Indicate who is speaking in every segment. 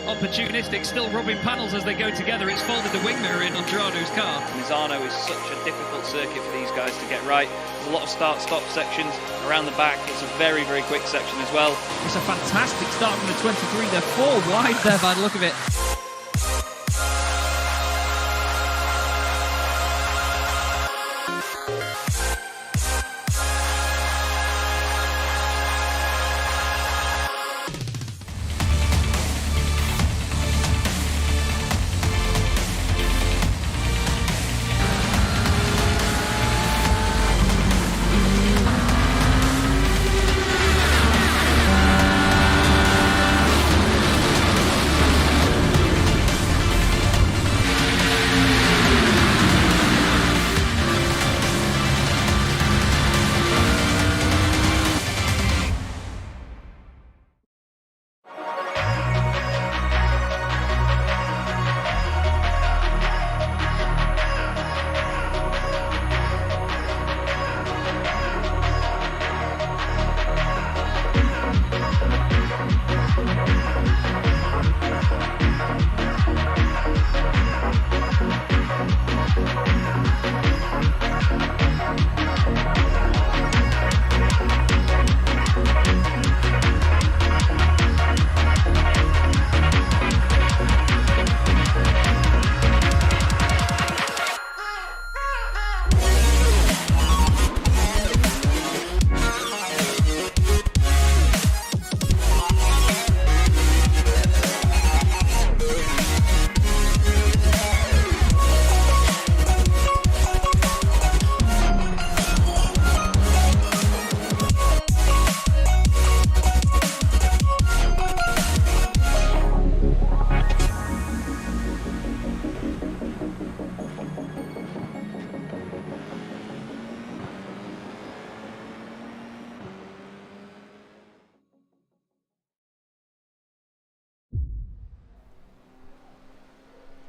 Speaker 1: Opportunistic, still rubbing panels as they go together. It's folded the wing mirror in on Gerardo's car.
Speaker 2: Misano is such a difficult circuit for these guys to get right. There's a lot of start-stop sections around the back. It's a very, very quick section as well.
Speaker 1: It's a fantastic start from the 23. They're 4 wide there by the look of it.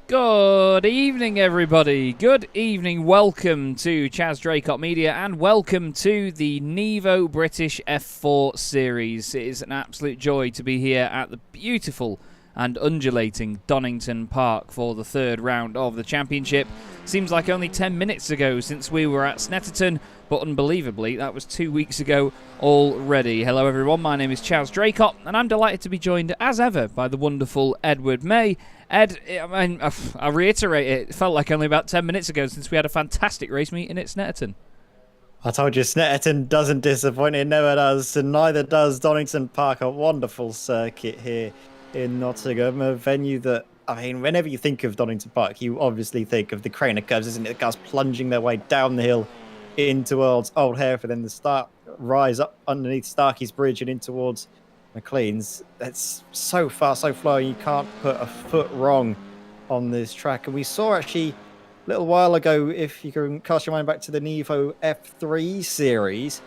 Speaker 1: Good evening, everybody. Good evening. Welcome to Chaz Draycott Media and welcome to the NEVO British F4 Series. It is an absolute joy to be here at the beautiful and undulating Donington Park for the third round of the championship. Seems like only 10 minutes ago since we were at Snetterton, but unbelievably, that was 2 weeks ago already. Hello everyone, my name is Chaz Draycott, and I'm delighted to be joined as ever by the wonderful Edward May. Ed, I reiterate it felt like only about 10 minutes ago since we had a fantastic race meeting at Snetterton.
Speaker 3: I told you, Snetterton doesn't disappoint, it never does, and neither does Donington Park, a wonderful circuit here in Nottingham, a venue that, I mean, whenever you think of Donington Park, you obviously think of the Craner curves, isn't it? The guys plunging their way down the hill into Old Hereford, then the rise up underneath Starkey's Bridge and in towards McLean's. That's so fast, so flowing, you can't put a foot wrong on this track. And we saw actually a little while ago, if you can cast your mind back to the NEVO F3 series,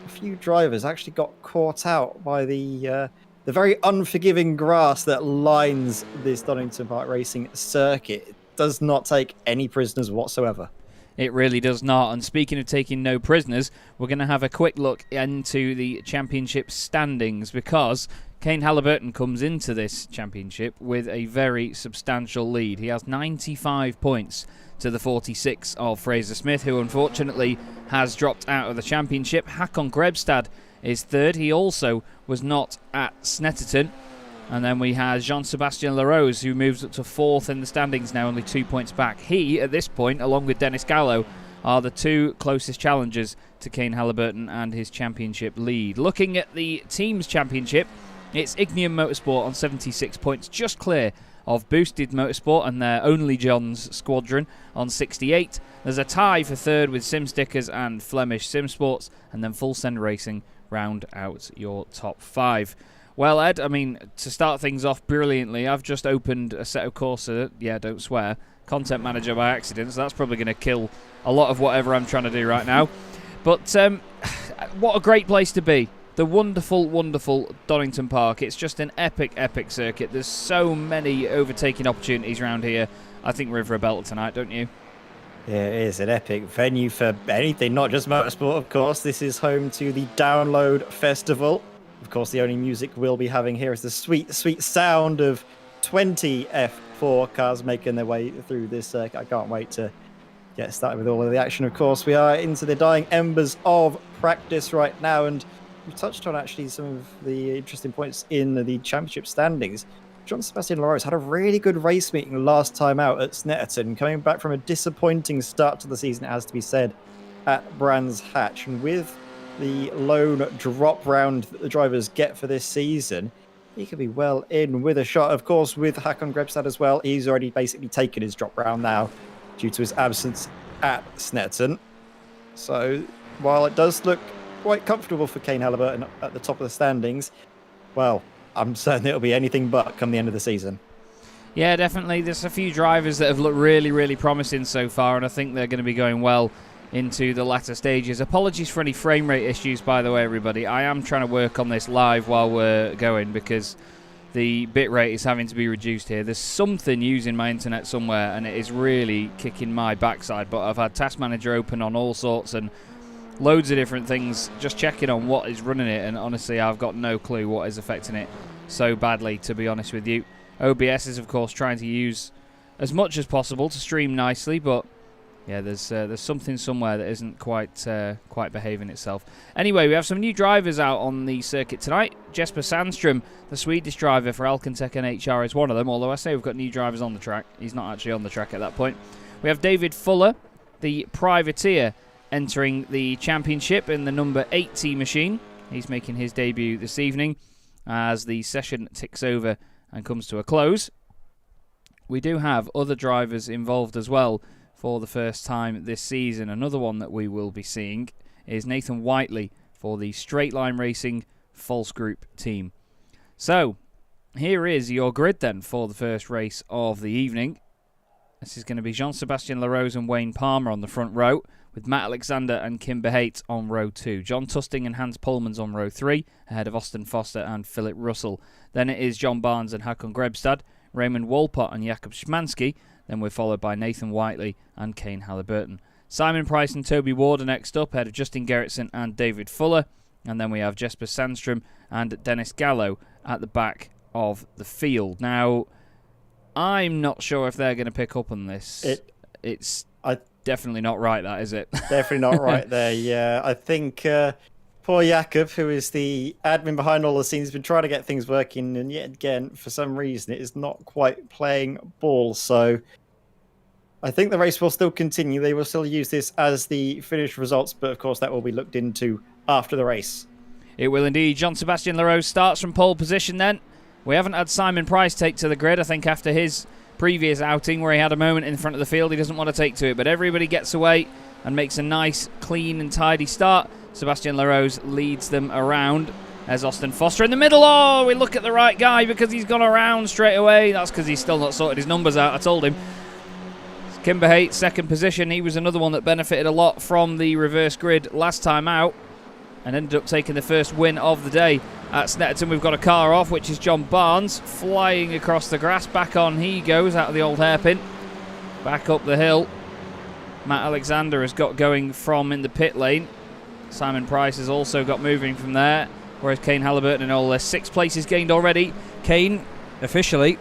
Speaker 3: a few drivers actually got caught out by the very unforgiving grass that lines this Donington Park racing circuit. It does not take any prisoners whatsoever.
Speaker 1: It really does not. And speaking of taking no prisoners, we're going to have a quick look into the championship standings, because Kane Halliburton comes into this championship with a very substantial lead. He has 95 points to the 46 of Fraser Smith, who unfortunately has dropped out of the championship. Hakon Grebstad is third. He also was not at Snetterton. And then we have Jean-Sebastien Larose, who moves up to fourth in the standings now, only 2 points back. He, at this point, along with Dennis Gallo, are the two closest challengers to Kane Halliburton and his championship lead. Looking at the team's championship, it's Ignium Motorsport on 76 points, just clear of Boosted Motorsport and their Only John's squadron on 68. There's a tie for third with SimStickers and Flemish SimSports, and then Full Send Racing round out your top five. Well, Ed, I mean, to start things off brilliantly, I've just opened a set of Corsa, yeah, don't swear, Content Manager by accident, so that's probably going to kill a lot of whatever I'm trying to do right now. But what a great place to be. The wonderful, wonderful Donington Park. It's just an epic, epic circuit. There's so many overtaking opportunities around here. I think we're in for a belt tonight, don't you?
Speaker 3: Yeah, it is an epic venue for anything, not just motorsport, of course. This is home to the Download Festival. Of course, the only music we'll be having here is the sweet, sweet sound of 20 F4 cars making their way through this circuit. I can't wait to get started with all of the action. Of course, we are into the dying embers of practice right now, and we touched on actually some of the interesting points in the championship standings. Jean-Sebastien Larose had a really good race meeting last time out at Snetterton, coming back from a disappointing start to the season, it has to be said, at Brands Hatch. And with the lone drop round that the drivers get for this season, he could be well in with a shot. Of course, with Hakon Grebstad as well, he's already basically taken his drop round now due to his absence at Snetterton. So while it does look quite comfortable for Kane Halliburton at the top of the standings, well, I'm certain it'll be anything but come the end of the season.
Speaker 1: Yeah, definitely. There's a few drivers that have looked really, really promising so far, and I think they're going to be going well into the latter stages. Apologies for any frame rate issues, by the way, everybody. I am trying to work on this live while we're going because the bit rate is having to be reduced here. There's something using my internet somewhere, and it is really kicking my backside. But I've had Task Manager open on all sorts and loads of different things, just checking on what is running it, and honestly, I've got no clue what is affecting it so badly, to be honest with you. OBS is, of course, trying to use as much as possible to stream nicely, but yeah, there's something somewhere that isn't quite behaving itself. Anyway, we have some new drivers out on the circuit tonight. Jesper Sandström, the Swedish driver for Alcantech NHR, is one of them, although I say we've got new drivers on the track. He's not actually on the track at that point. We have David Fuller, the privateer, entering the championship in the number 80 machine. He's making his debut this evening as the session ticks over and comes to a close. We do have other drivers involved as well for the first time this season. Another one that we will be seeing is Nathan Whiteley for the Straight Line Racing False Group team. So, here is your grid then for the first race of the evening. This is going to be Jean-Sebastien Larose and Wayne Palmer on the front row, with Matt Alexander and Kim Behate on row 2. John Tusting and Hans Pullmans on row 3, ahead of Austin Foster and Philip Russell. Then it is John Barnes and Hakon Grebstad, Raymond Wolpott and Jakob Schmansky. Then we're followed by Nathan Whiteley and Kane Halliburton. Simon Price and Toby Ward are next up, ahead of Justin Gerritsen and David Fuller. And then we have Jesper Sandström and Dennis Gallo at the back of the field. Now, I'm not sure if they're going to pick up on this. It's definitely not right, that, is it?
Speaker 3: Definitely not right there, yeah. I think poor Jakob, who is the admin behind all the scenes, has been trying to get things working, and yet again, for some reason, it is not quite playing ball. So I think the race will still continue. They will still use this as the finished results, but of course that will be looked into after the race.
Speaker 1: It will indeed. Jean-Sebastien Larose starts from pole position then. We haven't had Simon Price take to the grid. I think after his previous outing where he had a moment in front of the field, he doesn't want to take to it. But everybody gets away and makes a nice, clean and tidy start. Sebastian Larose leads them around. There's Austin Foster in the middle. Oh, we look at the right guy because he's gone around straight away. That's because he's still not sorted his numbers out, I told him. Kimber Haight, second position. He was another one that benefited a lot from the reverse grid last time out and ended up taking the first win of the day. At Snetterton, we've got a car off, which is John Barnes, flying across the grass. Back on he goes out of the old hairpin. Back up the hill. Matt Alexander has got going from in the pit lane. Simon Price has also got moving from there, whereas Kane Halliburton and all their 6 places gained already. Kane, officially,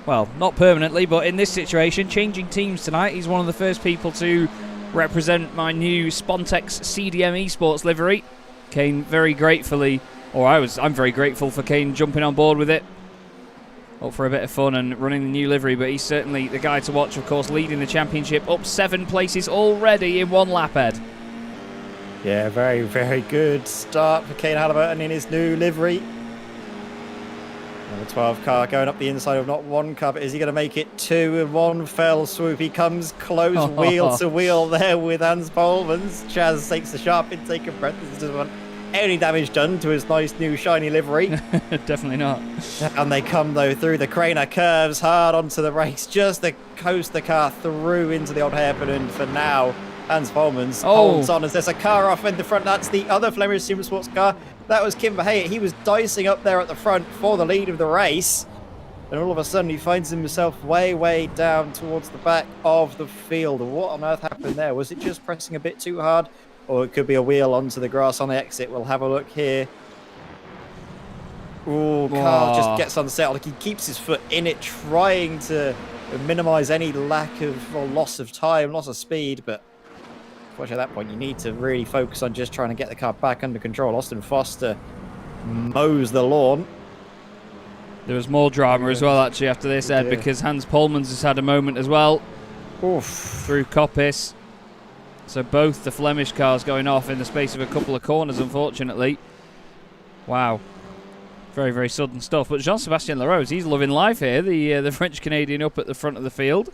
Speaker 1: well, not permanently, but in this situation, changing teams tonight. He's one of the first people to represent my new Spontex CDM Esports livery. Kane very gratefully, I'm very grateful for Kane jumping on board with it. Up for a bit of fun and running the new livery, but he's certainly the guy to watch, of course, leading the championship, up 7 places already in 1 lap, Ed.
Speaker 3: Yeah, very, very good start for Kane Halliburton in his new livery. Number 12 car going up the inside of not 1 car, but is he going to make it 2 in 1 fell swoop? He comes close wheel to wheel there with Hans Polmans. Chaz takes a sharp intake of breath. This doesn't want any damage done to his nice new shiny livery.
Speaker 1: Definitely not.
Speaker 3: And they come, though, through the Craner curves hard onto the race, just to coast the car through into the old hairpin. And for now, Hans Polmans holds on as there's a car off in the front. That's the other Flemish Super Sports car. That was Kimber Haight. He was dicing up there at the front for the lead of the race. And all of a sudden, he finds himself way, way down towards the back of the field. What on earth happened there? Was it just pressing a bit too hard? Or it could be a wheel onto the grass on the exit. We'll have a look here. Ooh, car just gets unsettled. Like he keeps his foot in it, trying to minimise any lack of or loss of time, loss of speed. But unfortunately, at that point, you need to really focus on just trying to get the car back under control. Austin Foster mows the lawn.
Speaker 1: There was more drama as well, actually, after this, Ed, because Hans Polmans has had a moment as well.
Speaker 3: Oof.
Speaker 1: Through Coppice. So both the Flemish cars going off in the space of a couple of corners, unfortunately. Wow. Very, very sudden stuff. But Jean-Sébastien Larose, he's loving life here. The French-Canadian up at the front of the field.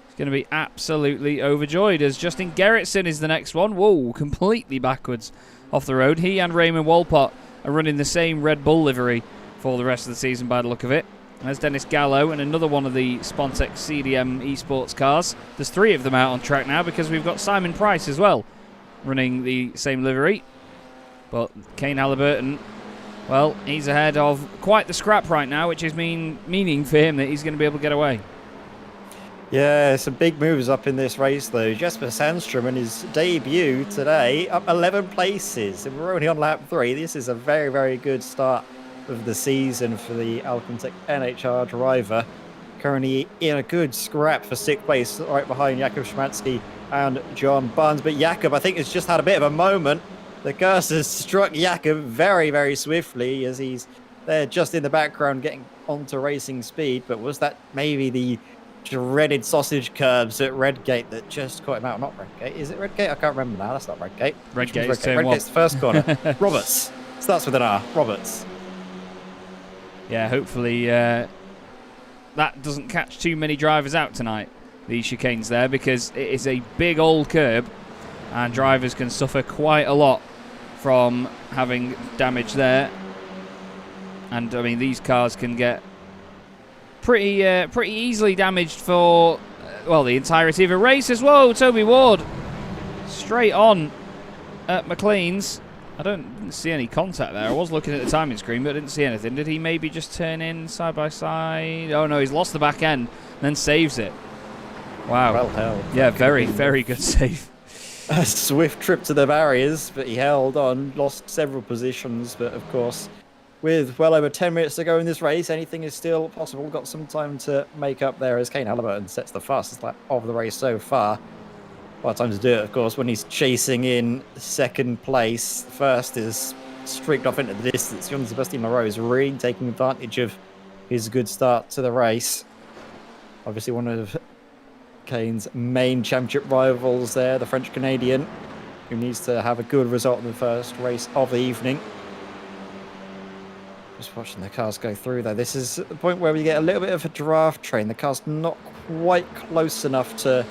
Speaker 1: He's going to be absolutely overjoyed as Justin Gerritsen is the next one. Whoa, completely backwards off the road. He and Raymond Walpott are running the same Red Bull livery for the rest of the season by the look of it. There's Dennis Gallo and another one of the Spontex CDM Esports cars. There's 3 of them out on track now because we've got Simon Price as well running the same livery. But Kane Halliburton, well, he's ahead of quite the scrap right now, which is meaning for him that he's going to be able to get away.
Speaker 3: Yeah, some big moves up in this race, though. Jesper Sandstrom in his debut today, up 11 places. And we're only on lap 3. This is a very, very good start of the season for the Alcantech NHR driver. Currently in a good scrap for 6th place, right behind Jakub Szymanski and John Barnes. But Jakub, I think, has just had a bit of a moment. The cursor struck Jakub very, very swiftly as he's there just in the background getting onto racing speed. But was that maybe the dreaded sausage curbs at Redgate that just caught him out? Not Redgate. Is it Redgate? I can't remember now. That's not Redgate.
Speaker 1: Redgate's
Speaker 3: the first corner. Roberts. Starts with an R. Roberts.
Speaker 1: Yeah, hopefully that doesn't catch too many drivers out tonight, these chicanes there, because it is a big old curb and drivers can suffer quite a lot from having damage there. And I mean, these cars can get pretty easily damaged for well, the entirety of a race as well. Toby Ward straight on at McLean's. I didn't see any contact there. I was looking at the timing screen, but I didn't see anything. Did he maybe just turn in side by side? Oh no, he's lost the back end, then saves it. Wow.
Speaker 3: Well held.
Speaker 1: Yeah, very, very good save.
Speaker 3: A swift trip to the barriers, but he held on, lost several positions, but of course, with well over 10 minutes to go in this race, anything is still possible. Got some time to make up there as Kane Halliburton sets the fastest lap of the race so far. Well, time to do it, of course, when he's chasing in 2nd place. First is streaked off into the distance. Jean-Sébastien Larose really taking advantage of his good start to the race. Obviously one of Kane's main championship rivals there, the French-Canadian, who needs to have a good result in the first race of the evening. Just watching the cars go through there. This is the point where we get a little bit of a draft train. The car's not quite close enough to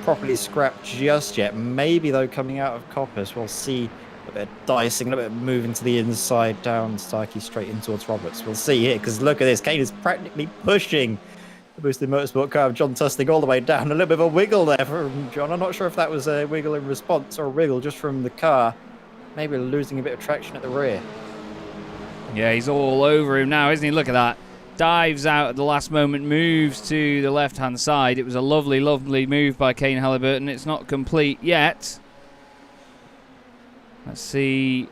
Speaker 3: properly scrap just yet. Maybe, though, coming out of Coppice, we'll see a bit of dicing, a little bit of moving to the inside, down Starkey straight in towards Roberts. We'll see here, because look at this. Kane is practically pushing the Boosted Motorsport car of John Tusting all the way down. A little bit of a wiggle there from John. I'm not sure if that was a wiggle in response or a wiggle just from the car. Maybe losing a bit of traction at the rear.
Speaker 1: Yeah, he's all over him now, isn't he? Look at that. Dives out at the last moment, moves to the left-hand side. It was a lovely, lovely move by Kane Halliburton. It's not complete yet. Let's see.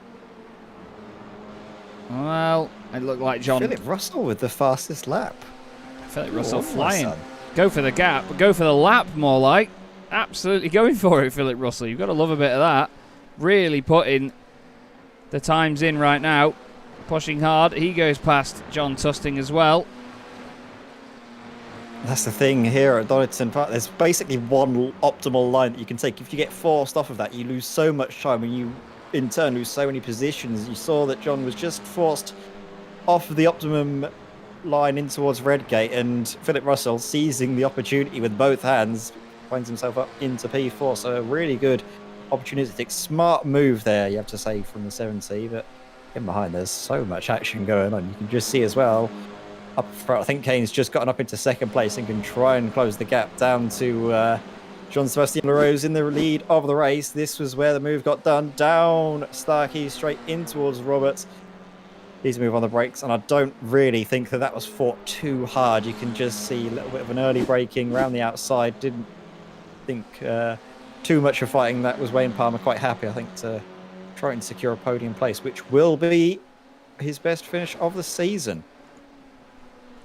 Speaker 1: Well, it looked like John...
Speaker 3: Philip Russell with the fastest lap.
Speaker 1: Philip Russell flying. Go for the gap. Go for the lap, more like. Absolutely going for it, Philip Russell. You've got to love a bit of that. Really putting the times in right now. Pushing hard. He goes past John Tusting as well.
Speaker 3: That's the thing here at Donington Park. There's basically one optimal line that you can take. If you get forced off of that, you lose so much time and you, in turn, lose so many positions. You saw that John was just forced off of the optimum line in towards Redgate, and Philip Russell, seizing the opportunity with both hands, finds himself up into P4. So a really good opportunistic, smart move there, you have to say, from the 7C. But in behind, there's so much action going on. You can just see as well up front, I think Kane's just gotten up into second place and can try and close the gap down to John Sebastian LaRose in the lead of the race. This was where the move got done. Down Starkey, straight in towards Roberts. He's move on the brakes, and I don't really think that that was fought too hard. You can just see a little bit of an early braking around the outside. Didn't think too much of fighting. That was Wayne Palmer quite happy, I think, to try and secure a podium place, which will be his best finish of the season.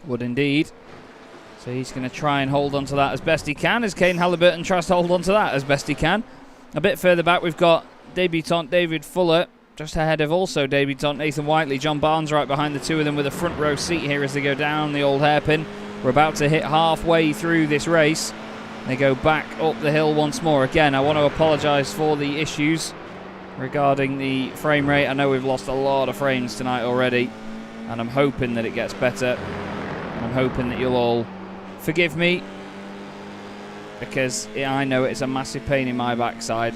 Speaker 1: Would indeed. So he's going to try and hold on to that as best he can, as Kane Halliburton tries to hold on to that as best he can. A bit further back, we've got debutant David Fuller, just ahead of also debutant Nathan Whiteley. John Barnes right behind the two of them with a front row seat here as they go down the old hairpin. We're about to hit halfway through this race. They go back up the hill once more. Again, I want to apologise for the issues regarding the frame rate. I know we've lost a lot of frames tonight already, and I'm hoping that it gets better. I'm hoping that you'll all forgive me, because I know it's a massive pain in my backside,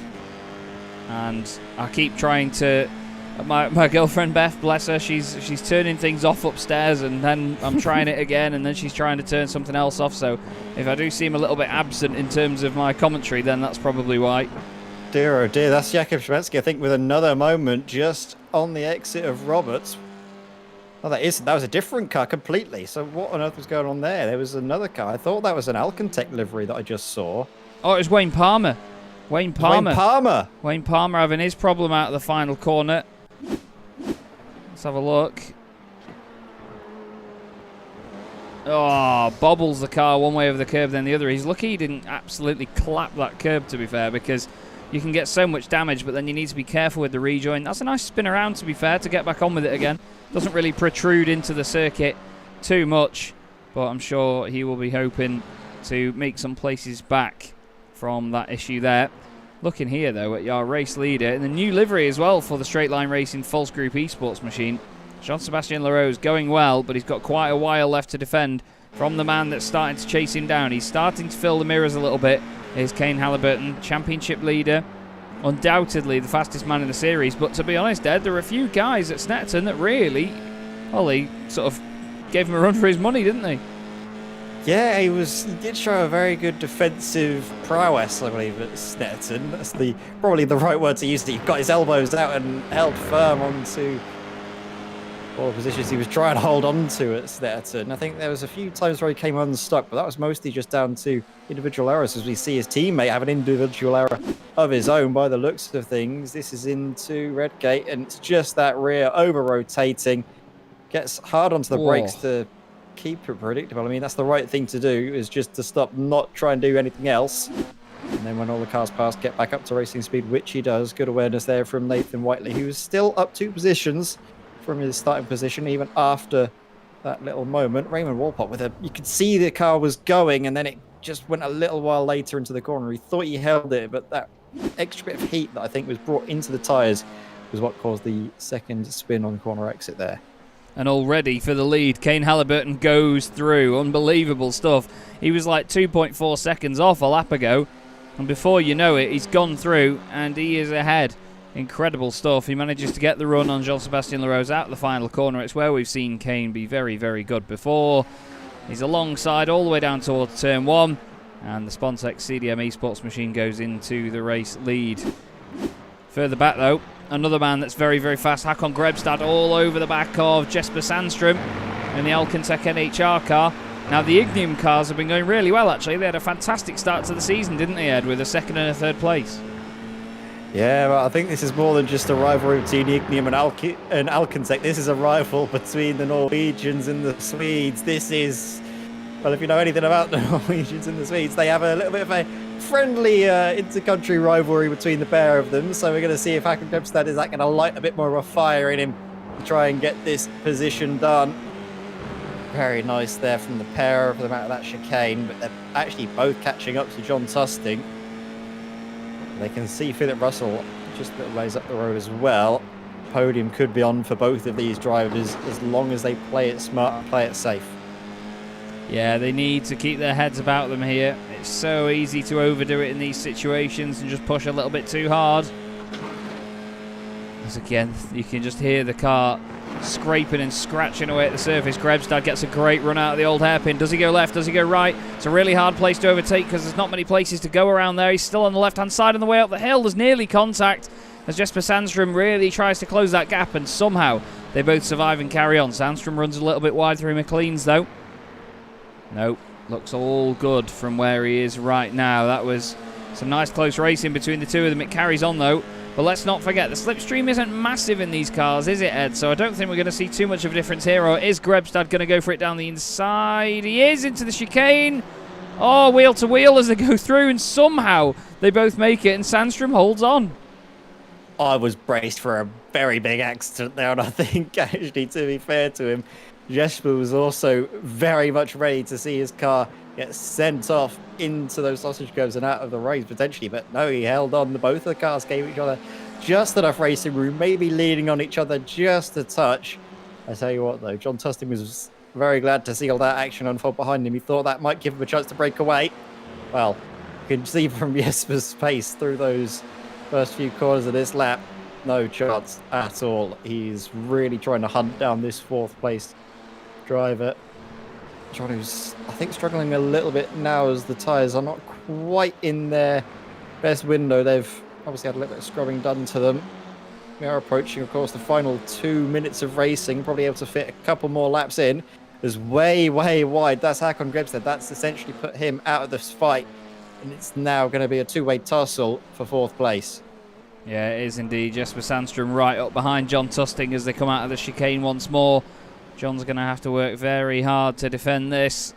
Speaker 1: and I keep trying to... My girlfriend Beth, bless her, she's turning things off upstairs, and then I'm trying it again, and then she's trying to turn something else off. So if I do seem a little bit absent in terms of my commentary, then that's probably why.
Speaker 3: Dear oh dear, that's Jakub Szymecki, I think, with another moment just on the exit of Roberts. Oh, that was a different car completely. So what on earth was going on there? There was another car. I thought that was an Alcantech livery that I just saw.
Speaker 1: Oh, it was Wayne Palmer. Wayne Palmer having his problem out of the final corner. Let's have a look. Oh, bobbles the car one way over the curb, then the other. He's lucky he didn't absolutely clap that curb, to be fair, because you can get so much damage, but then you need to be careful with the rejoin. That's a nice spin around, to be fair, to get back on with it again. Doesn't really protrude into the circuit too much, but I'm sure he will be hoping to make some places back from that issue there. Looking here, though, at your race leader, and the new livery as well for the Straight Line Racing False Group Esports machine. Jean-Sebastien LaRose going well, but he's got quite a while left to defend from the man that's starting to chase him down. He's starting to fill the mirrors a little bit. Here's Kane Halliburton, championship leader, undoubtedly the fastest man in the series. But to be honest, Ed, there were a few guys at Snetterton that really, well, they sort of gave him a run for his money, didn't they?
Speaker 3: Yeah, he did show a very good defensive prowess, I believe, at Snetterton. That's probably the right word to use. He got his elbows out and held firm onto all the positions he was trying to hold on to at Snetterton. I think there was a few times where he came unstuck, but that was mostly just down to individual errors, as we see his teammate have an individual error of his own by the looks of things. This is into Redgate, and it's just that rear over-rotating. Gets hard onto the brakes to keep it predictable. I mean, that's the right thing to do, is just to stop, not try and do anything else. And then when all the cars pass, get back up to racing speed, which he does. Good awareness there from Nathan Whiteley, who was still up 2 positions from his starting position, even after that little moment. Raymond Walpott you could see the car was going, and then it just went a little while later into the corner. He thought he held it, but that extra bit of heat that I think was brought into the tyres was what caused the second spin on the corner exit there.
Speaker 1: And already for the lead, Kane Halliburton goes through. Unbelievable stuff. He was like 2.4 seconds off a lap ago. And before you know it, he's gone through and he is ahead. Incredible stuff. He manages to get the run on Jean-Sébastien Larose out the final corner. It's where we've seen Kane be very, very good before. He's alongside all the way down towards turn 1. And the Spontex CDM Esports machine goes into the race lead. Further back though, another man that's very, very fast. Håkon Grebstad all over the back of Jesper Sandström in the Alcantec NHR car. Now the Ignium cars have been going really well actually. They had a fantastic start to the season, didn't they, Ed, with a second and a third place.
Speaker 3: Yeah, but I think this is more than just a rivalry between Ignium and Alcantec. This is a rival between the Norwegians and the Swedes. This is, well, if you know anything about the Norwegians and the Swedes, they have a little bit of a friendly inter-country rivalry between the pair of them. So we're going to see if Håkon Grebstad is going to light a bit more of a fire in him to try and get this position done. Very nice there from the pair of them out of that chicane, but they're actually both catching up to John Tusting. They can see Philip Russell just a little ways up the road as well. Podium could be on for both of these drivers as long as they play it smart and play it safe.
Speaker 1: Yeah, they need to keep their heads about them here. It's so easy to overdo it in these situations and just push a little bit too hard. As again, you can just hear the car scraping and scratching away at the surface. Grebstad gets a great run out of the old hairpin. Does he go left? Does he go right? It's a really hard place to overtake because there's not many places to go around there. He's still on the left-hand side on the way up the hill. There's nearly contact as Jesper Sandström really tries to close that gap, and somehow they both survive and carry on. Sandström runs a little bit wide through McLean's though. Nope, looks all good from where he is right now. That was some nice close racing between the two of them. It carries on though. But let's not forget, the slipstream isn't massive in these cars, is it, Ed? So I don't think we're going to see too much of a difference here. Or is Grebstad going to go for it down the inside? He is, into the chicane. Oh, wheel to wheel as they go through, and somehow they both make it, and Sandström holds on.
Speaker 3: I was braced for a very big accident there, and I think, actually, to be fair to him, Jesper was also very much ready to see his car get sent off into those sausage groves and out of the race potentially, but no, he held on. Both of the cars gave each other just enough racing room, maybe leaning on each other just a touch. I tell you what though, John Tusting was very glad to see all that action unfold behind him. He thought that might give him a chance to break away. Well, you can see from Jesper's pace through those first few corners of this lap, no chance at all. He's really trying to hunt down this fourth place driver. John, who's, I think, struggling a little bit now as the tyres are not quite in their best window. They've obviously had a little bit of scrubbing done to them. We are approaching, of course, the final 2 minutes of racing, probably able to fit a couple more laps in. There's way, way wide. That's Håkon Grebstad. That's essentially put him out of this fight. And it's now going to be a two-way tussle for fourth place.
Speaker 1: Yeah, it is indeed. Jesper Sandström right up behind John Tusting as they come out of the chicane once more. John's going to have to work very hard to defend this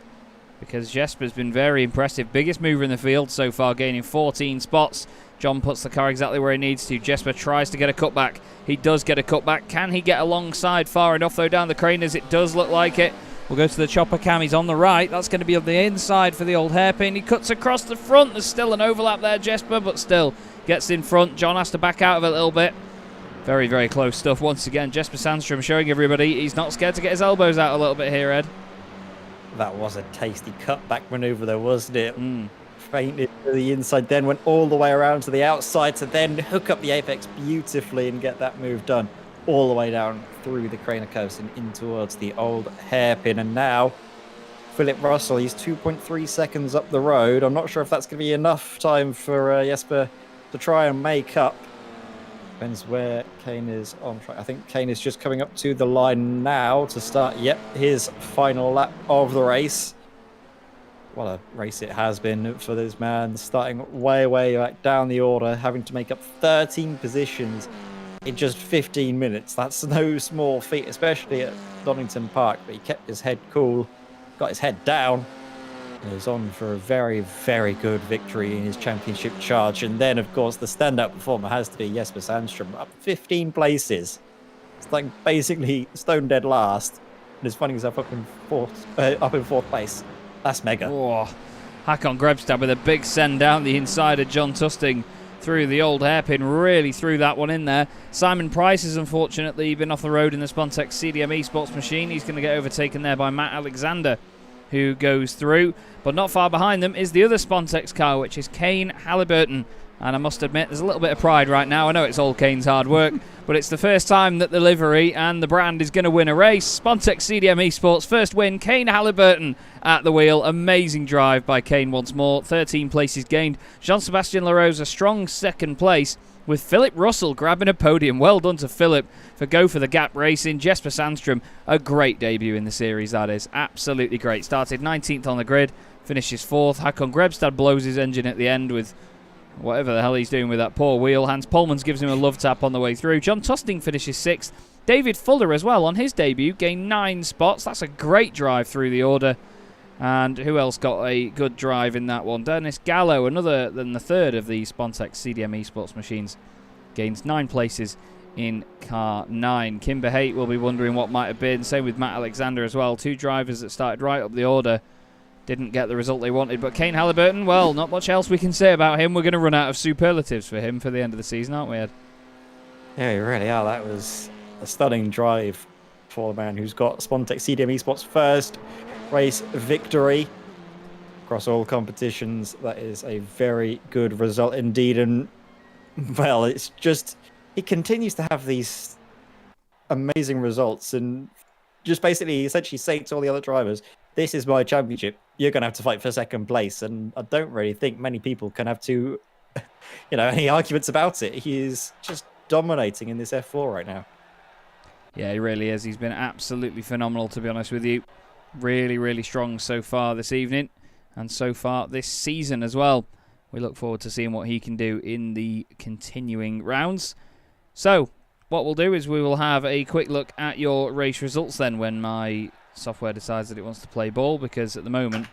Speaker 1: because Jesper's been very impressive. Biggest mover in the field so far, gaining 14 spots. John puts the car exactly where he needs to. Jesper tries to get a cutback. He does get a cutback. Can he get alongside far enough, though, down the Craners? It does look like it. We'll go to the chopper cam. He's on the right. That's going to be on the inside for the old hairpin. He cuts across the front. There's still an overlap there, Jesper, but still gets in front. John has to back out of it a little bit. Very, very close stuff once again. Jesper Sandström showing everybody he's not scared to get his elbows out a little bit here, Ed.
Speaker 3: That was a tasty cutback manoeuvre there, wasn't it? Fainted to the inside, then went all the way around to the outside to then hook up the apex beautifully and get that move done all the way down through the Craner Coast and in towards the old hairpin. And now Philip Russell, he's 2.3 seconds up the road. I'm not sure if that's going to be enough time for Jesper to try and make up. Depends where Kane is on track. I think Kane is just coming up to the line now to start, his final lap of the race. What a race it has been for this man, starting way, way back down the order, having to make up 13 positions in just 15 minutes. That's no small feat, especially at Donington Park, but he kept his head cool, got his head down, and is on for a very, very good victory in his championship charge. And then, of course, the standout performer has to be Jesper Sandström, up 15 places. It's like basically stone dead last, and is finding himself up in fourth place. That's mega.
Speaker 1: Oh, Håkon Grebstad with a big send down the inside of John Tusting through the old hairpin, really threw that one in there. Simon Price has unfortunately been off the road in the Spontex CDM Esports machine. He's going to get overtaken there by Matt Alexander, who goes through. But not far behind them is the other Spontex car, which is Kane Halliburton. And I must admit, there's a little bit of pride right now. I know it's all Kane's hard work, but it's the first time that the livery and the brand is going to win a race. Spontex CDM Esports, first win, Kane Halliburton at the wheel. Amazing drive by Kane once more. 13 places gained. Jean-Sebastien Larose, a strong second place, with Philip Russell grabbing a podium. Well done to Philip for Go for the Gap Racing. Jesper Sandstrom, a great debut in the series, that is. Absolutely great. Started 19th on the grid, finishes 4th. Hakon Grebstad blows his engine at the end with whatever the hell he's doing with that poor wheel. Hans Polmans gives him a love tap on the way through. John Tusting finishes 6th. David Fuller as well on his debut, gained 9 spots. That's a great drive through the order. And who else got a good drive in that one? Dennis Gallo, another than the third of the Spontex CDM Esports machines, gains 9 places in car 9. Kimber Haight will be wondering what might have been. Same with Matt Alexander as well. 2 drivers that started right up the order didn't get the result they wanted. But Kane Halliburton, well, not much else we can say about him. We're going to run out of superlatives for him for the end of the season, aren't we, Ed?
Speaker 3: Yeah, you really are. That was a stunning drive for the man who's got Spontex CDM Esports first race victory across all competitions. That is a very good result indeed. And, well, it's just, he continues to have these amazing results and just basically essentially say to all the other drivers, this is my championship. You're going to have to fight for second place. And I don't really think many people can have to, any arguments about it. He is just dominating in this F4 right now.
Speaker 1: Yeah, he really is. He's been absolutely phenomenal, to be honest with you. Really, really strong so far this evening and so far this season as well. We look forward to seeing what he can do in the continuing rounds. So, what we'll do is we will have a quick look at your race results then when my software decides that it wants to play ball, because at the moment,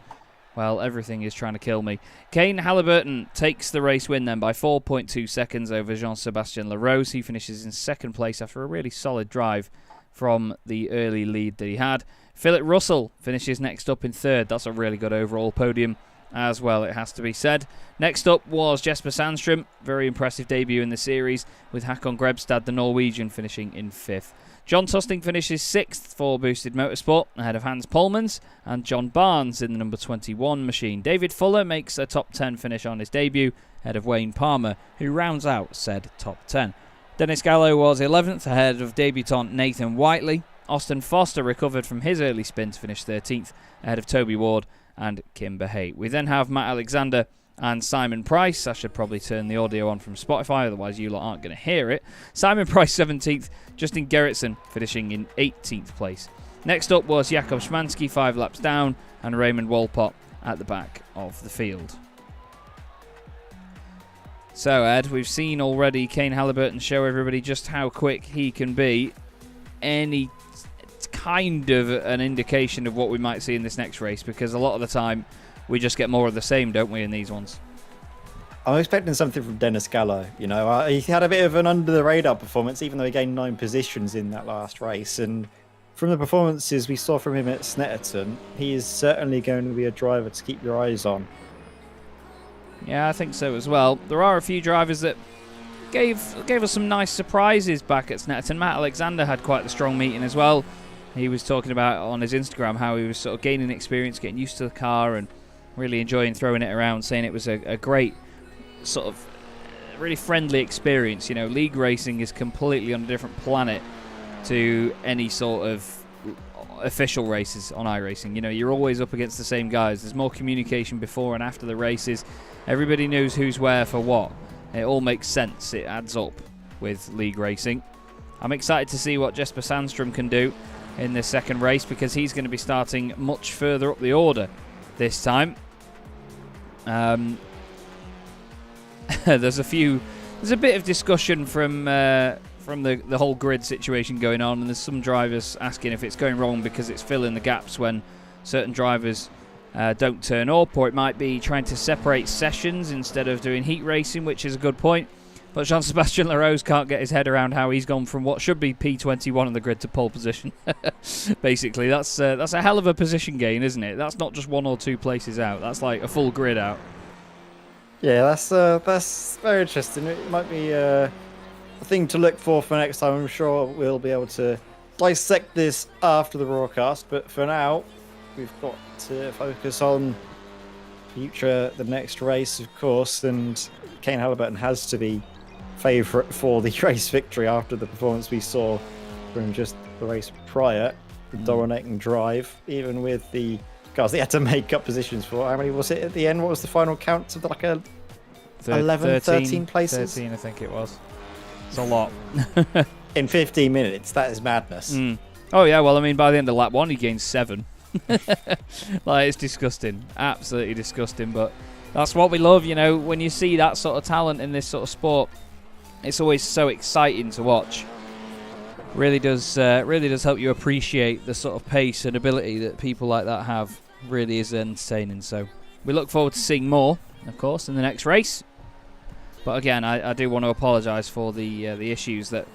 Speaker 1: well, everything is trying to kill me. Kane Halliburton takes the race win then by 4.2 seconds over Jean-Sebastien Larose. He finishes in second place after a really solid drive from the early lead that he had. Philip Russell finishes next up in third. That's a really good overall podium as well, it has to be said. Next up was Jesper Sandstrom. Very impressive debut in the series, with Hakon Grebstad, the Norwegian, finishing in 5th. John Tusting finishes 6th for Boosted Motorsport, ahead of Hans Polmans and John Barnes in the number 21 machine. David Fuller makes a top 10 finish on his debut, ahead of Wayne Palmer, who rounds out said top 10. Dennis Gallo was 11th, ahead of debutant Nathan Whiteley. Austin Foster recovered from his early spin to finish 13th, ahead of Toby Ward and Kimber Haight. We then have Matt Alexander and Simon Price. I should probably turn the audio on from Spotify, otherwise you lot aren't going to hear it. Simon Price 17th, Justin Gerritsen finishing in 18th place. Next up was Jakob Schmansky 5 laps down, and Raymond Wolpott at the back of the field. So Ed, we've seen already Kane Halliburton show everybody just how quick he can be. Any kind of an indication of what we might see in this next race, because a lot of the time we just get more of the same, don't we, in these ones?
Speaker 3: I'm expecting something from Dennis Gallo. He had a bit of an under-the-radar performance, even though he gained 9 positions in that last race. And from the performances we saw from him at Snetterton, he is certainly going to be a driver to keep your eyes on.
Speaker 1: Yeah, I think so as well. There are a few drivers that gave us some nice surprises back at Snetterton. Matt Alexander had quite a strong meeting as well. He was talking about on his Instagram how he was sort of gaining experience, getting used to the car and really enjoying throwing it around, saying it was a great sort of really friendly experience. League racing is completely on a different planet to any sort of official races on iRacing. You're always up against the same guys. There's more communication before and after the races. Everybody knows who's where for what. It all makes sense. It adds up with league racing. I'm excited to see what Jesper Sandstrom can do in this second race, because he's going to be starting much further up the order this time. There's a bit of discussion from the whole grid situation going on, and there's some drivers asking if it's going wrong because it's filling the gaps when certain drivers don't turn up, or it might be trying to separate sessions instead of doing heat racing, which is a good point. But Jean-Sebastien Larose can't get his head around how he's gone from what should be P21 on the grid to pole position. Basically, that's a hell of a position gain, isn't it? That's not just 1 or 2 places out. That's like a full grid out.
Speaker 3: Yeah, that's very interesting. It might be a thing to look for next time. I'm sure we'll be able to dissect this after the broadcast. But for now, we've got to focus on the next race, of course. And Kane Halliburton has to be favourite for the race victory after the performance we saw from just the race prior. The dominating drive, even with the cars they had to make up positions for. How many was it at the end? What was the final count of like 13 places?
Speaker 1: 13, I think it was. It's a lot.
Speaker 3: In 15 minutes, that is madness.
Speaker 1: Oh, yeah, well, I mean, by the end of lap 1, he gained 7. Like, it's disgusting. Absolutely disgusting, but that's what we love, you know, when you see that sort of talent in this sort of sport. It's always so exciting to watch. Really does help you appreciate the sort of pace and ability that people like that have. Really is entertaining. So we look forward to seeing more, of course, in the next race. But again, I do want to apologise for the issues that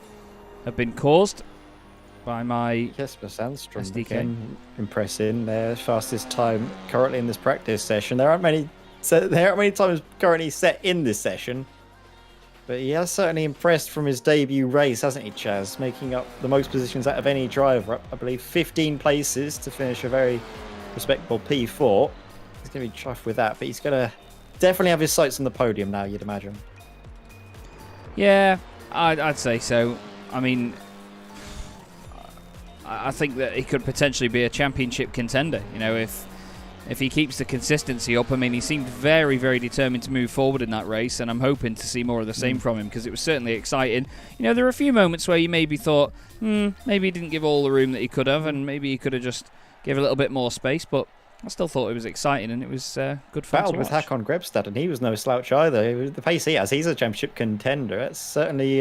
Speaker 1: have been caused by my
Speaker 3: Jesper Sandström
Speaker 1: SDK.
Speaker 3: Again, impressing their fastest time currently in this practice session. There aren't many times currently set in this session. But he has certainly impressed from his debut race, hasn't he, Chaz? Making up the most positions out of any driver. I believe 15 places to finish a very respectable P4. He's going to be chuffed with that, but he's going to definitely have his sights on the podium now, you'd imagine.
Speaker 1: Yeah, I'd say so. I mean, I think that he could potentially be a championship contender, you know, if he keeps the consistency up. I mean, he seemed very, very determined to move forward in that race, and I'm hoping to see more of the same from him, because it was certainly exciting. You know, there were a few moments where you maybe thought, maybe he didn't give all the room that he could have, and maybe he could have just give a little bit more space, but I still thought it was exciting, and it was good fun
Speaker 3: Battled
Speaker 1: to
Speaker 3: with
Speaker 1: watch.
Speaker 3: Håkon Grebstad, and he was no slouch either. The pace he has, he's a championship contender. It's certainly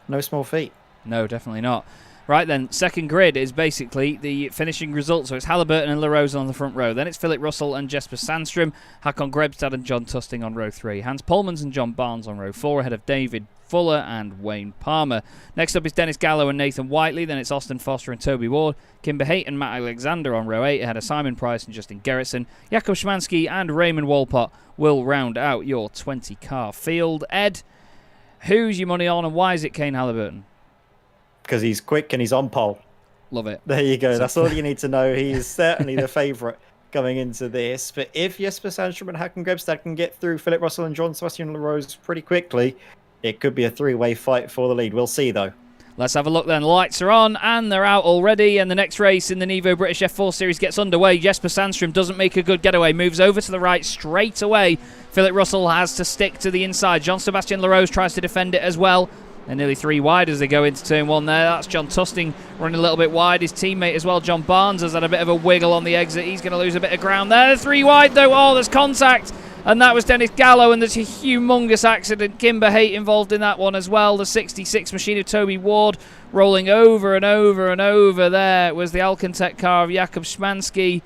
Speaker 3: no small feat.
Speaker 1: No, definitely not. Right then, second grid is basically the finishing result. So it's Halliburton and LaRose on the front row. Then it's Philip Russell and Jesper Sandström, Håkon Grebstad and John Tusting on row 3. Hans Polmans and John Barnes on row 4, ahead of David Fuller and Wayne Palmer. Next up is Dennis Gallo and Nathan Whiteley. Then it's Austin Foster and Toby Ward, Kimber Haight and Matt Alexander on row 8, ahead of Simon Price and Justin Gerritsen. Jakob Szymanski and Raymond Wolpott will round out your 20-car field. Ed, who's your money on, and why is it Kane Halliburton?
Speaker 3: Because he's quick and he's on pole.
Speaker 1: Love it.
Speaker 3: There you go. That's all you need to know. He is certainly the favourite going into this. But if Jesper Sandström and Håkon Grebstad can get through Philip Russell and John Sebastian LaRose pretty quickly, it could be a three-way fight for the lead. We'll see, though.
Speaker 1: Let's have a look then. Lights are on and they're out already, and the next race in the NEVO British F4 Series gets underway. Jesper Sandström doesn't make a good getaway, moves over to the right straight away. Philip Russell has to stick to the inside. John Sebastian LaRose tries to defend it as well. They're nearly 3 wide as they go into turn 1 there. That's John Tusting running a little bit wide. His teammate as well, John Barnes, has had a bit of a wiggle on the exit. He's going to lose a bit of ground there. 3 wide though. Oh, there's contact. And that was Dennis Gallo, and there's a humongous accident. Kimber Haight involved in that one as well. The 66 machine of Toby Ward rolling over and over and over there. It was the Alcantech car of Jakob Szymanski.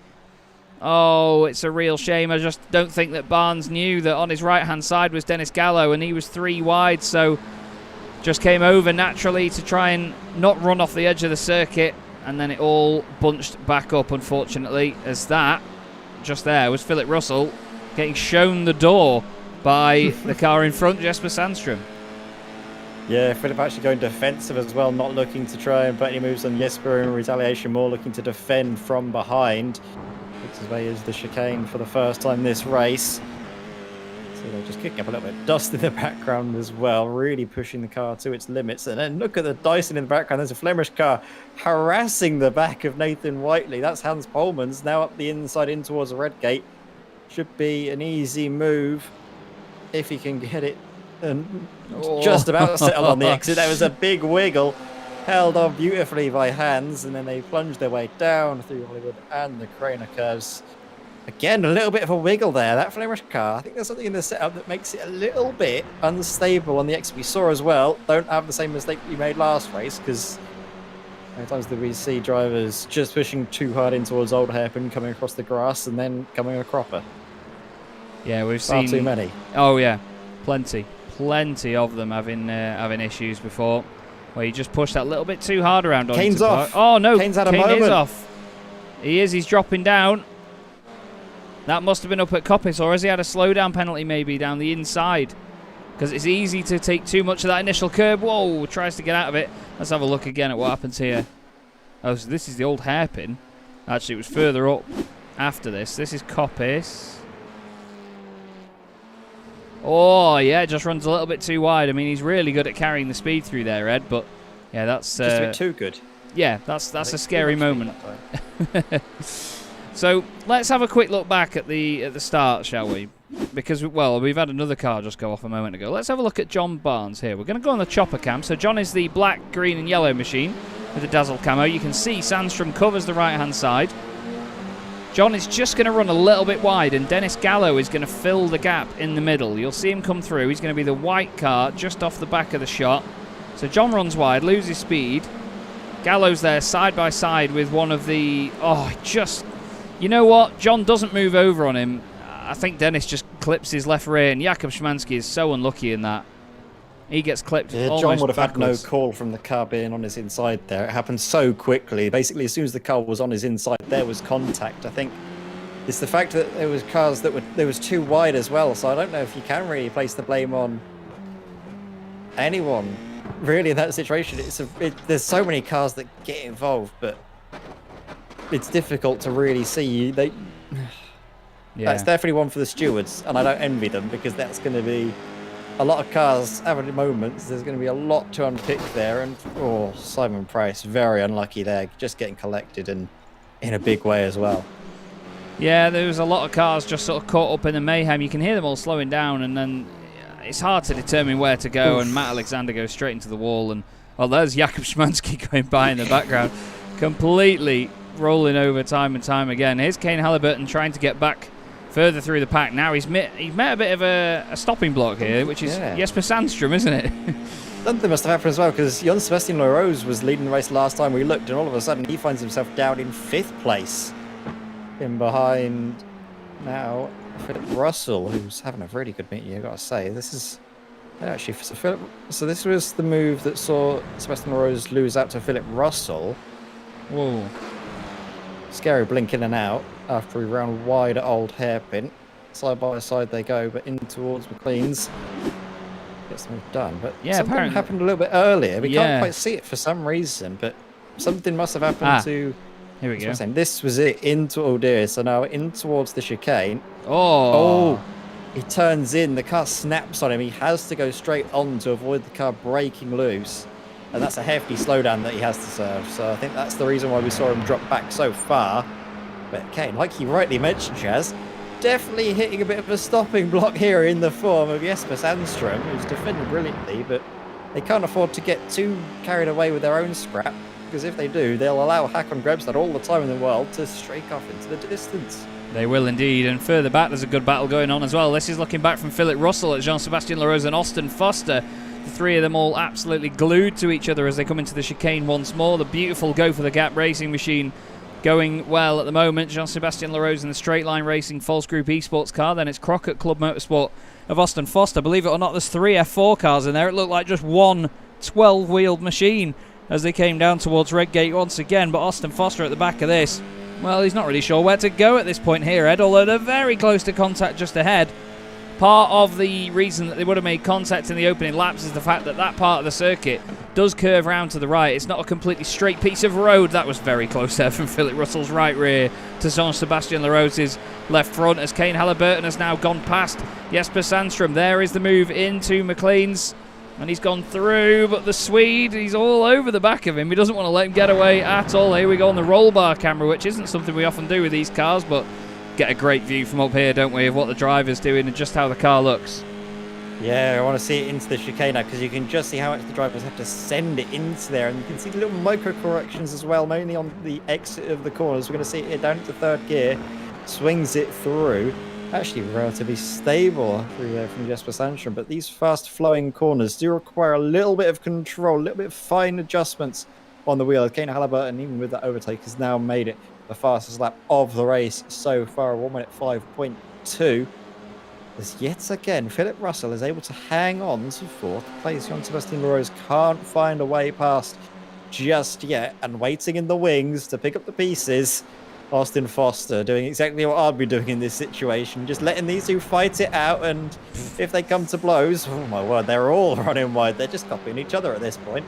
Speaker 1: Oh, it's a real shame. I just don't think that Barnes knew that on his right-hand side was Dennis Gallo, and he was 3 wide, so just came over naturally to try and not run off the edge of the circuit, and then it all bunched back up, unfortunately, as that just there was Philip Russell getting shown the door by the car in front, Jesper Sandström.
Speaker 3: Yeah, Philip actually going defensive as well, not looking to try and put any moves on Jesper in retaliation, more looking to defend from behind. Makes his way as the chicane for the first time this race. So they're just kicking up a little bit of dust in the background as well, really pushing the car to its limits. And then look at the Dyson in the background. There's a Flemish car harassing the back of Nathan Whiteley. That's Hans Polmans now up the inside in towards the red gate. Should be an easy move if he can get it. And just about settled on the exit. There was a big wiggle, held on beautifully by Hans, and then they plunged their way down through Hollywood and the Craner curves. Again, a little bit of a wiggle there. That Flemish car, I think there's something in the setup that makes it a little bit unstable on the exit. We saw as well, don't have the same mistake we made last race, because many times do we see drivers just pushing too hard in towards Old Hairpin, coming across the grass and then coming a cropper.
Speaker 1: Yeah, we've
Speaker 3: Far
Speaker 1: seen
Speaker 3: too many.
Speaker 1: Oh yeah, plenty of them having issues before, where you just push that little bit too hard around.
Speaker 3: Kane's off.
Speaker 1: Oh no,
Speaker 3: Kane's had a
Speaker 1: Kane
Speaker 3: moment.
Speaker 1: is off. He's dropping down. That must have been up at Coppice, or has he had a slowdown penalty maybe down the inside? Because it's easy to take too much of that initial curb. Whoa, tries to get out of it. Let's have a look again at what happens here. Oh, so this is the old hairpin. Actually, it was further up after this. This is Coppice. Oh, yeah, it just runs a little bit too wide. I mean, he's really good at carrying the speed through there, Ed, but yeah, that's...
Speaker 3: just a bit too good.
Speaker 1: Yeah, that's a scary moment. So, let's have a quick look back at the start, shall we? Because, well, we've had another car just go off a moment ago. Let's have a look at John Barnes here. We're going to go on the chopper cam. So John is the black, green and yellow machine with the dazzle camo. You can see Sandstrom covers the right-hand side. John is just going to run a little bit wide, and Dennis Gallo is going to fill the gap in the middle. You'll see him come through. He's going to be the white car just off the back of the shot. So John runs wide, loses speed. Gallo's there side by side with one of the... Oh, just... You know what? John doesn't move over on him. I think Dennis just clips his left rear, and Jakub Szymanski is so unlucky in that. He gets clipped almost
Speaker 3: John would have
Speaker 1: backwards.
Speaker 3: had no call from the car being on his inside there. It happened so quickly. Basically, as soon as the car was on his inside, there was contact. I think it's the fact that there was cars that there was too wide as well, so I don't know if you can really place the blame on anyone, really, in that situation. There's so many cars that get involved, but it's difficult to really see. That's definitely one for the stewards, and I don't envy them, because that's going to be a lot of cars having moments. There's going to be a lot to unpick there, and Simon Price, very unlucky there, just getting collected and in a big way as well.
Speaker 1: Yeah, there was a lot of cars just sort of caught up in the mayhem. You can hear them all slowing down, and then it's hard to determine where to go. And Matt Alexander goes straight into the wall, and there's Jakub Szymanski going by in the background, completely rolling over time and time again. Here's Kane Halliburton trying to get back further through the pack. Now he's met a bit of a stopping block here, which is Jesper Sandstrom, isn't it?
Speaker 3: Something must have happened as well, because Jon Sebastian Larose was leading the race last time we looked, and all of a sudden he finds himself down in 5th place. In behind now Philip Russell, who's having a really good meeting, I've got to say. This is actually so this was the move that saw Sebastian Larose lose out to Philip Russell.
Speaker 1: Whoa.
Speaker 3: Scary blink in and out after we round wide at Old Hairpin. Side by side they go, but in towards McLean's. Gets the move done. But
Speaker 1: yeah,
Speaker 3: something
Speaker 1: apparently
Speaker 3: happened a little bit earlier. We can't quite see it for some reason, but something must have happened to...
Speaker 1: Here we go.
Speaker 3: This was it, oh dear, so now in towards the chicane.
Speaker 1: Oh,
Speaker 3: he turns in, the car snaps on him. He has to go straight on to avoid the car breaking loose. And that's a hefty slowdown that he has to serve. So I think that's the reason why we saw him drop back so far. But Kane, like you rightly mentioned, Chaz, definitely hitting a bit of a stopping block here in the form of Jesper Sandstrom, who's defending brilliantly, but they can't afford to get too carried away with their own scrap, because if they do, they'll allow Håkon Grebstad all the time in the world to streak off into the distance.
Speaker 1: They will indeed, and further back there's a good battle going on as well. This is looking back from Philip Russell at Jean-Sébastien Larose and Austin Foster. The three of them all absolutely glued to each other as they come into the chicane once more. The beautiful Go for the Gap racing machine going well at the moment. Jean-Sébastien Larose in the Straight Line Racing False Group Esports car. Then it's Crockett Club Motorsport of Austin Foster. Believe it or not, there's 3 F4 cars in there. It looked like just one 12-wheeled machine as they came down towards Redgate once again. But Austin Foster at the back of this, well, he's not really sure where to go at this point here, Ed, although they're very close to contact just ahead. Part of the reason that they would have made contact in the opening laps is the fact that that part of the circuit does curve round to the right. It's not a completely straight piece of road. That was very close there from Philip Russell's right rear to Jean-Sébastien Larose's left front, as Kane Halliburton has now gone past Jesper Sandstrom. There is the move into McLean's, and he's gone through, but the Swede, he's all over the back of him. He doesn't want to let him get away at all. Here we go on the roll bar camera, which isn't something we often do with these cars, but get a great view from up here, don't we, of what the driver's doing and just how the car looks.
Speaker 3: Yeah, I want to see it into the chicane now, because you can just see how much the drivers have to send it into there, and you can see the little micro corrections as well, mainly on the exit of the corners. We're going to see it here down into 3rd gear, swings it through. Actually relatively stable through there from Jesper Sandstrom, but these fast flowing corners do require a little bit of control, a little bit of fine adjustments on the wheel. Kane Halliburton, even with that overtake, has now made it the fastest lap of the race so far, 1 minute 5.2. As yet again, Philip Russell is able to hang on to 4th place. Jean-Sébastien Larose can't find a way past just yet, and waiting in the wings to pick up the pieces Austin Foster doing exactly what I'd be doing in this situation, just letting these two fight it out, and if they come to blows, oh my word, they're all running wide. They're just copying each other at this point.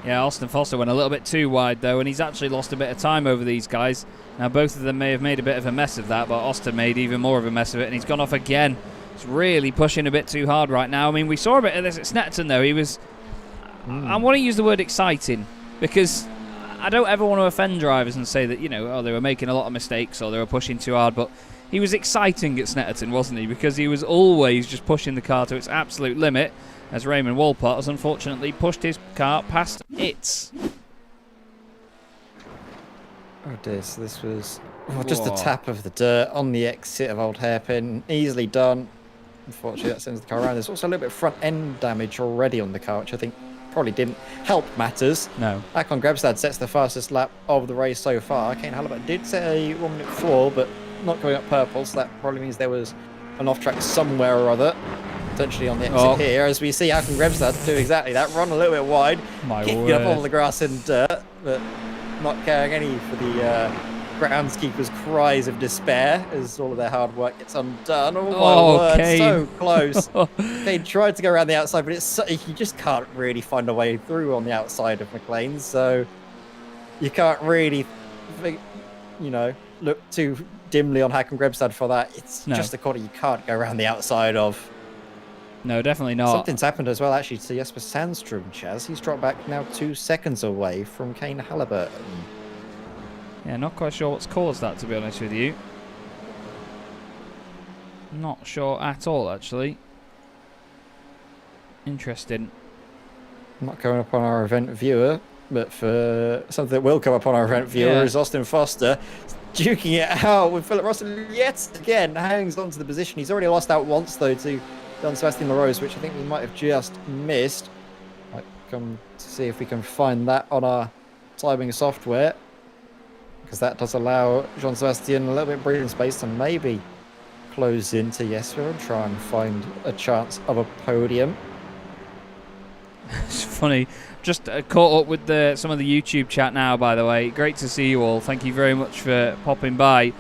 Speaker 1: Yeah, Austin Foster went a little bit too wide, though, and he's actually lost a bit of time over these guys. Now, both of them may have made a bit of a mess of that, but Austin made even more of a mess of it, and he's gone off again. He's really pushing a bit too hard right now. I mean, we saw a bit of this at Snetterton, though. He was... I want to use the word exciting, because I don't ever want to offend drivers and say that, you know, oh, they were making a lot of mistakes or they were pushing too hard, but he was exciting at Snetterton, wasn't he? Because he was always just pushing the car to its absolute limit, as Raymond Walpott has unfortunately pushed his car past its.
Speaker 3: Oh dear, so this was just a tap of the dirt on the exit of Old Hairpin. Easily done. Unfortunately, that sends the car around. There's also a little bit of front end damage already on the car, which I think probably didn't help matters.
Speaker 1: No.
Speaker 3: Hakon Grebstad sets the fastest lap of the race so far. Kane Halliburton did set a 1 minute 4, but not going up purple, so that probably means there was an off track somewhere or other. Potentially on the exit here, as we see Hakon Grebstad do exactly that, run a little bit wide, kicking up all the grass and dirt, but not caring any for the groundskeeper's cries of despair as all of their hard work gets undone. Oh my word,
Speaker 1: Kane.
Speaker 3: so close. They tried to go around the outside, but it's you just can't really find a way through on the outside of McLean's, so you can't really, you know, look too dimly on Hakon Grebstad for that. It's just a corner you can't go around the outside of.
Speaker 1: No, definitely not.
Speaker 3: Something's happened as well, actually, to Jesper Sandstrom, Chaz. He's dropped back now 2 seconds away from Kane Halliburton.
Speaker 1: Yeah, not quite sure what's caused that, to be honest with you. Not sure at all, actually. Interesting.
Speaker 3: Not coming up on our event viewer, but for something that will come up on our event viewer is Austin Foster duking it out with Philip Russell yet again. Hangs on to the position. He's already lost out once, though, to Don Sebastian LaRose, which I think we might have just missed. Might come to see if we can find that on our timing software, because that does allow Jean Sebastian a little bit of breathing space to maybe close into Jesper and try and find a chance of a podium.
Speaker 1: It's funny. Just caught up with some of the YouTube chat now, by the way. Great to see you all. Thank you very much for popping by.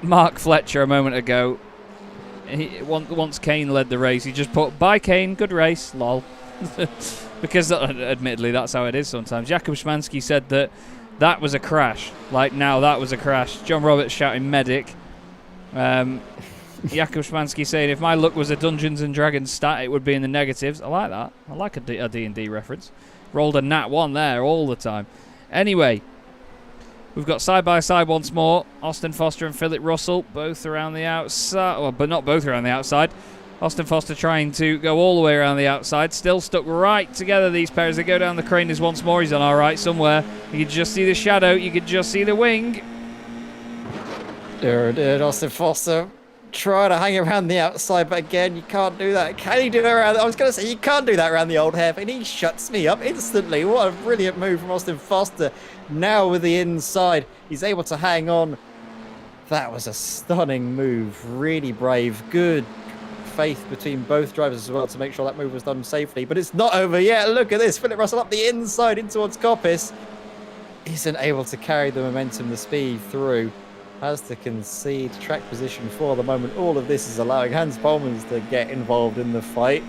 Speaker 1: Mark Fletcher a moment ago, once Kane led the race, he just put, "Bye Kane, good race, lol." Because admittedly, that's how it is sometimes. Jakub Szymanski said that was a crash. Like, now that was a crash. John Roberts shouting medic. Jakub Szymanski saying, if my luck was a Dungeons and Dragons stat, it would be in the negatives. I like that. I like a D&D reference. Rolled a nat 1 there all the time. Anyway, we've got side by side once more. Austin Foster and Philip Russell, both around the outside. Well, but not both around the outside. Austin Foster trying to go all the way around the outside. Still stuck right together, these pairs. They go down the crane once more. He's on all right somewhere. You can just see the shadow. You can just see the wing.
Speaker 3: There it is, Austin Foster. Try to hang around the outside, but again, you can't do that. Can you do it around? I was going to say, you can't do that around the old hairpin. He shuts me up instantly. What a brilliant move from Austin Foster. Now with the inside, he's able to hang on. That was a stunning move. Really brave. Good faith between both drivers as well to make sure that move was done safely. But it's not over yet. Look at this. Philip Russell up the inside in towards Coppice. Isn't able to carry the momentum, the speed through. Has to concede track position for the moment. All of this is allowing Hans Polmans to get involved in the fight.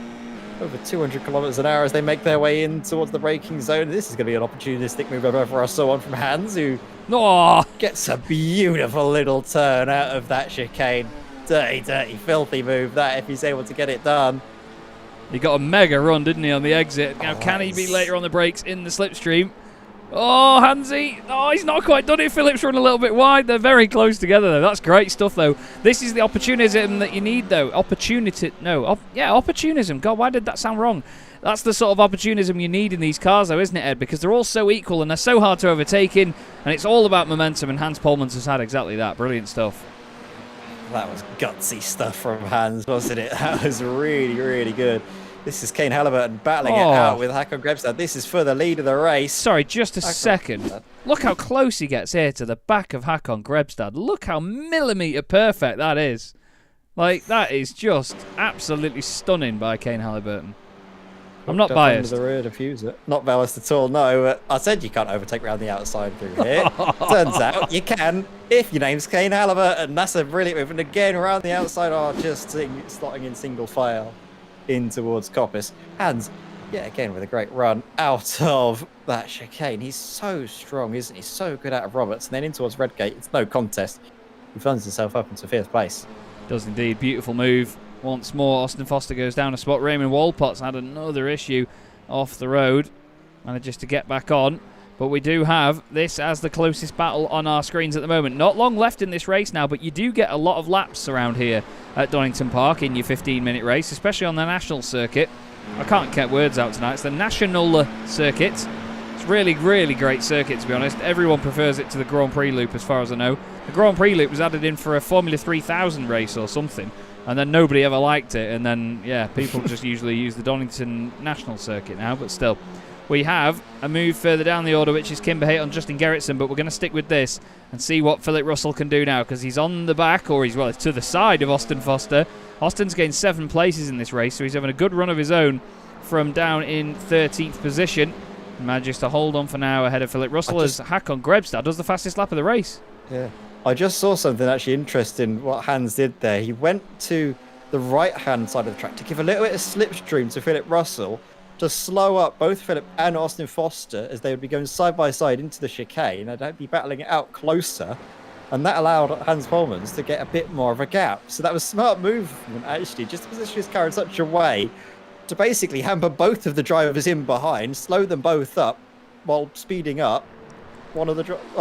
Speaker 3: Over 200 kilometers an hour as they make their way in towards the braking zone. This is going to be an opportunistic move over. I saw one from Hans, who gets a beautiful little turn out of that chicane. Dirty, filthy move that if he's able to get it done.
Speaker 1: He got a mega run, didn't he, on the exit? Now, can he be later on the brakes in the slipstream? Oh, Hansy. Oh, he's not quite done it. Phillips run a little bit wide. They're very close together, though. That's great stuff, though. This is the opportunism that you need, though. Opportunism. God, why did that sound wrong? That's the sort of opportunism you need in these cars, though, isn't it, Ed? Because they're all so equal and they're so hard to overtake in, and it's all about momentum, and Hans Polmans has had exactly that. Brilliant stuff.
Speaker 3: That was gutsy stuff from Hans, wasn't it? That was really, really good. This is Kane Halliburton battling it out with Hakon Grebstad. This is for the lead of the race.
Speaker 1: Sorry, just a second. Look how close he gets here to the back of Hakon Grebstad. Look how millimetre perfect that is. Like, that is just absolutely stunning by Kane Halliburton. I'm not
Speaker 3: Hooked up
Speaker 1: biased.
Speaker 3: Under the rear diffuser. Not biased at all, no. I said you can't overtake around the outside through here. Turns out you can if your name's Kane Halliburton. That's a brilliant move. And again, around the outside are just slotting in single file in towards Coppice. Hans, yeah, again with a great run out of that chicane. He's so strong, isn't he? So good out of Roberts. And then in towards Redgate, it's no contest. He finds himself up into 5th place.
Speaker 1: Does indeed. Beautiful move. Once more, Austin Foster goes down a spot. Raymond Walpott's had another issue off the road. Manages to get back on. But we do have this as the closest battle on our screens at the moment. Not long left in this race now, but you do get a lot of laps around here at Donington Park in your 15-minute race, especially on the national circuit. I can't get words out tonight. It's the national circuit. It's really, really great circuit, to be honest. Everyone prefers it to the Grand Prix loop, as far as I know. The Grand Prix loop was added in for a Formula 3000 race or something. And then nobody ever liked it, and then, yeah, people just usually use the Donington National Circuit now, but still. We have a move further down the order, which is Kimber Haight on Justin Gerritsen, but we're going to stick with this and see what Philip Russell can do now, because he's on the back, or it's to the side of Austin Foster. Austin's gained 7 places in this race, so he's having a good run of his own from down in 13th position. He manages to hold on for now ahead of Philip Russell as Hakon Grebstad does the fastest lap of the race.
Speaker 3: Yeah. I just saw something actually interesting what Hans did there. He went to the right-hand side of the track to give a little bit of slipstream to Philip Russell to slow up both Philip and Austin Foster as they would be going side by side into the chicane and they'd be battling it out closer. And that allowed Hans Polmans to get a bit more of a gap. So that was a smart movement, actually, just to position his car in such a way to basically hamper both of the drivers in behind, slow them both up while speeding up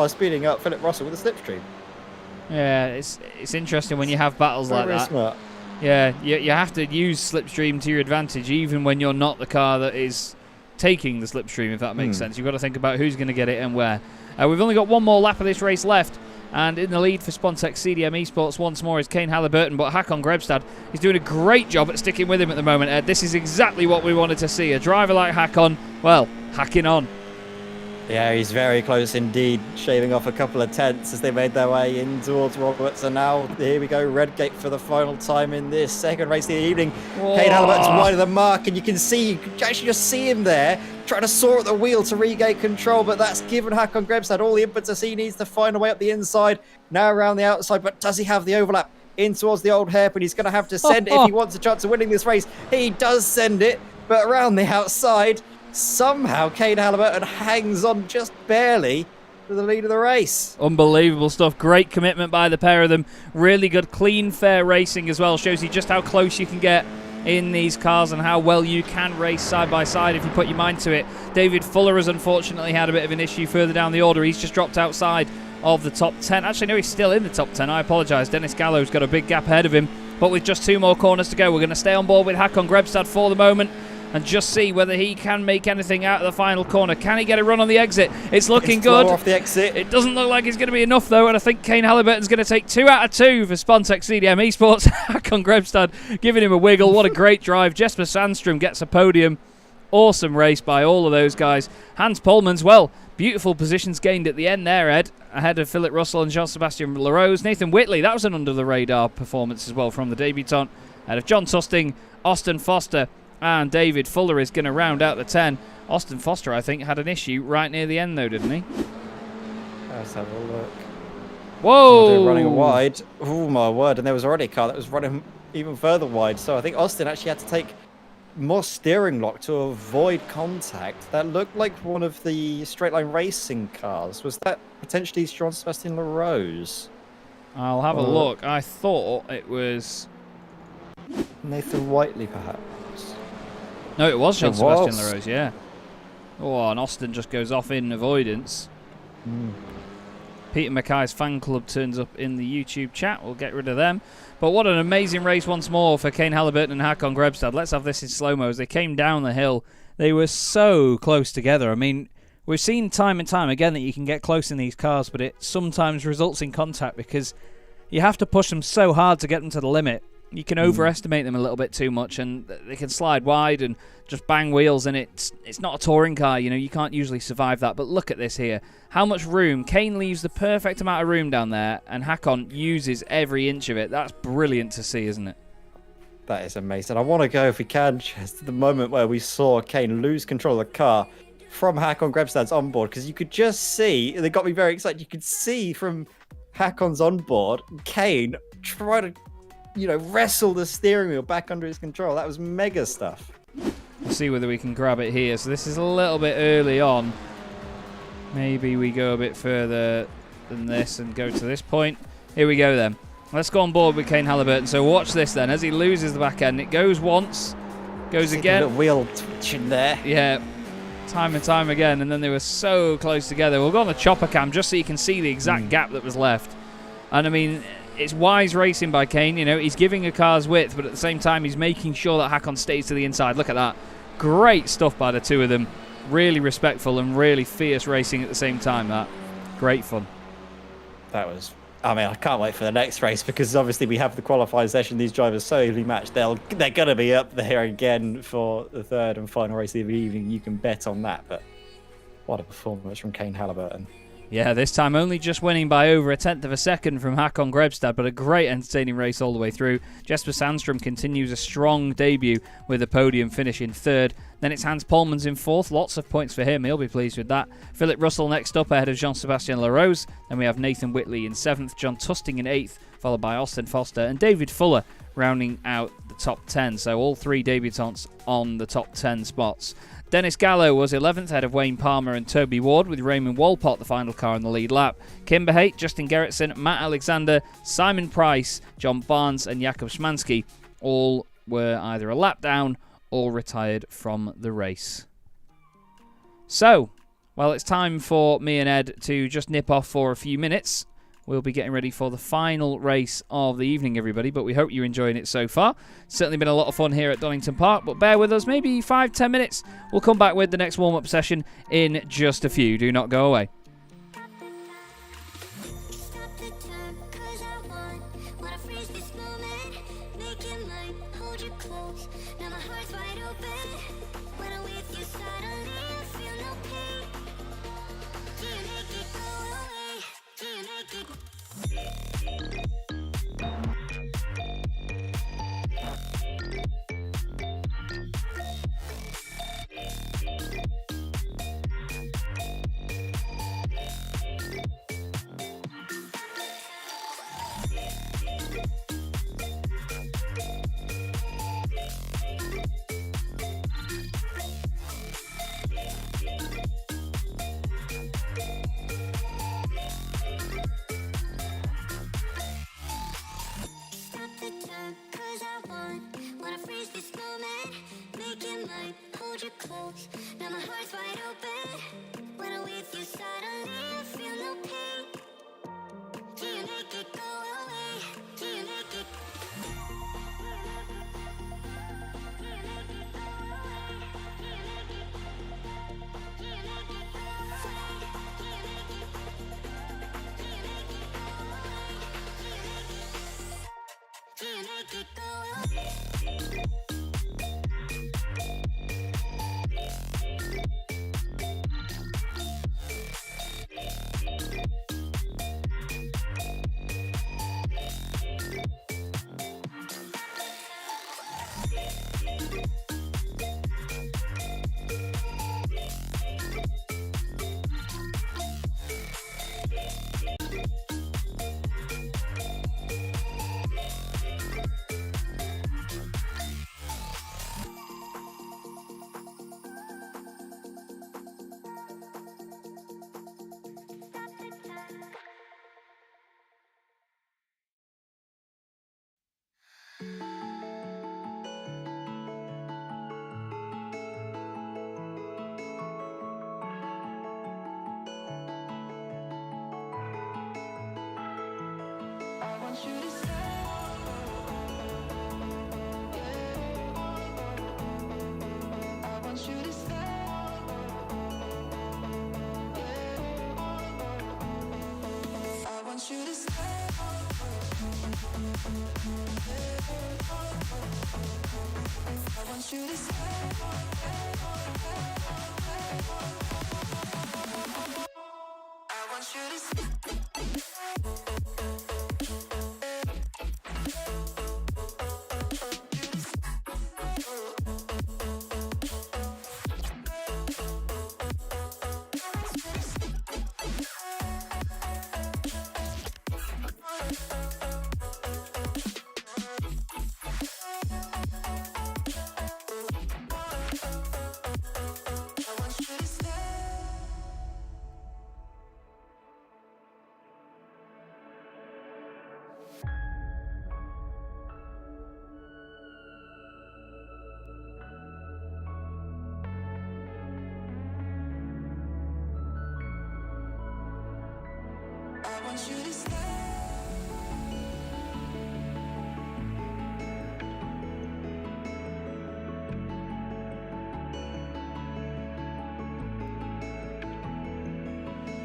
Speaker 3: speeding up Philip Russell with a slipstream.
Speaker 1: Yeah, it's interesting when you have battles like that.
Speaker 3: Smart.
Speaker 1: Yeah, you have to use slipstream to your advantage, even when you're not the car that is taking the slipstream, if that makes sense. You've got to think about who's going to get it and where. We've only got one more lap of this race left, and in the lead for Spontex CDM Esports once more is Kane Halliburton, but Hakon Grebstad is doing a great job at sticking with him at the moment, Ed. This is exactly what we wanted to see. A driver like Hakon, well, hacking on.
Speaker 3: Yeah, he's very close indeed, shaving off a couple of tenths as they made their way in towards Roberts. And now, here we go, Redgate for the final time in this second race of the evening.
Speaker 1: Whoa.
Speaker 3: Kane Halliburton's wide of the mark, and you can actually just see him there, trying to soar at the wheel to regain control, but that's given Hakon Grebstad all the impetus he needs to find a way up the inside, now around the outside, but does he have the overlap in towards the old hairpin? He's going to have to send it if he wants a chance of winning this race. He does send it, but around the outside, somehow Kane Halliburton hangs on just barely to the lead of the race.
Speaker 1: Unbelievable stuff. Great commitment by the pair of them. Really good, clean, fair racing as well. Shows you just how close you can get in these cars and how well you can race side by side if you put your mind to it. David Fuller has unfortunately had a bit of an issue further down the order. He's just dropped outside of the top 10. Actually, no, he's still in the top 10. I apologise. Dennis Gallo's got a big gap ahead of him. But with just 2 more corners to go, we're going to stay on board with Hakon Grebstad for the moment and just see whether he can make anything out of the final corner. Can he get a run on the exit? It's looking good.
Speaker 3: Off the exit.
Speaker 1: It doesn't look like it's going to be enough, though, and I think Kane Halliburton's going to take 2 out of 2 for Spontex CDM Esports. Hakon Grebstad giving him a wiggle. What a great drive. Jesper Sandstrom gets a podium. Awesome race by all of those guys. Hans Polmans, well, beautiful positions gained at the end there, Ed, ahead of Philip Russell and Jean-Sebastien Larose. Nathan Whitley, that was an under-the-radar performance as well from the debutant. Ahead of John Tusting, Austin Foster, and David Fuller is going to round out the 10. Austin Foster, I think, had an issue right near the end, though, didn't he?
Speaker 3: Let's have a look.
Speaker 1: Whoa!
Speaker 3: They're running wide. Oh, my word. And there was already a car that was running even further wide. So I think Austin actually had to take more steering lock to avoid contact. That looked like one of the straight line racing cars. Was that potentially Jean-Sebastien Larose?
Speaker 1: I'll have a look. I thought it was
Speaker 3: Nathan Whiteley, perhaps.
Speaker 1: No, it was Jean-Sebastien Larose, yeah. Oh, and Austin just goes off in avoidance. Peter Mackay's fan club turns up in the YouTube chat. We'll get rid of them. But what an amazing race once more for Kane Halliburton and Hakon Grebstad. Let's have this in slow-mo as they came down the hill. They were so close together. I mean, we've seen time and time again that you can get close in these cars, but it sometimes results in contact because you have to push them so hard to get them to the limit. You can overestimate them a little bit too much, and they can slide wide and just bang wheels, and it's not a touring car, you know, you can't usually survive that. But look at this here. How much room. Kane leaves the perfect amount of room down there, and Hakon uses every inch of it. That's brilliant to see, isn't it?
Speaker 3: That is amazing. I want to go, if we can, just to the moment where we saw Kane lose control of the car from Hakon Grebstad's onboard, because you could just see, they got me very excited, you could see from Hakon's onboard, Kane try to, wrestle the steering wheel back under his control. That was mega stuff.
Speaker 1: We'll see whether we can grab it here. So this is a little bit early on. Maybe we go a bit further than this and go to this point. Here we go then. Let's go on board with Kane Halliburton. So watch this then. As he loses the back end, it goes once, goes again.
Speaker 3: The wheel twitching there.
Speaker 1: Yeah, time and time again. And then they were so close together. We'll go on the chopper cam just so you can see the exact gap that was left. And I mean, it's wise racing by Kane. He's giving a car's width, but at the same time, he's making sure that Hakon stays to the inside. Look at that. Great stuff by the two of them. Really respectful and really fierce racing at the same time. That great fun.
Speaker 3: That was. I mean, I can't wait for the next race, because obviously we have the qualifying session. These drivers so evenly matched. They're going to be up there again for the third and final race of the evening. You can bet on that. But what a performance from Kane Halliburton.
Speaker 1: Yeah, this time only just winning by over 1/10 of a second from Hakon Grebstad, but a great entertaining race all the way through. Jesper Sandstrom continues a strong debut with a podium finish in third. Then it's Hans Polmans in fourth. Lots of points for him. He'll be pleased with that. Philip Russell next up ahead of Jean-Sébastien Larose. Then we have Nathan Whitley in seventh, John Tusting in eighth, followed by Austin Foster and David Fuller rounding out the top 10. So all three debutants on the top 10 spots. Dennis Gallo was 11th ahead of Wayne Palmer and Toby Ward, with Raymond Walpott the final car in the lead lap. Kimber Haight, Justin Gerritsen, Matt Alexander, Simon Price, John Barnes and Jakub Szymanski all were either a lap down or retired from the race. So, well, it's time for me and Ed to just nip off for a few minutes. We'll be getting ready for the final race of the evening, everybody, but we hope you're enjoying it so far. Certainly been a lot of fun here at Donington Park, but bear with us, maybe 5-10 minutes. We'll come back with the next warm-up session in just a few. Do not go away.
Speaker 4: want you to stay.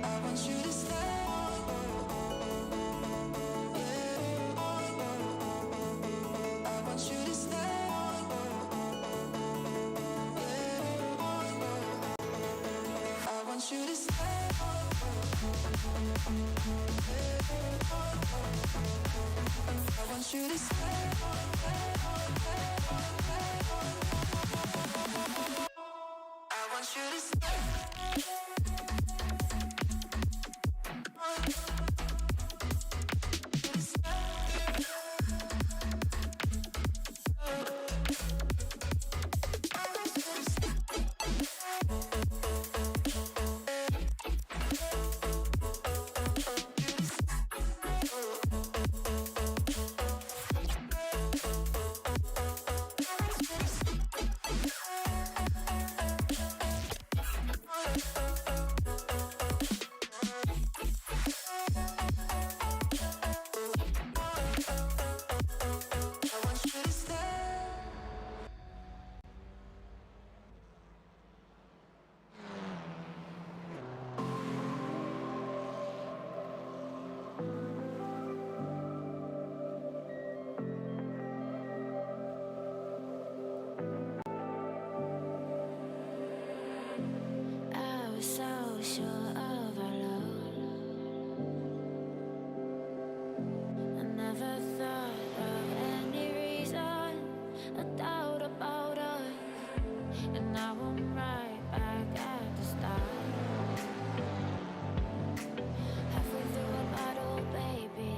Speaker 4: I want you to stay. I want you to stay. I want you to stay. I want you to stay. I want you to stay.
Speaker 5: I was so sure of our love. I never thought of any reason, a doubt about us. And now I'm right back at the start. Halfway through a bottle, baby,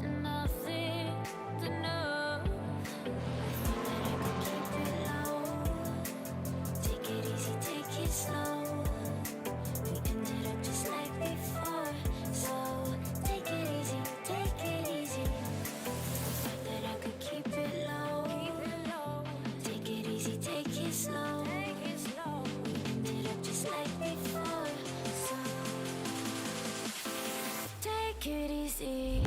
Speaker 5: and nothing to know. I thought that I could keep it low. Take it easy, take it slow. We ended up just like before. So take it easy, take it easy. I thought that I could keep it low. Take it easy, take it slow. We ended up just like before. So take it easy.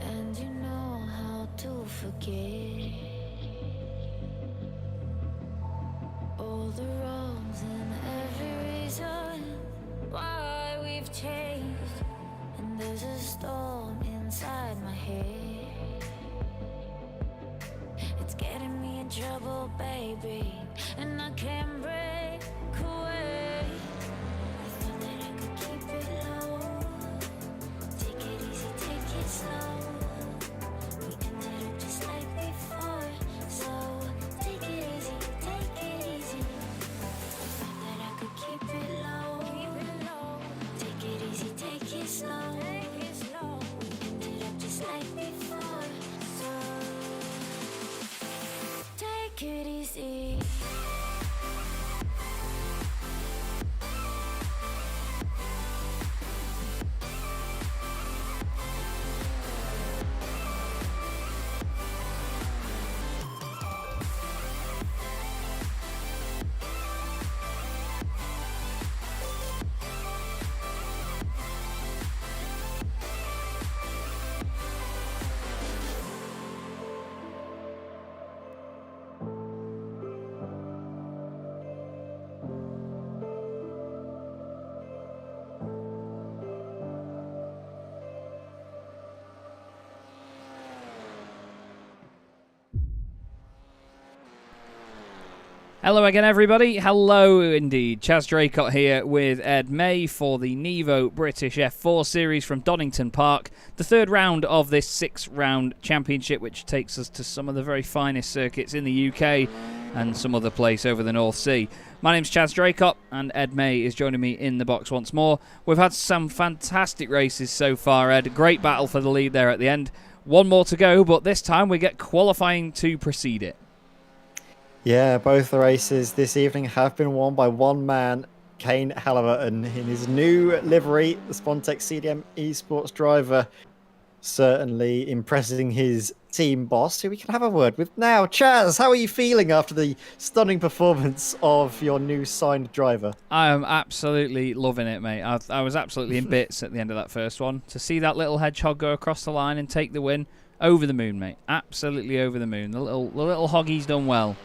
Speaker 5: And you know how to forget all the wrongs and every reason why we've changed. And there's a storm inside my head. It's getting me in trouble, baby, and I can't break away. I thought that I could keep it low. Take it easy, take it slow. We ended up just like before. So take it easy, take it easy. I thought that I could keep it low. Take it easy, take it slow. We ended up just like before. So take it easy.
Speaker 1: Hello again, everybody. Hello indeed. Chaz Draycott here with Ed May for the NEVO British F4 Series from Donington Park, the third round of this 6-round championship, which takes us to some of the very finest circuits in the UK and some other place over the North Sea. My name's Chaz Draycott, and Ed May is joining me in the box once more. We've had some fantastic races so far, Ed. Great battle for the lead there at the end. One more to go, but this time we get qualifying to precede it.
Speaker 3: Yeah, both the races this evening have been won by one man, Kane Halliburton, in his new livery, the Spontex CDM Esports driver, certainly impressing his team boss, who we can have a word with now. Chaz, how are you feeling after the stunning performance of your new signed driver?
Speaker 1: I am absolutely loving it, mate. I was absolutely in bits at the end of that first one. To see that little hedgehog go across the line and take the win, over the moon, mate. Absolutely over the moon. The little hoggy's done well.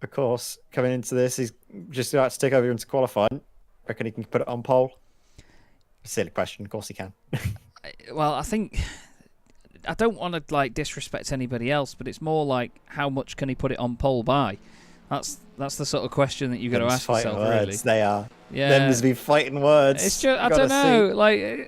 Speaker 3: Of course, coming into this, he's just about to take over into qualifying. Reckon he can put it on pole? Silly question. Of course he can.
Speaker 1: Well, I think I don't want to disrespect anybody else, but it's more like how much can he put it on pole by? That's the sort of question that you've got to ask yourself,
Speaker 3: words,
Speaker 1: really.
Speaker 3: They are.
Speaker 1: Yeah.
Speaker 3: Them there's been fighting words.
Speaker 1: It's just I don't know.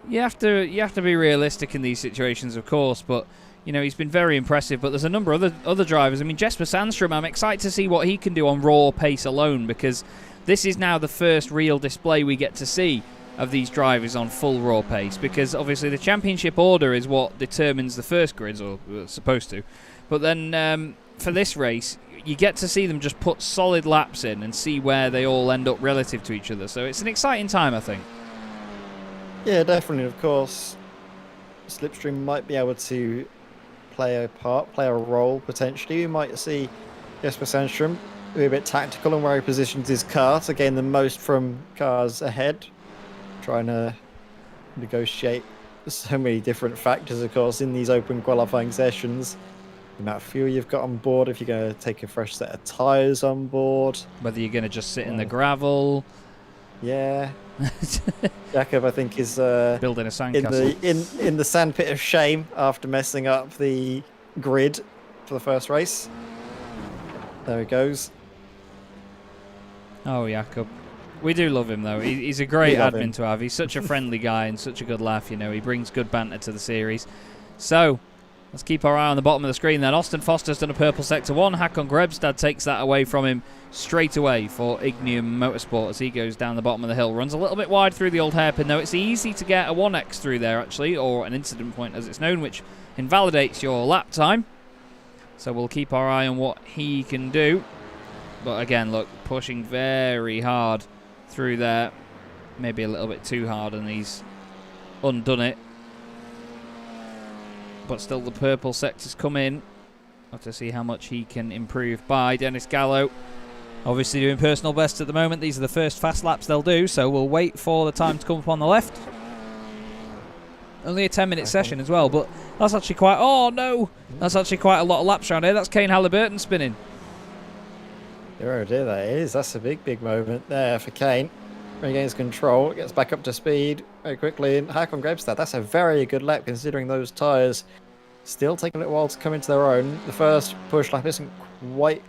Speaker 1: You have to be realistic in these situations, of course, but. You know, he's been very impressive, but there's a number of other drivers. I mean, Jesper Sandstrom, I'm excited to see what he can do on raw pace alone, because this is now the first real display we get to see of these drivers on full raw pace, because obviously the championship order is what determines the first grids, or supposed to. But then for this race, you get to see them just put solid laps in and see where they all end up relative to each other. So it's an exciting time, I think.
Speaker 3: Yeah, definitely, of course. Slipstream might be able to play a role potentially. We might see Jesper Sandstrom be a bit tactical in where he positions his car to gain the most from cars ahead, trying to negotiate so many different factors, of course, in these open qualifying sessions. The amount of fuel you've got on board, if you're going to take a fresh set of tyres on board,
Speaker 1: whether you're going to just sit in the gravel.
Speaker 3: Yeah. Jakob, I think, is
Speaker 1: building a sandcastle
Speaker 3: in the sandpit of shame after messing up the grid for the first race. There he goes.
Speaker 1: Oh, Jakob. We do love him, though. He's a great admin to have. He's such a friendly guy and such a good laugh, you know. He brings good banter to the series. So, let's keep our eye on the bottom of the screen then. Austin Foster's done a purple sector 1. Hakon Grebstad takes that away from him straight away for Ignium Motorsport as he goes down the bottom of the hill. Runs a little bit wide through the old hairpin, though. It's easy to get a 1x through there, actually, or an incident point as it's known, which invalidates your lap time. So we'll keep our eye on what he can do. But again, look, pushing very hard through there. Maybe a little bit too hard, and he's undone it. But still the purple sectors come in. Have to see how much he can improve by. Dennis Gallo obviously doing personal best at the moment. These are the first fast laps they'll do, so we'll wait for the time to come up on the left. Only a 10-minute session as well, but that's actually quite... Oh, no! That's actually quite a lot of laps around here. That's Kane Halliburton spinning.
Speaker 3: Oh dear, that is. That's a big, big moment there for Kane. Regains control, gets back up to speed very quickly. And Hakon Grebstad, that's a very good lap considering those tyres still taking a little while to come into their own. The first push lap isn't quite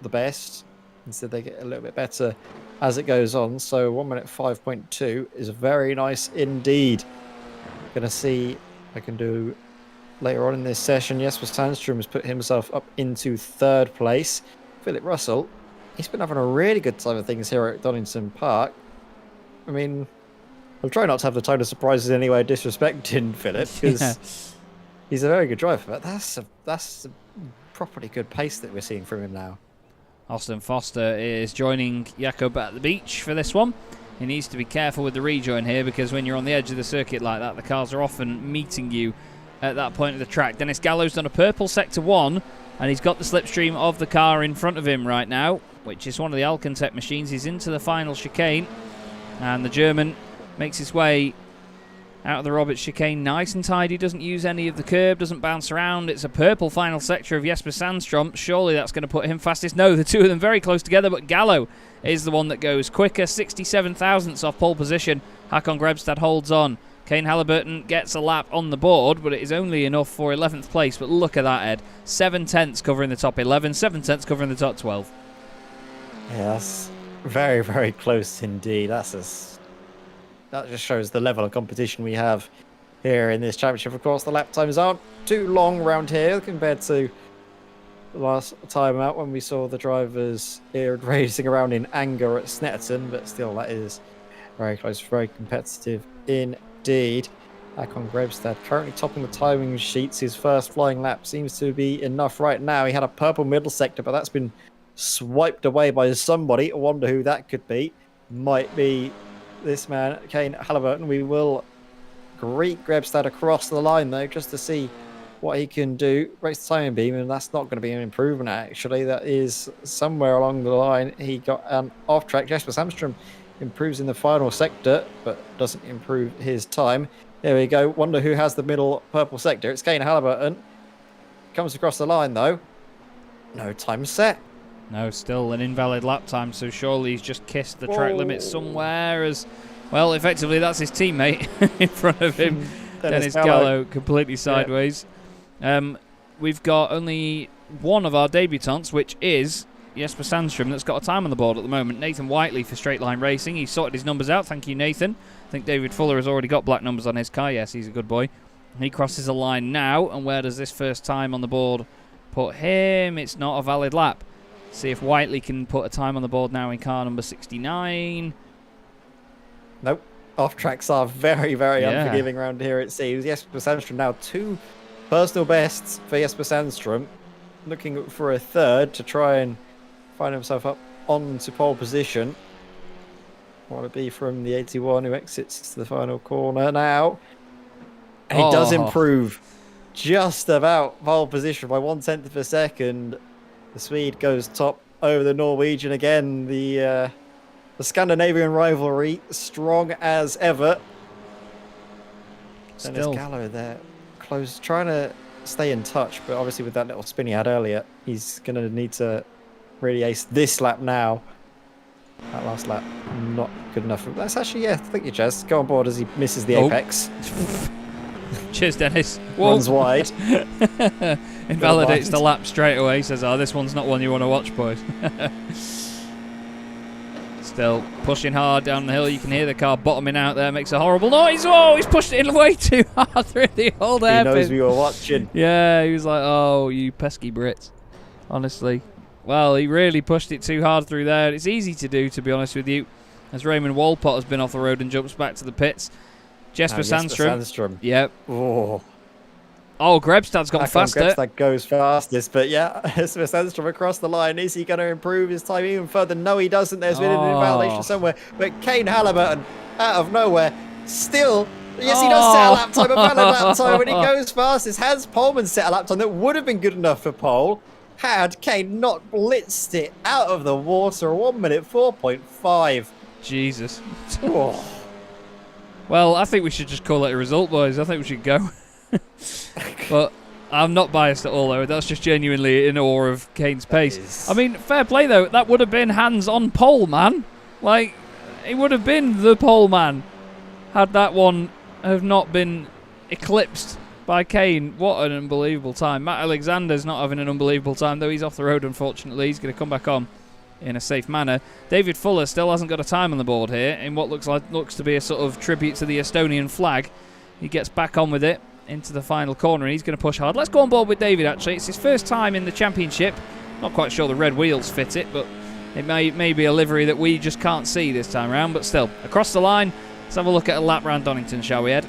Speaker 3: the best. Instead, they get a little bit better as it goes on. So 1 minute 5.2 is very nice indeed. Gonna see if I can do later on in this session. Jesper Sandstrom has put himself up into third place. Philip Russell, he's been having a really good time of things here at Donington Park. I mean, I'm trying not to have the time of surprises anyway, disrespecting Philip, because he's a very good driver. But that's a properly good pace that we're seeing from him now.
Speaker 1: Austin Foster is joining Jakob at the beach for this one. He needs to be careful with the rejoin here, because when you're on the edge of the circuit like that, the cars are often meeting you at that point of the track. Dennis Gallo's done a purple sector 1, and he's got the slipstream of the car in front of him right now, which is one of the Alcantech machines. He's into the final chicane, and the German makes his way out of the Roberts chicane nice and tidy, doesn't use any of the curb, doesn't bounce around. It's a purple final sector of Jesper Sandstrom. Surely that's going to put him fastest. No, the two of them very close together, but Gallo is the one that goes quicker. 67 thousandths off pole position. Hakon Grebstad holds on. Kane Halliburton gets a lap on the board, but it is only enough for 11th place. But look at that, Ed. 7/10 covering the top 11, 7/10 covering the top 12.
Speaker 3: Yeah, that's very, very close indeed. That just shows the level of competition we have here in this championship. Of course, the lap times aren't too long around here compared to the last time out when we saw the drivers here racing around in anger at Snetterton, but still, that is very close, very competitive indeed. Back on Grebstad, currently topping the timing sheets. His first flying lap seems to be enough right now. He had a purple middle sector, but that's been swiped away by somebody. I wonder who that could be. Might be this man, Kane Halliburton. We will greet Grebstad across the line, though, just to see what he can do. Breaks the timing beam, and that's not going to be an improvement, actually. That is somewhere along the line. He got an off track. Jesper Sandstrom improves in the final sector, but doesn't improve his time. There we go. Wonder who has the middle purple sector. It's Kane Halliburton. Comes across the line, though. No time set.
Speaker 1: No, still an invalid lap time, so surely he's just kissed the track limit somewhere as... Well, effectively, that's his teammate in front of him. Dennis Gallo, completely sideways. We've got only one of our debutants, which is Jesper Sandstrom, that's got a time on the board at the moment. Nathan Whiteley for Straight Line Racing. He's sorted his numbers out. Thank you, Nathan. I think David Fuller has already got black numbers on his car. Yes, he's a good boy. He crosses the line now, and where does this first time on the board put him? It's not a valid lap. See if Whiteley can put a time on the board now in car number 69.
Speaker 3: Nope. Off tracks are very, very unforgiving around here, it seems. Jesper Sandstrom now 2 personal bests for Jesper Sandstrom. Looking for a third to try and find himself up onto pole position. What would it be from the 81 who exits to the final corner now? And he does improve just about pole position by 1/10 of a second. The Swede goes top over the Norwegian again. The Scandinavian rivalry strong as ever.
Speaker 1: Still.
Speaker 3: Dennis Gallo there, close, trying to stay in touch, but obviously with that little spin he had earlier, he's going to need to really ace this lap now. That last lap, not good enough. That's actually, yeah, thank you, Chaz. Go on board as he misses the apex.
Speaker 1: Cheers, Dennis.
Speaker 3: Runs wide.
Speaker 1: Invalidates the lap straight away. Says, "Oh, this one's not one you want to watch, boys." Still pushing hard down the hill. You can hear the car bottoming out there. Makes a horrible noise. Oh, he's pushed it in way too hard through the old hairpin.
Speaker 3: He knows we were watching.
Speaker 1: Yeah, he was like, "Oh, you pesky Brits." Honestly. Well, he really pushed it too hard through there. It's easy to do, to be honest with you, as Raymond Walpott has been off the road and jumps back to the pits. Jesper Sandstrom. Yep. Oh, Grebstad's gone faster.
Speaker 3: Grebstad goes fastest, but yeah, Jesper Sandstrom across the line. Is he going to improve his time even further? No, he doesn't. There's been an invalidation somewhere. But Kane Halliburton, out of nowhere, still... Yes, he does set a lap time, a valid lap time, when he goes fastest. Has Pullman set a lap time that would have been good enough for pole had Kane not blitzed it out of the water? 1 minute 4.5.
Speaker 1: Jesus.
Speaker 3: Oh.
Speaker 1: Well, I think we should just call it a result, boys. I think we should go. But I'm not biased at all, though. That's just genuinely in awe of Kane's pace. I mean, fair play, though. That would have been hands on pole, man. Like, it would have been the pole man had that one have not been eclipsed by Kane. What an unbelievable time. Matt Alexander's not having an unbelievable time, though. He's off the road, unfortunately. He's going to come back on in a safe manner. David Fuller still hasn't got a time on the board here in what looks to be a sort of tribute to the Estonian flag. He gets back on with it into the final corner, and he's going to push hard. Let's go on board with David, actually. It's his first time in the championship. Not quite sure the red wheels fit it, but it may be a livery that we just can't see this time around. But still, across the line, let's have a look at a lap round Donington, shall we, Ed?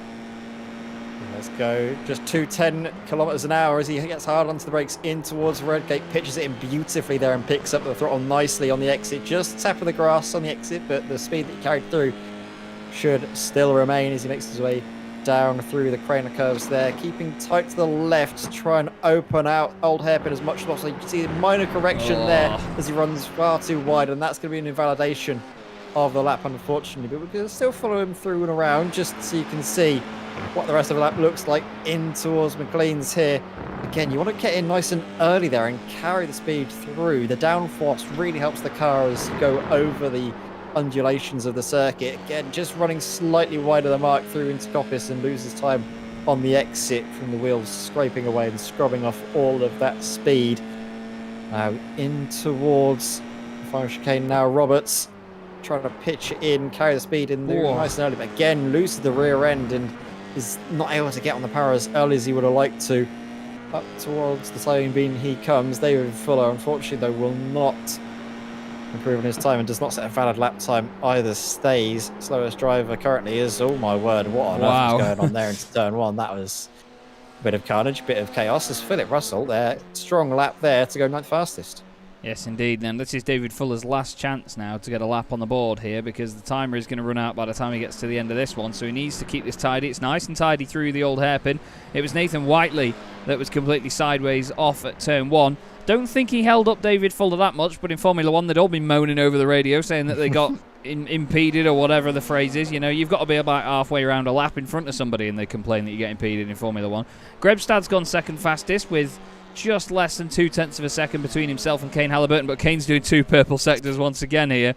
Speaker 3: Let's go. Just 210 kilometers an hour as he gets hard onto the brakes in towards Redgate. Pitches it in beautifully there and picks up the throttle nicely on the exit. Just tap of the grass on the exit, but the speed that he carried through should still remain as he makes his way down through the craner curves there, keeping tight to the left to try and open out old hairpin as much as possible. You can see a minor correction there as he runs far too wide, and that's going to be an invalidation of the lap, unfortunately. But we're going to still follow him through and around just so you can see what the rest of the lap looks like in towards McLean's here. Again, you want to get in nice and early there and carry the speed through. The downforce really helps the car as you go over the undulations of the circuit. Again, just running slightly wide of the mark through into Coppice and loses time on the exit from the wheels, scraping away and scrubbing off all of that speed. Now in towards the final chicane now. Roberts trying to pitch it in, carry the speed in there nice and early, but again loses the rear end and is not able to get on the power as early as he would have liked to. Up towards the slowing beam he comes. David Fuller, unfortunately, though, will not improve on his time and does not set a valid lap time either. Stays slowest driver currently is. Oh my word, what on earth is going on there into turn one? That was a bit of carnage, a bit of chaos. As Philip Russell there, strong lap there to go 9th fastest.
Speaker 1: Yes, indeed. And this is David Fuller's last chance now to get a lap on the board here, because the timer is going to run out by the time he gets to the end of this one. So he needs to keep this tidy. It's nice and tidy through the old hairpin. It was Nathan Whiteley that was completely sideways off at turn one. Don't think he held up David Fuller that much, but in Formula One they'd all been moaning over the radio saying that they got impeded or whatever the phrase is. You know, you've got to be about halfway around a lap in front of somebody and they complain that you get impeded in Formula One. Grebstad's gone second fastest with just less than 0.2 of a second between himself and Kane Halliburton, but Kane's doing 2 purple sectors once again here.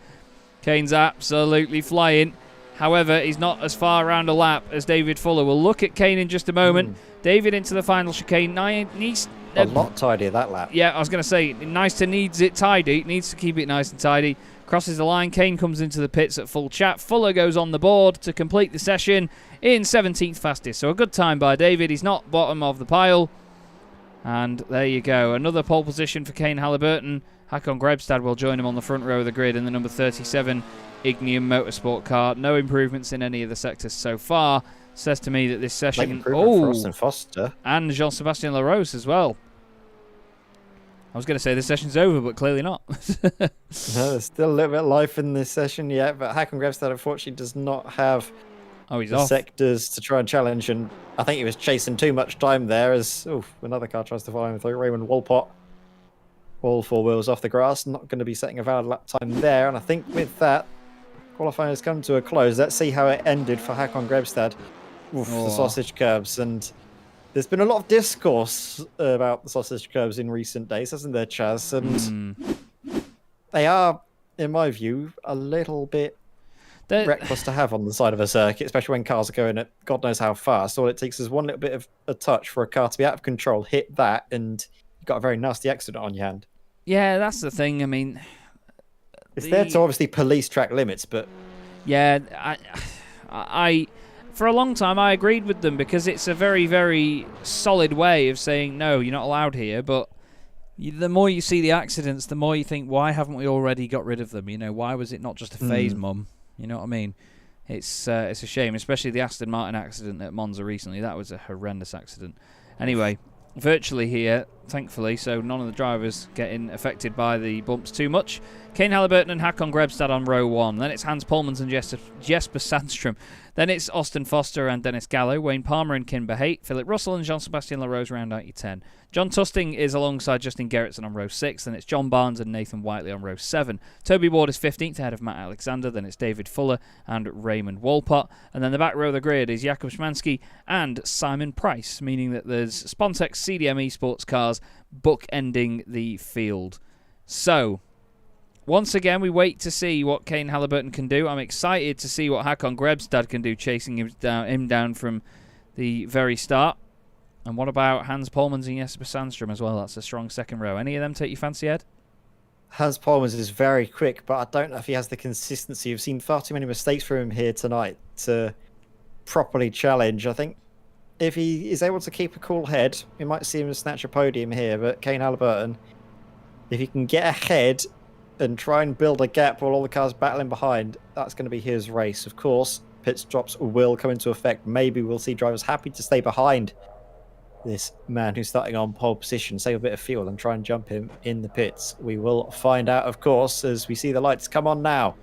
Speaker 1: Kane's absolutely flying. However, he's not as far around a lap as David Fuller. We'll look at Kane in just a moment. David into the final chicane. Needs
Speaker 3: a lot tidier that lap.
Speaker 1: Yeah, I was going to say, nice to needs it tidy. Needs to keep it nice and tidy. Crosses the line. Kane comes into the pits at full chat. Fuller goes on the board to complete the session in 17th fastest. So a good time by David. He's not bottom of the pile. And there you go. Another pole position for Kane Halliburton. Hakon Grebstad will join him on the front row of the grid in the number 37 Ignium Motorsport car. No improvements in any of the sectors so far. Says to me that this session...
Speaker 3: for Austin Foster.
Speaker 1: And Jean-Sébastien Larose as well. I was going to say this session's over, but clearly not.
Speaker 3: No, there's still a little bit of life in this session yet, but Hakon Grebstad unfortunately does not have
Speaker 1: he's
Speaker 3: the
Speaker 1: off.
Speaker 3: sectors to try and challenge, and I think he was chasing too much time there as another car tries to follow him through. Raymond Wolpott, all 4 wheels off the grass, not going to be setting a valid lap time there, and I think with that, qualifying has come to a close. Let's see how it ended for Hakon Grebstad. The sausage curbs, and there's been a lot of discourse about the sausage curbs in recent days, hasn't there, Chaz? And they are, in my view, a little bit reckless to have on the side of a circuit, especially when cars are going at God knows how fast. All it takes is one little bit of a touch for a car to be out of control, hit that, and you've got a very nasty accident on your hand.
Speaker 1: Yeah, that's the thing. I mean,
Speaker 3: it's there to obviously police track limits, but
Speaker 1: yeah, I for a long time I agreed with them because it's a very, very solid way of saying no, you're not allowed here. But the more you see the accidents, the more you think, why haven't we already got rid of them? You know, why was it not just a phase, Mum? You know what I mean? It's a shame, especially the Aston Martin accident at Monza recently. That was a horrendous accident. Anyway, virtually here, thankfully, so none of the drivers getting affected by the bumps too much. Kane Halliburton and Hakon Grebstad on row 1. Then it's Hans Polmans and Jesper Sandstrom. Then it's Austin Foster and Dennis Gallo, Wayne Palmer and Kim Bahate, Philip Russell and Jean-Sébastien Larose round out your 10. John Tusting is alongside Justin Gerritsen on row 6. Then it's John Barnes and Nathan Whiteley on row 7. Toby Ward is 15th ahead of Matt Alexander. Then it's David Fuller and Raymond Wolpott. And then the back row of the grid is Jakub Szymanski and Simon Price, meaning that there's Spontex CDM Esports cars bookending the field. So, once again, we wait to see what Kane Halliburton can do. I'm excited to see what Hakon Grebstad can do, chasing him down from the very start. And what about Hans Polmans and Jesper Sandstrom as well? That's a strong second row. Any of them take your fancy, Ed?
Speaker 3: Hans Polmans is very quick, but I don't know if he has the consistency. We've seen far too many mistakes from him here tonight to properly challenge. I think if he is able to keep a cool head, we might see him snatch a podium here. But Kane Halliburton, if he can get ahead and try and build a gap while all the cars battling behind, that's going to be his race. Of course, pit stops will come into effect. Maybe we'll see drivers happy to stay behind this man who's starting on pole position, save a bit of fuel and try and jump him in the pits. We will find out, of course, as we see the lights come on now.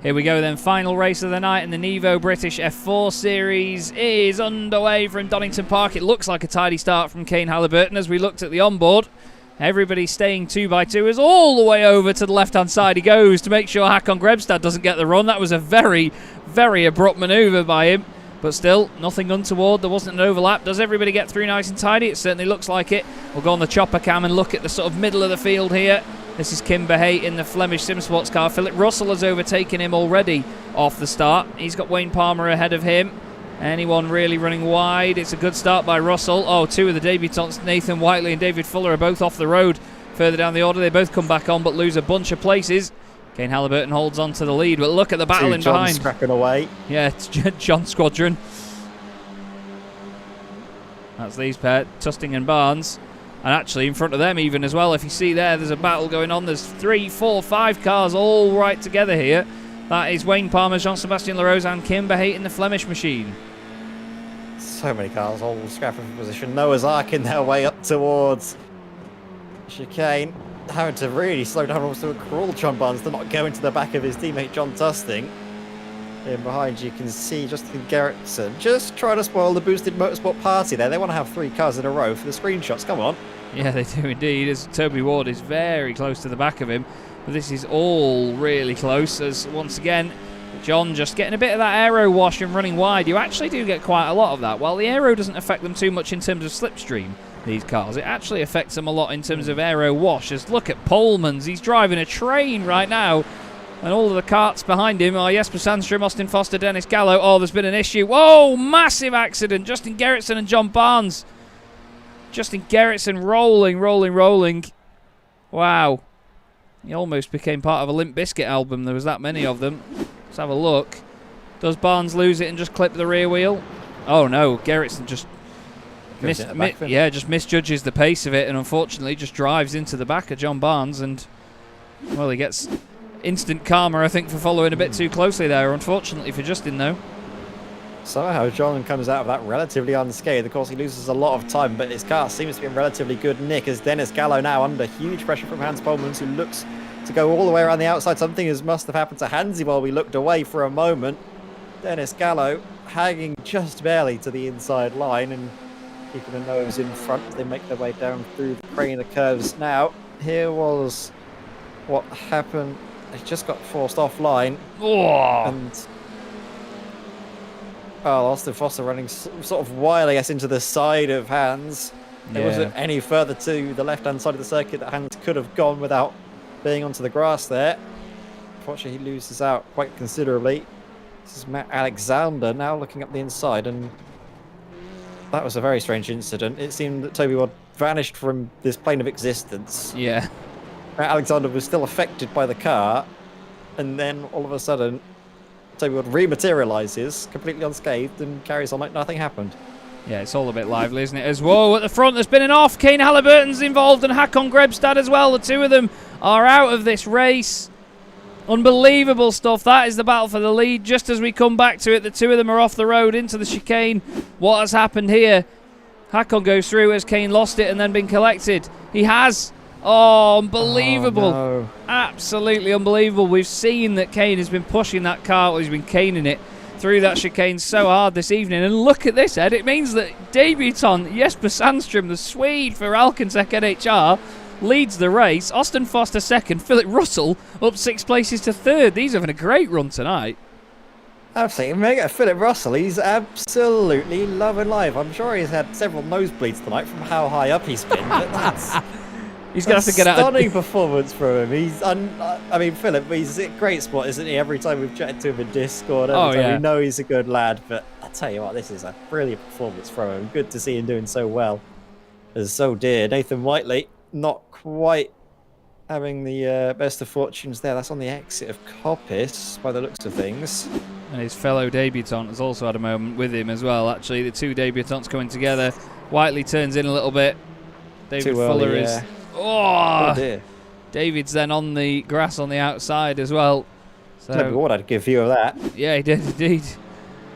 Speaker 1: Here we go then, final race of the night in the NEVO British F4 Series is underway from Donington Park. It looks like a tidy start from Kane Halliburton as we looked at the onboard. Everybody staying 2x2 as all the way over to the left-hand side he goes to make sure Hakon Grebstad doesn't get the run. That was a very, very abrupt manoeuvre by him. But still, nothing untoward. There wasn't an overlap. Does everybody get through nice and tidy? It certainly looks like it. We'll go on the chopper cam and look at the sort of middle of the field here. This is Kimber Hay in the Flemish Sim Sports car. Philip Russell has overtaken him already off the start. He's got Wayne Palmer ahead of him. Anyone really running wide? It's a good start by Russell. Oh, two of the debutants, Nathan Whiteley and David Fuller, are both off the road further down the order. They both come back on but lose a bunch of places. Kane Halliburton holds on to the lead, but look at the battle in behind.
Speaker 3: Scrapping away.
Speaker 1: Yeah, it's John Squadron. That's these pair, Tusting and Barnes. And actually in front of them even as well, if you see there's a battle going on. There's 3, 4, 5 cars all right together here. That is Wayne Palmer, Jean-Sebastien Larose and Kimber Hay in the Flemish machine.
Speaker 3: So many cars all scrapping for position. Noah's arcing their way up towards chicane. Having to really slow down almost to a crawl, John Barnes, to not go into the back of his teammate John Tusting. In behind you can see Justin Gerritsen just trying to spoil the boosted motorsport party there. They want to have 3 cars in a row for the screenshots. Come on.
Speaker 1: Yeah, they do indeed, as Toby Ward is very close to the back of him. But this is all really close, as once again, John just getting a bit of that aero wash and running wide. You actually do get quite a lot of that. While the aero doesn't affect them too much in terms of slipstream, these cars, it actually affects them a lot in terms of aero wash. As look at Polmans, he's driving a train right now. And all of the carts behind him are Jesper Sandström, Austin Foster, Dennis Gallo. Oh, there's been an issue. Whoa, massive accident. Justin Gerritsen and John Barnes. Justin Gerritsen rolling. Wow. He almost became part of a Limp Bizkit album. There was that many of them. Let's have a look. Does Barnes lose it and just clip the rear wheel? Oh no, Gerritsen just misjudges the pace of it and unfortunately just drives into the back of John Barnes and, well, he gets instant karma, I think, for following a bit too closely there, unfortunately for Justin though.
Speaker 3: Somehow John comes out of that relatively unscathed. Of course, he loses a lot of time, but his car seems to be in relatively good nick as Dennis Gallo now under huge pressure from Hans Polmans, who looks to go all the way around the outside. Something must have happened to Hansi while we looked away for a moment. Dennis Gallo hanging just barely to the inside line and keeping a nose in front as they make their way down through the crane of curves. Now, here was what happened. They just got forced offline.
Speaker 1: Oh.
Speaker 3: And Austin Foster running sort of wild, I guess, into the side of Hans. There wasn't any further to the left-hand side of the circuit that Hans could have gone without being onto the grass there. Unfortunately, he loses out quite considerably. This is Matt Alexander now looking up the inside, and that was a very strange incident. It seemed that Toby Ward vanished from this plane of existence.
Speaker 1: Yeah.
Speaker 3: Matt Alexander was still affected by the car, and then all of a sudden, Toby Ward rematerializes completely unscathed and carries on like nothing happened.
Speaker 1: Yeah, it's all a bit lively, isn't it? As whoa, at the front, there's been an off. Kane Halliburton's involved and Hakon Grebstad as well. The two of them are out of this race. Unbelievable stuff. That is the battle for the lead. Just as we come back to it, the two of them are off the road into the chicane. What has happened here? Hakon goes through as Kane lost it and then been collected. He has. Oh, unbelievable.
Speaker 3: Oh, no.
Speaker 1: Absolutely unbelievable. We've seen that Kane has been pushing that car, well, he's been caning it through that chicane so hard this evening. And look at this, Ed. It means that debutant Jesper Sandström, the Swede for Alcantech NHR, leads the race. Austin Foster second. Philip Russell up 6 places to third. These are having a great run tonight.
Speaker 3: Absolutely. Mega Philip Russell, he's absolutely loving life. I'm sure he's had several nosebleeds tonight from how high up he's been. But that's
Speaker 1: He's going to have to get out.
Speaker 3: Stunning performance from him. I mean, Philip, he's a great spot, isn't he? Every time we've chatted to him in Discord, we know he's a good lad. But I tell you what, this is a brilliant performance from him. Good to see him doing so well. As so dear Nathan Whiteley, not quite having the best of fortunes there. That's on the exit of Coppice, by the looks of things.
Speaker 1: And his fellow debutant has also had a moment with him as well. Actually, the two debutants coming together. Whiteley turns in a little bit. David Fuller is. Oh dear. David's then on the grass on the outside as well. So
Speaker 3: what I'd give you of that.
Speaker 1: Yeah, he did indeed.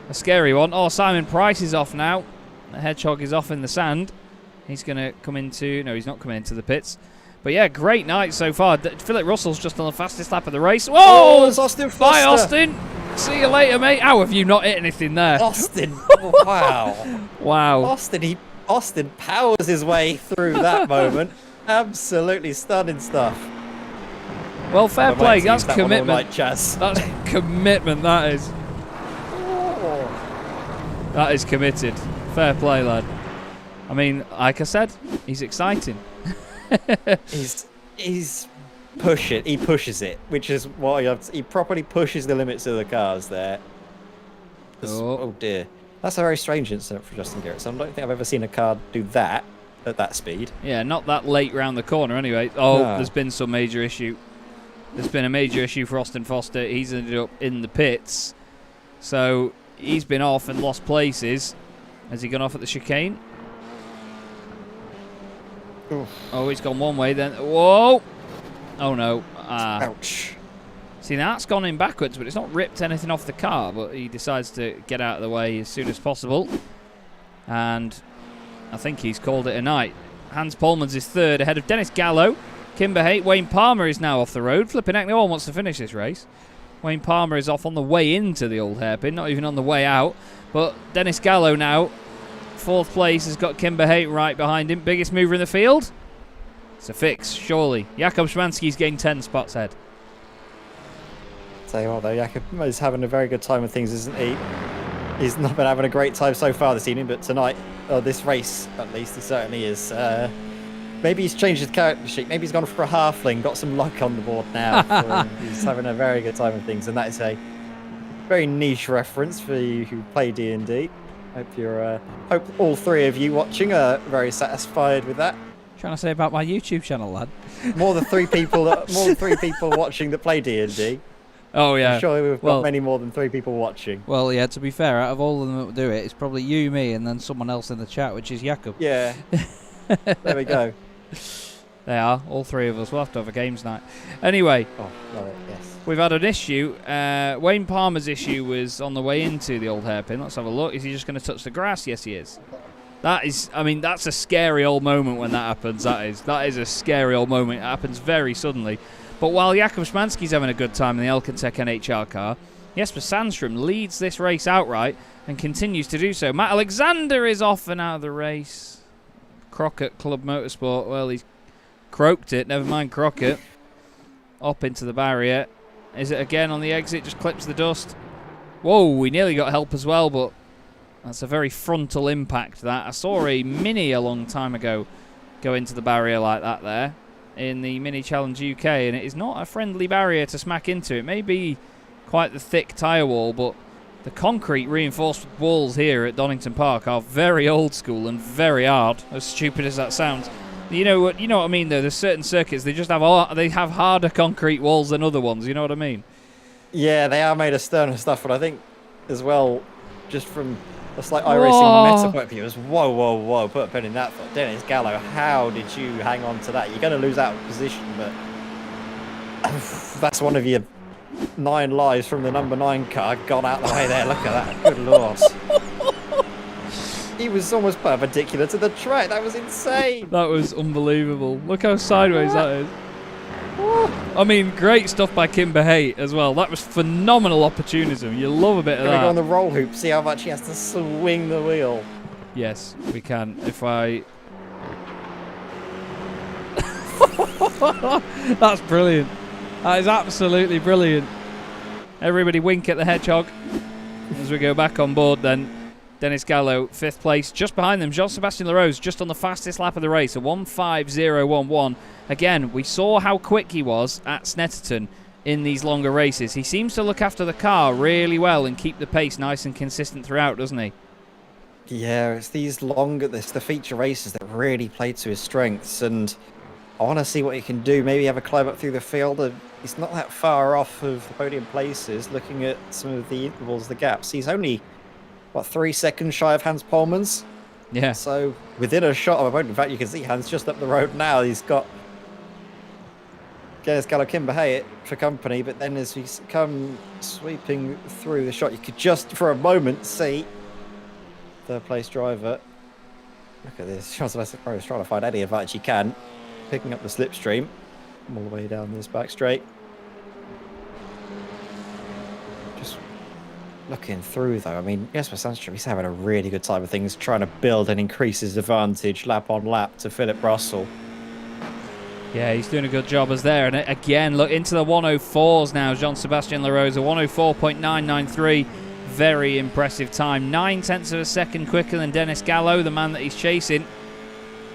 Speaker 1: A scary one. Oh, Simon Price is off now. The Hedgehog is off in the sand. He's going to come into... No, he's not coming into the pits. But yeah, great night so far. Philip Russell's just on the fastest lap of the race. Whoa!
Speaker 3: Oh, it's Austin Foster.
Speaker 1: Bye, Austin. See you later, mate. How have you not hit anything there?
Speaker 3: Austin. Wow.
Speaker 1: Wow.
Speaker 3: Austin powers his way through that moment. Absolutely stunning stuff.
Speaker 1: Well, fair play. That's commitment.
Speaker 3: Chaz.
Speaker 1: That's commitment, that is. That is committed. Fair play, lad. I mean, like I said, he's exciting.
Speaker 3: he's push it. He pushes it, which is what he properly pushes the limits of the cars there. Oh dear. That's a very strange incident for Justin Garrett. So I don't think I've ever seen a car do that at that speed.
Speaker 1: Yeah, not that late round the corner anyway. Oh,
Speaker 3: No.
Speaker 1: There's been some major issue. There's been a major issue for Austin Foster. He's ended up in the pits. So he's been off and lost places. Has he gone off at the chicane?
Speaker 3: Oof.
Speaker 1: Oh, he's gone one way then. Whoa! Oh no.
Speaker 3: Ouch.
Speaker 1: See, now that's gone in backwards, but it's not ripped anything off the car, but he decides to get out of the way as soon as possible. And I think he's called it a night. Hans Polmans is third ahead of Dennis Gallo. Kimber Haight. Wayne Palmer is now off the road. Flipping heck, no one wants to finish this race. Wayne Palmer is off on the way into the old hairpin, not even on the way out. But Dennis Gallo now, fourth place, has got Kimber Haight right behind him. Biggest mover in the field? It's a fix, surely. Jakub Szymanski's gained 10 spots ahead.
Speaker 3: Tell you what though, Jakub is having a very good time with things, isn't he? He's not been having a great time so far this evening, but tonight, this race at least, he certainly is. Maybe he's changed his character sheet. Maybe he's gone for a halfling, got some luck on the board now. He's having a very good time with things, and that is a very niche reference for you who play D&D. Hope all three of you watching are very satisfied with that.
Speaker 6: Trying to say about my YouTube channel, lad.
Speaker 3: More than three people watching that play D&D.
Speaker 1: Oh, yeah.
Speaker 3: I'm sure we've got
Speaker 6: Well-
Speaker 3: many more than three people watching.
Speaker 6: Well, yeah, to be fair, out of all of them that do it, it's probably you, me, and then someone else in the chat, which is Jakub.
Speaker 3: Yeah. There we go.
Speaker 1: They are, all three of us. We'll have to have a games night. Anyway,
Speaker 3: Oh, love it, yes.
Speaker 1: we've had an issue. Wayne Palmer's issue was on the way into the old hairpin. Let's have a look. Is he just going to touch the grass? Yes, he is. That is, I mean, that's a scary old moment when that happens. That is a scary old moment. It happens very suddenly. But while Jakub Szymanski's having a good time in the Elkentech NHR car, Jesper Sandstrom leads this race outright and continues to do so. Matt Alexander is off and out of the race. Crockett Club Motorsport, well, he's croaked it. Never mind Crockett. Up into the barrier. Is it again on the exit? Just clips the dust. Whoa, we nearly got help as well, but that's a very frontal impact, that. I saw a Mini a long time ago go into the barrier like that there in the Mini Challenge UK, and it is not a friendly barrier to smack into. It may be quite the thick tyre wall, but the concrete reinforced walls here at Donington Park are very old school and very hard, as stupid as that sounds. You know what I mean, though? There's certain circuits, they have harder concrete walls than other ones, you know what I mean?
Speaker 3: Yeah, they are made of sterner stuff, but I think as well, just from a slight iRacing meta point of view, is whoa, put a pin in that. Dennis Gallo, how did you hang on to that? You're going to lose out of position, but that's one of your 9 lives from the number 9 car gone out the way there. Look at that. Good lord. He was almost perpendicular to the track. That was insane.
Speaker 1: That was unbelievable. Look how sideways that is. I mean, great stuff by Kimber Haight as well. That was phenomenal opportunism. You love a bit of
Speaker 3: Can we go on
Speaker 1: that.
Speaker 3: the roll hoop, see how much he has to swing the wheel?
Speaker 1: Yes, we can. If I... That's brilliant. That is absolutely brilliant. Everybody wink at the hedgehog as we go back on board then. Dennis Gallo, 5th place. Just behind them, Jean-Sébastien Larose, just on the fastest lap of the race, a 1:50.11. Again, we saw how quick he was at Snetterton in these longer races. He seems to look after the car really well and keep the pace nice and consistent throughout, doesn't he?
Speaker 3: Yeah, it's the feature races that really play to his strengths, and I want to see what he can do. Maybe have a climb up through the field. He's not that far off of the podium places, looking at some of the intervals, the gaps. He's only, 3 seconds shy of Hans Polmans?
Speaker 1: Yeah.
Speaker 3: So within a shot of a podium. In fact, you can see Hans just up the road now. He's got Dennis Gallo, Kimber Haight for company, but then as we come sweeping through the shot, you could just for a moment see third place driver. Look at this. Jean-Sébastien Larose trying to find any advantage he can, picking up the slipstream all the way down this back straight. Just looking through though, I mean, Jesper Sandstrom, he's having a really good time of things, trying to build and increase his advantage lap on lap to Philip Russell.
Speaker 1: Yeah, he's doing a good job as there. And again, look into the 104s now. Jean-Sébastien Larose, a 104.993. Very impressive time. 9/10 of a second quicker than Dennis Gallo, the man that he's chasing.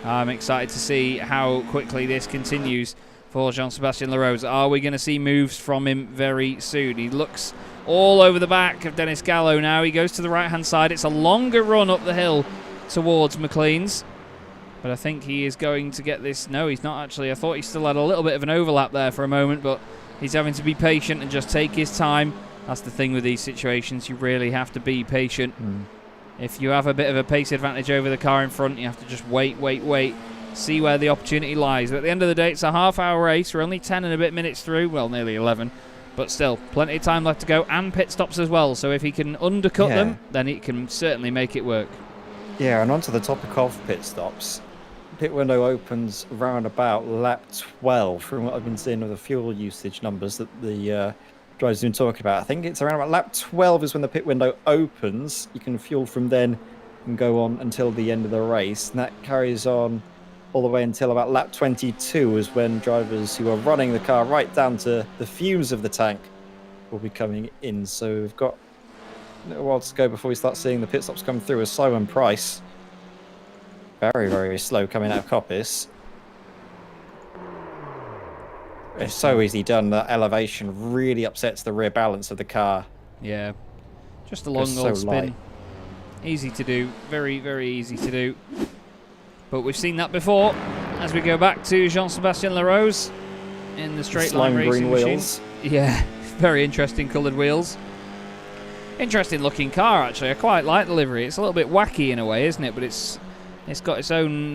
Speaker 1: I'm excited to see how quickly this continues. for Jean-Sebastien Larose. Are we going to see moves from him very soon? He looks all over the back of Dennis Gallo now. He goes to the right-hand side. It's a longer run up the hill towards McLean's. But I think he is going to get this. No, he's not actually. I thought he still had a little bit of an overlap there for a moment, but he's having to be patient and just take his time. That's the thing with these situations. You really have to be patient. If you have a bit of a pace advantage over the car in front, you have to just wait, see where the opportunity lies. But at the end of the day, it's a half-hour race. We're only 10 and a bit minutes through. Well, nearly 11. But still, plenty of time left to go, and pit stops as well. So if he can undercut them, then he can certainly make it work.
Speaker 3: Yeah, and onto the topic of pit stops. Pit window opens around about lap 12 from what I've been seeing of the fuel usage numbers that the drivers have been talking about. I think it's around about lap 12 is when the pit window opens. You can fuel from then and go on until the end of the race. And that carries on all the way until about lap 22 is when drivers who are running the car right down to the fumes of the tank will be coming in. So we've got a little while to go before we start seeing the pit stops come through as Simon Price. Very, very slow coming out of Coppice. It's so easy done. That elevation really upsets the rear balance of the car.
Speaker 1: Yeah. Just a long
Speaker 3: so
Speaker 1: old spin.
Speaker 3: light.
Speaker 1: Easy to do. Very, very easy to do. But we've seen that before as we go back to Jean-Sebastien Larose in the straight line
Speaker 3: Slime
Speaker 1: racing
Speaker 3: green
Speaker 1: machine.
Speaker 3: wheels.
Speaker 1: Yeah, very interesting coloured wheels. Interesting looking car, actually. I quite like the livery. It's a little bit wacky in a way, isn't it? But it's got its own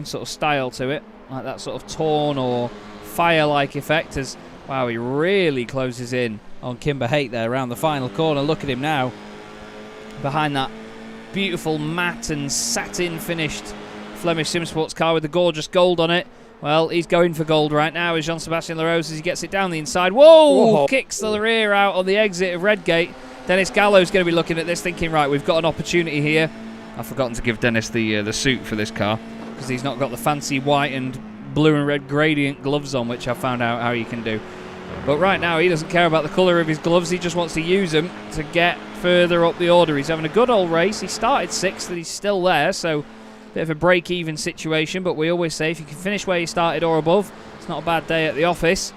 Speaker 1: sort of style to it, like that sort of torn or fire-like effect. As wow, he really closes in
Speaker 6: On Kimber Haight there around the final corner. Look at him now.
Speaker 1: behind that beautiful matte and satin finished Flemish Sim Sports car with the gorgeous gold on it. Well, he's going for gold right now as Jean-Sebastien Larose as he gets it down the inside. Whoa! Kicks the rear out on the exit of Redgate. Dennis Gallo's going to be looking at this thinking, right, we've got an opportunity here. I've forgotten to give Dennis the suit for this car because he's not got the fancy white and blue and red gradient gloves on, which I found out how you can do. But right now he doesn't care about the colour of his gloves. He just wants to use them to get further up the order. He's having a good old race. He started 6th and he's still there, so bit of a break-even situation. But we always say if you can finish where you started or above, it's not a bad day at the office.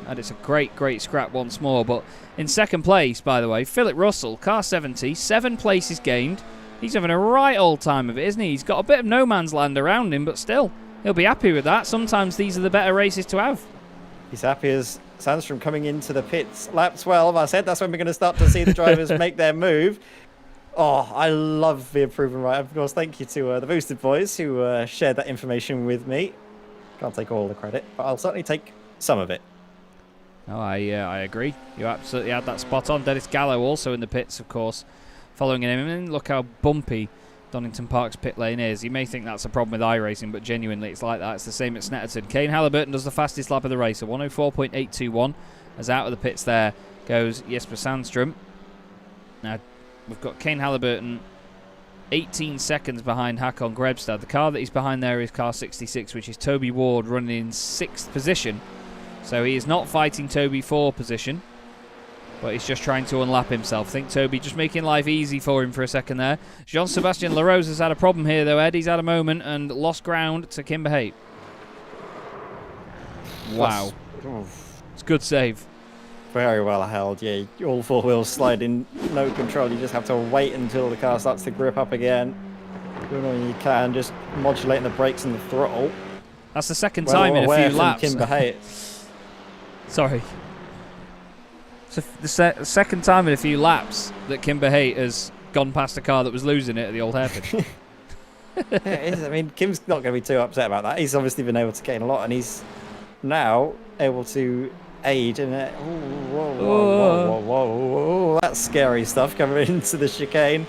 Speaker 1: And it's a great, great scrap once more. But in second place, by the way, Philip Russell, car 70, 7 places gained. He's having a right old time of it, isn't he? He's got a bit of no man's land around him, but still, he'll be happy with that. Sometimes these are the better races to have.
Speaker 3: He's happy as Sandstrom coming into the pits. Lap 12, I said that's when we're going to start to see the drivers make their move. Oh, I love the improvement right. Of course, thank you to the Boosted Boys who shared that information with me. Can't take all the credit, but I'll certainly take some of it.
Speaker 1: Oh, I agree. You absolutely had that spot on. Dennis Gallo also in the pits, of course, following him. And look how bumpy Donington Park's pit lane is. You may think that's a problem with iRacing, but genuinely it's like that. It's the same at Snetterton. Kane Halliburton does the fastest lap of the race, a 104.821. As out of the pits there goes Jesper Sandstrom. Now, we've got Kane Halliburton 18 seconds behind Hakon Grebstad. The car that he's behind there is car 66, which is Toby Ward running in 6th position. So he is not fighting Toby for position, but he's just trying to unlap himself. I think Toby just making life easy for him for a second there. Jean-Sebastien Larose has had a problem here, though, Ed. He's had a moment and lost ground to Kimber Haight. Wow. It's a good save.
Speaker 3: Very well held, yeah. All 4 wheels slide in, no control. You just have to wait until the car starts to grip up again. Doing all you can, just modulating the brakes and the throttle.
Speaker 1: That's the second time in a few laps.
Speaker 3: Kimber Haight.
Speaker 1: Sorry. So the second time in a few laps that Kimber Haight has gone past a car that was losing it at the old hairpin.
Speaker 3: Yeah, it is. I mean, Kim's not going to be too upset about that. He's obviously been able to gain a lot, and he's now able to aid in it. Whoa. That's scary stuff coming into the chicane.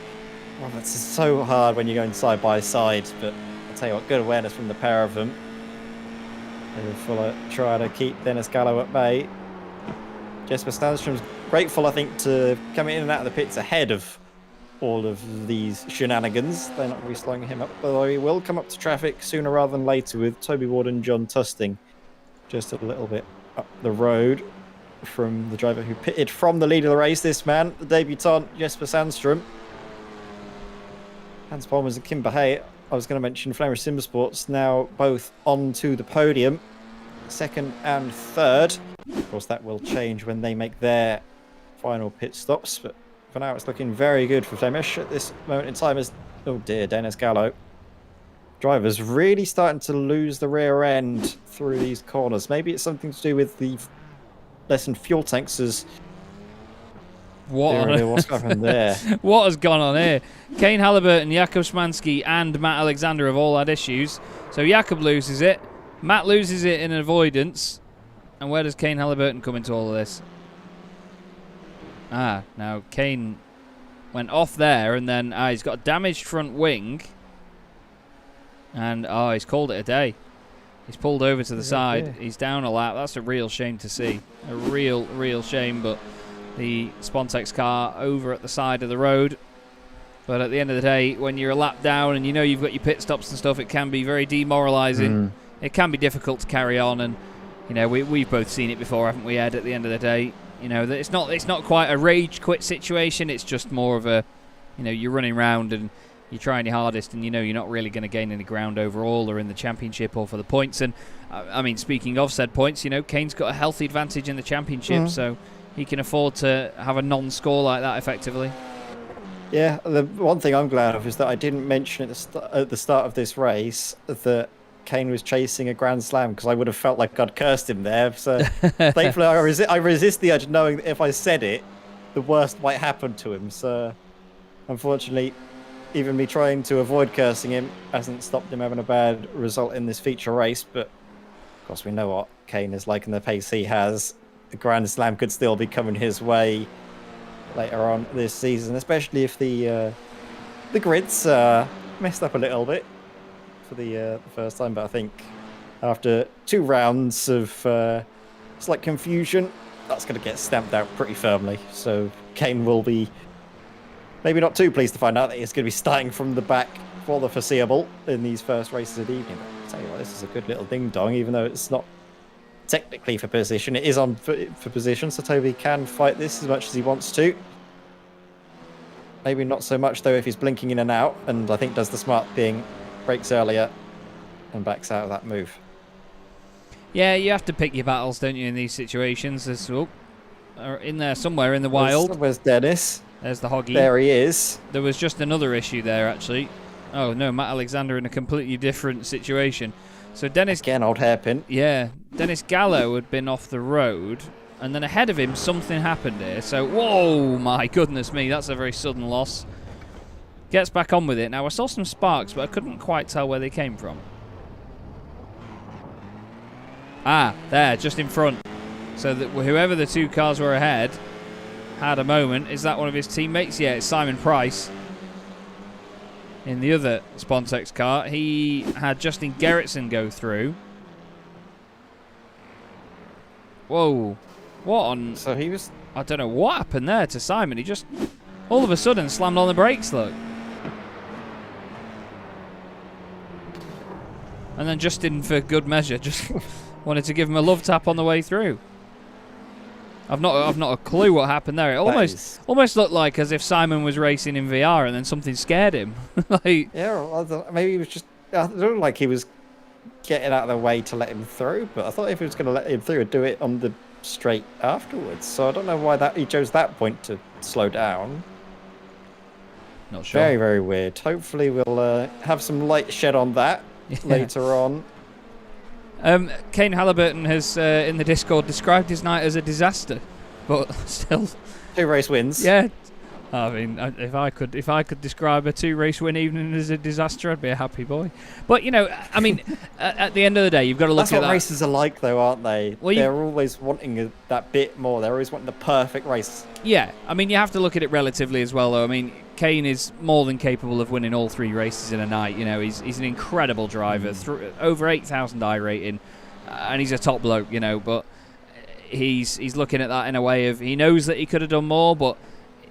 Speaker 3: Well, that's so hard when you're going side by side, but I'll tell you what, good awareness from the pair of them. They're full trying to keep Dennis Gallo at bay. Jesper Sandstrom's grateful, I think, to coming in and out of the pits ahead of all of these shenanigans. They're not really slowing him up, although he will come up to traffic sooner rather than later with Toby Ward and John Tusting just a little bit up the road from the driver who pitted from the lead of the race, this man, the debutant, Jesper Sandstrom. Hans Palmers and Kimber Haight, I was going to mention Flemish Sim Sports, now both onto the podium. second and third. Of course, that will change when they make their final pit stops, but for now it's looking very good for Flemish at this moment in time as, oh dear, Dennis Gallo. Driver's really starting to lose the rear end through these corners. Maybe it's something to do with the lessened fuel tanks as... What's happened there?
Speaker 1: What has gone on here? Kane Halliburton, Jakub Szymanski and Matt Alexander have all had issues. So Jakub loses it. Matt loses it in avoidance. And where does Kane Halliburton come into all of this? Now Kane went off there and then he's got a damaged front wing. And he's called it a day. He's pulled over to the side.
Speaker 3: Yeah.
Speaker 1: He's down a lap. That's a real shame to see. A real shame, but the Spontex car over at the side of the road. But at the end of the day, when you're a lap down and you know you've got your pit stops and stuff, it can be very demoralising. It can be difficult to carry on, and you know we've both seen it before, haven't we, Ed? At the end of the day, you know that it's not quite a rage quit situation. It's just more of a, you know, you're running around and you're trying your hardest, and you know you're not really going to gain any ground overall or in the championship or for the points. And I mean, speaking of said points, you know, Kane's got a healthy advantage in the championship, so he can afford to have a non-score like that effectively.
Speaker 3: Yeah, the one thing I'm glad of is that I didn't mention at the start of this race that Kane was chasing a Grand Slam, because I would have felt like I'd cursed him there. So thankfully I resist the urge, knowing that if I said it, the worst might happen to him. So unfortunately, even me trying to avoid cursing him hasn't stopped him having a bad result in this feature race. But of course, we know what Kane is like and the pace he has. The Grand Slam could still be coming his way later on this season, especially if the grids messed up a little bit for the first time. But I think after 2 rounds of slight confusion, that's going to get stamped out pretty firmly. So Kane will be maybe not too pleased to find out that he's going to be starting from the back for the foreseeable in these first races of the evening. But I'll tell you what, this is a good little ding-dong, even though it's not technically for position. It is on for position, so Toby can fight this as much as he wants to. Maybe not so much, though, if he's blinking in and out, and I think does the smart thing, brakes earlier, and backs out of that move.
Speaker 1: Yeah, you have to pick your battles, don't you, in these situations? There's in there somewhere in the wild.
Speaker 3: Where's Dennis?
Speaker 1: There's the Hoggy.
Speaker 3: There he is.
Speaker 1: There was just another issue there, actually. Oh, no, Matt Alexander in a completely different situation. So Dennis...
Speaker 3: Again, old hairpin.
Speaker 1: Yeah, Dennis Gallo had been off the road, and then ahead of him, something happened here. So, whoa, my goodness me, that's a very sudden loss. Gets back on with it. Now, I saw some sparks, but I couldn't quite tell where they came from. There, just in front. So that whoever the 2 cars were ahead had a moment. Is that one of his teammates? Yeah, it's Simon Price. In the other Spontex car, he had Justin Gerritsen go through. Whoa. What on...
Speaker 3: So he was...
Speaker 1: I don't know what happened there to Simon. He just all of a sudden slammed on the brakes, look. And then Justin, for good measure, just wanted to give him a love tap on the way through. I've not a clue what happened there. It almost looked like as if Simon was racing in VR and then something scared him. Like,
Speaker 3: yeah, maybe he was just... I don't like he was getting out of the way to let him through, but I thought if he was going to let him through, he'd do it on the straight afterwards. So I don't know why he chose that point to slow down.
Speaker 1: Not sure.
Speaker 3: Very, very weird. Hopefully we'll have some light shed on that later on.
Speaker 1: Kane Halliburton has, in the Discord, described his night as a disaster, but still...
Speaker 3: 2 race wins.
Speaker 1: Yeah. I mean, if I could describe a 2-race win evening as a disaster, I'd be a happy boy. But, you know, I mean, at the end of the day, you've got to look at that.
Speaker 3: That's what races are like, though, aren't they?
Speaker 1: Well,
Speaker 3: they're always wanting that bit more. They're always wanting the perfect race.
Speaker 1: Yeah. I mean, you have to look at it relatively as well, though. I mean, Kane is more than capable of winning all 3 races in a night. You know, he's an incredible driver, over 8,000 I rating, and he's a top bloke, you know, but he's looking at that in a way of he knows that he could have done more, but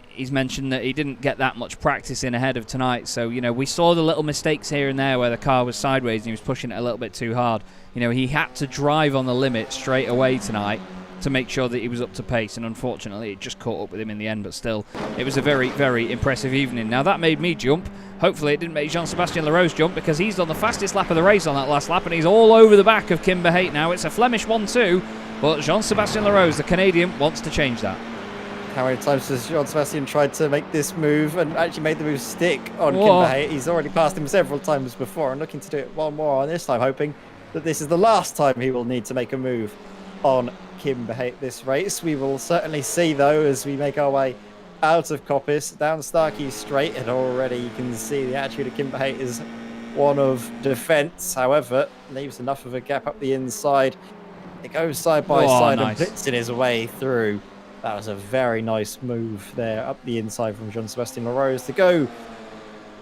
Speaker 1: he's mentioned that he didn't get that much practice in ahead of tonight. So, you know, we saw the little mistakes here and there where the car was sideways and he was pushing it a little bit too hard. You know, he had to drive on the limit straight away tonight to make sure that he was up to pace, and unfortunately it just caught up with him in the end, but still, it was a very, very impressive evening. Now that made me jump. Hopefully it didn't make Jean-Sébastien Larose jump, because he's done the fastest lap of the race on that last lap, and he's all over the back of Kimber Haight now. It's a Flemish 1-2, but Jean-Sébastien Larose, the Canadian, wants to change that.
Speaker 3: How many times has Jean-Sébastien tried to make this move and actually made the move stick on Kimber Haight? He's already passed him several times before and looking to do it one more on this time, hoping that this is the last time he will need to make a move on Kimber Haight this race. We will certainly see, though, as we make our way out of Coppice, down Starkey Straight, and already you can see the attitude of Kimber Haight is one of defence. However, leaves enough of a gap up the inside. It goes side by side
Speaker 1: nice.
Speaker 3: and blitzing his way through. That was a very nice move there up the inside from Jean-Sébastien Larose to go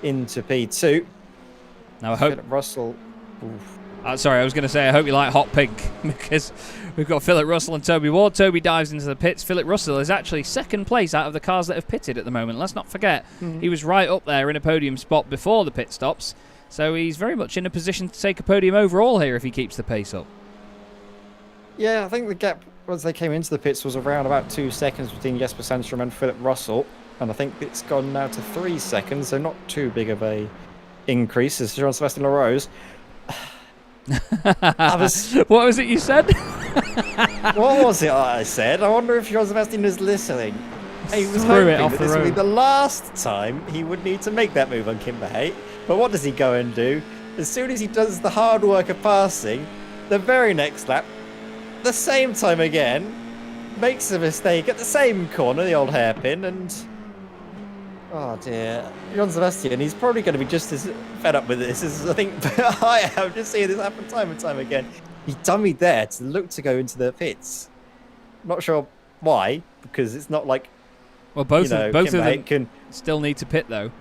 Speaker 3: into P2.
Speaker 1: Now I hope...
Speaker 3: Philip Russell... Oof.
Speaker 1: Sorry, I was going to say, I hope you like hot pink, because we've got Philip Russell and Toby Ward. Toby dives into the pits. Philip Russell is actually second place out of the cars that have pitted at the moment. Let's not forget, he was right up there in a podium spot before the pit stops, so he's very much in a position to take a podium overall here if he keeps the pace up.
Speaker 3: Yeah, I think the gap once they came into the pits was around about 2 seconds between Jesper Sandstrom and Philip Russell, and I think it's gone now to 3 seconds, so not too big of a increase as Jean-Sébastien Larose.
Speaker 1: What was it you said?
Speaker 3: What was it I said? I wonder if Jean-Sébastien is listening. He was
Speaker 1: Threw it
Speaker 3: hoping
Speaker 1: off
Speaker 3: that
Speaker 1: the
Speaker 3: this would be
Speaker 1: road.
Speaker 3: the last time he would need to make that move on Kimber Haight. But what does he go and do? As soon as he does the hard work of passing, the very next lap, the same time again, makes a mistake at the same corner, the old hairpin, and... Oh dear. Jean-Sébastien, he's probably going to be just as fed up with this as I think I am, just seeing this happen time and time again. He dummied there to look to go into the pits. Not sure why, because it's not like...
Speaker 1: Well, both of them
Speaker 3: can...
Speaker 1: still need to pit, though.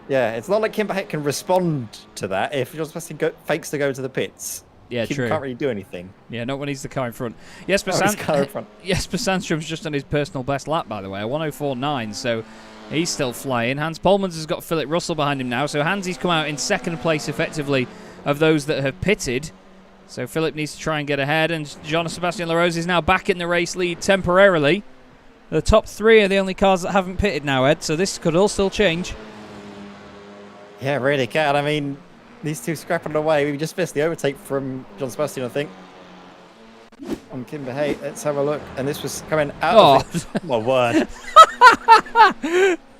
Speaker 3: Yeah, it's not like Kimber Haight can respond to that if Jean-Sébastien fakes to go to the pits.
Speaker 1: Yeah,
Speaker 3: He
Speaker 1: true.
Speaker 3: can't really do anything.
Speaker 1: Yeah, not when he's the car in front. Jesper Sandstrom's just on his personal best lap, by the way, a 104.9, so he's still flying. Hans Polmans has got Philip Russell behind him now, so Hansy's come out in second place, effectively, of those that have pitted. So Philip needs to try and get ahead, and Jean-Sébastien Larose is now back in the race lead temporarily. The top three are the only cars that haven't pitted now, Ed, so this could all still change.
Speaker 3: Yeah, really can. I mean, these two scrapping away. We just missed the overtake from Jean-Sébastien, I think. On Kimber Haight, let's have a look. And this was coming out of it. My word.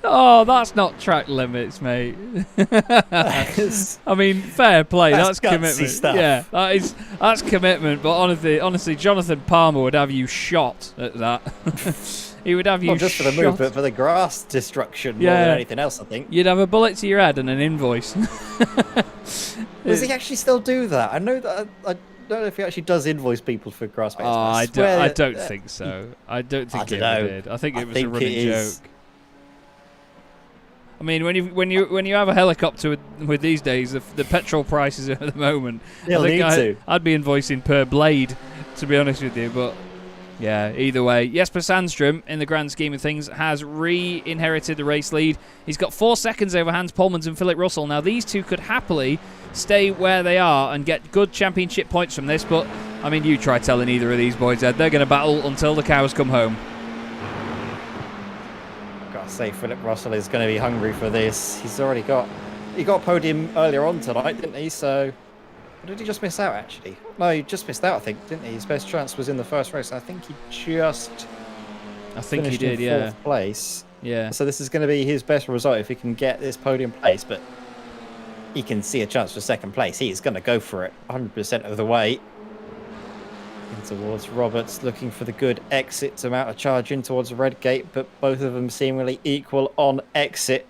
Speaker 1: Oh, that's not track limits, mate. I mean, fair play. That's commitment.
Speaker 3: Stuff.
Speaker 1: Yeah, that's commitment. But honestly, Jonathan Palmer would have you shot at that. He would have you
Speaker 3: Not just for the
Speaker 1: shot.
Speaker 3: move, but for the grass destruction more than anything else, I think.
Speaker 1: You'd have a bullet to your head and an invoice.
Speaker 3: Does he actually still do that? I know that. I don't know if he actually does invoice people for grass baits.
Speaker 1: Oh, I
Speaker 3: swear
Speaker 1: don't think so. I don't think
Speaker 3: I
Speaker 1: he
Speaker 3: dunno.
Speaker 1: ever did. I think it was a
Speaker 3: think
Speaker 1: running
Speaker 3: it is.
Speaker 1: joke. I mean, when you have a helicopter with these days, the petrol prices at the moment,
Speaker 3: He'll
Speaker 1: I think
Speaker 3: need to.
Speaker 1: I'd be invoicing per blade, to be honest with you. But yeah, either way, Jesper Sandstrom, in the grand scheme of things, has re-inherited the race lead. He's got 4 seconds over Hans Polmans and Philip Russell. Now, these two could happily stay where they are and get good championship points from this. But I mean, you try telling either of these boys, Ed, they're going to battle until the cows come home.
Speaker 3: Gotta say, Philip Russell is going to be hungry for this. He got a podium earlier on tonight, didn't he? So, or did he just miss out, actually? No, he just missed out, I think, didn't he? His best chance was in the first race. I think he just finished
Speaker 1: did,
Speaker 3: in fourth place.
Speaker 1: Yeah.
Speaker 3: So this is going to be his best result if he can get this podium place, but he can see a chance for second place. He's going to go for it 100% of the way. In towards Roberts, looking for the good exit to mount a charge in towards the red gate, but both of them seemingly equal on exit.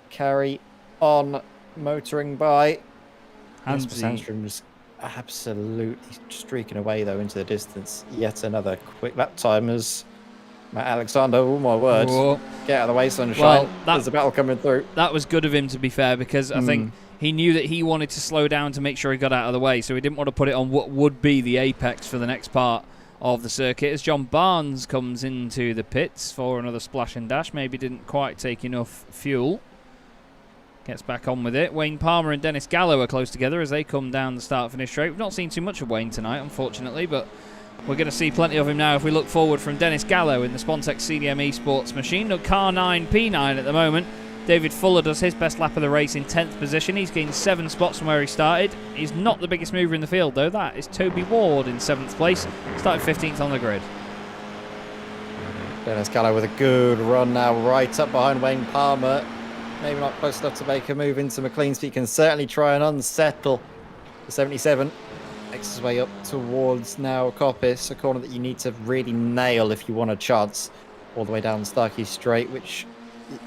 Speaker 3: Carry on motoring by. Sandstrom's absolutely streaking away though into the distance. Yet another quick lap time as Matt Alexander, oh my word,
Speaker 1: Whoa.
Speaker 3: Get out of the way, sunshine.
Speaker 1: Well,
Speaker 3: There's a battle coming through.
Speaker 1: That was good of him, to be fair, because I think he knew that he wanted to slow down to make sure he got out of the way, so he didn't want to put it on what would be the apex for the next part of the circuit. As John Barnes comes into the pits for another splash and dash, maybe didn't quite take enough fuel. Gets back on with it. Wayne Palmer and Dennis Gallo are close together as they come down the start-finish straight. We've not seen too much of Wayne tonight, unfortunately, but We're going to see plenty of him now if we look forward from Dennis Gallo in the Spontex CDM Esports machine. Look, car 9, P9 at the moment. David Fuller does his best lap of the race in 10th position. He's gained 7 spots from where he started. He's not the biggest mover in the field, though. That is Toby Ward in 7th place. Started 15th on the grid.
Speaker 3: Dennis Gallo with a good run now, right up behind Wayne Palmer. Maybe not close enough to make a move into McLean's, but he can certainly try and unsettle the 77. Makes his way up towards now Coppice, a corner that you need to really nail if you want a chance. All the way down Starkey Straight, which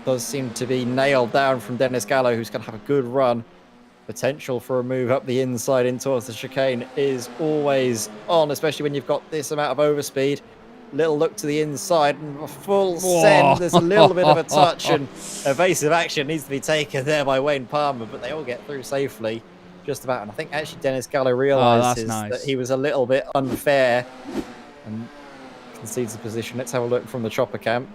Speaker 3: does seem to be nailed down from Dennis Gallo, who's going to have a good run. Potential for a move up the inside in towards the chicane is always on, especially when you've got this amount of overspeed. Little look to the inside and a full send. There's a little bit of a touch and evasive action needs to be taken there by Wayne Palmer, but they all get through safely. Just about, and I think actually Dennis Gallo realises that he was a little bit unfair and concedes the position. Let's have a look from the chopper cam.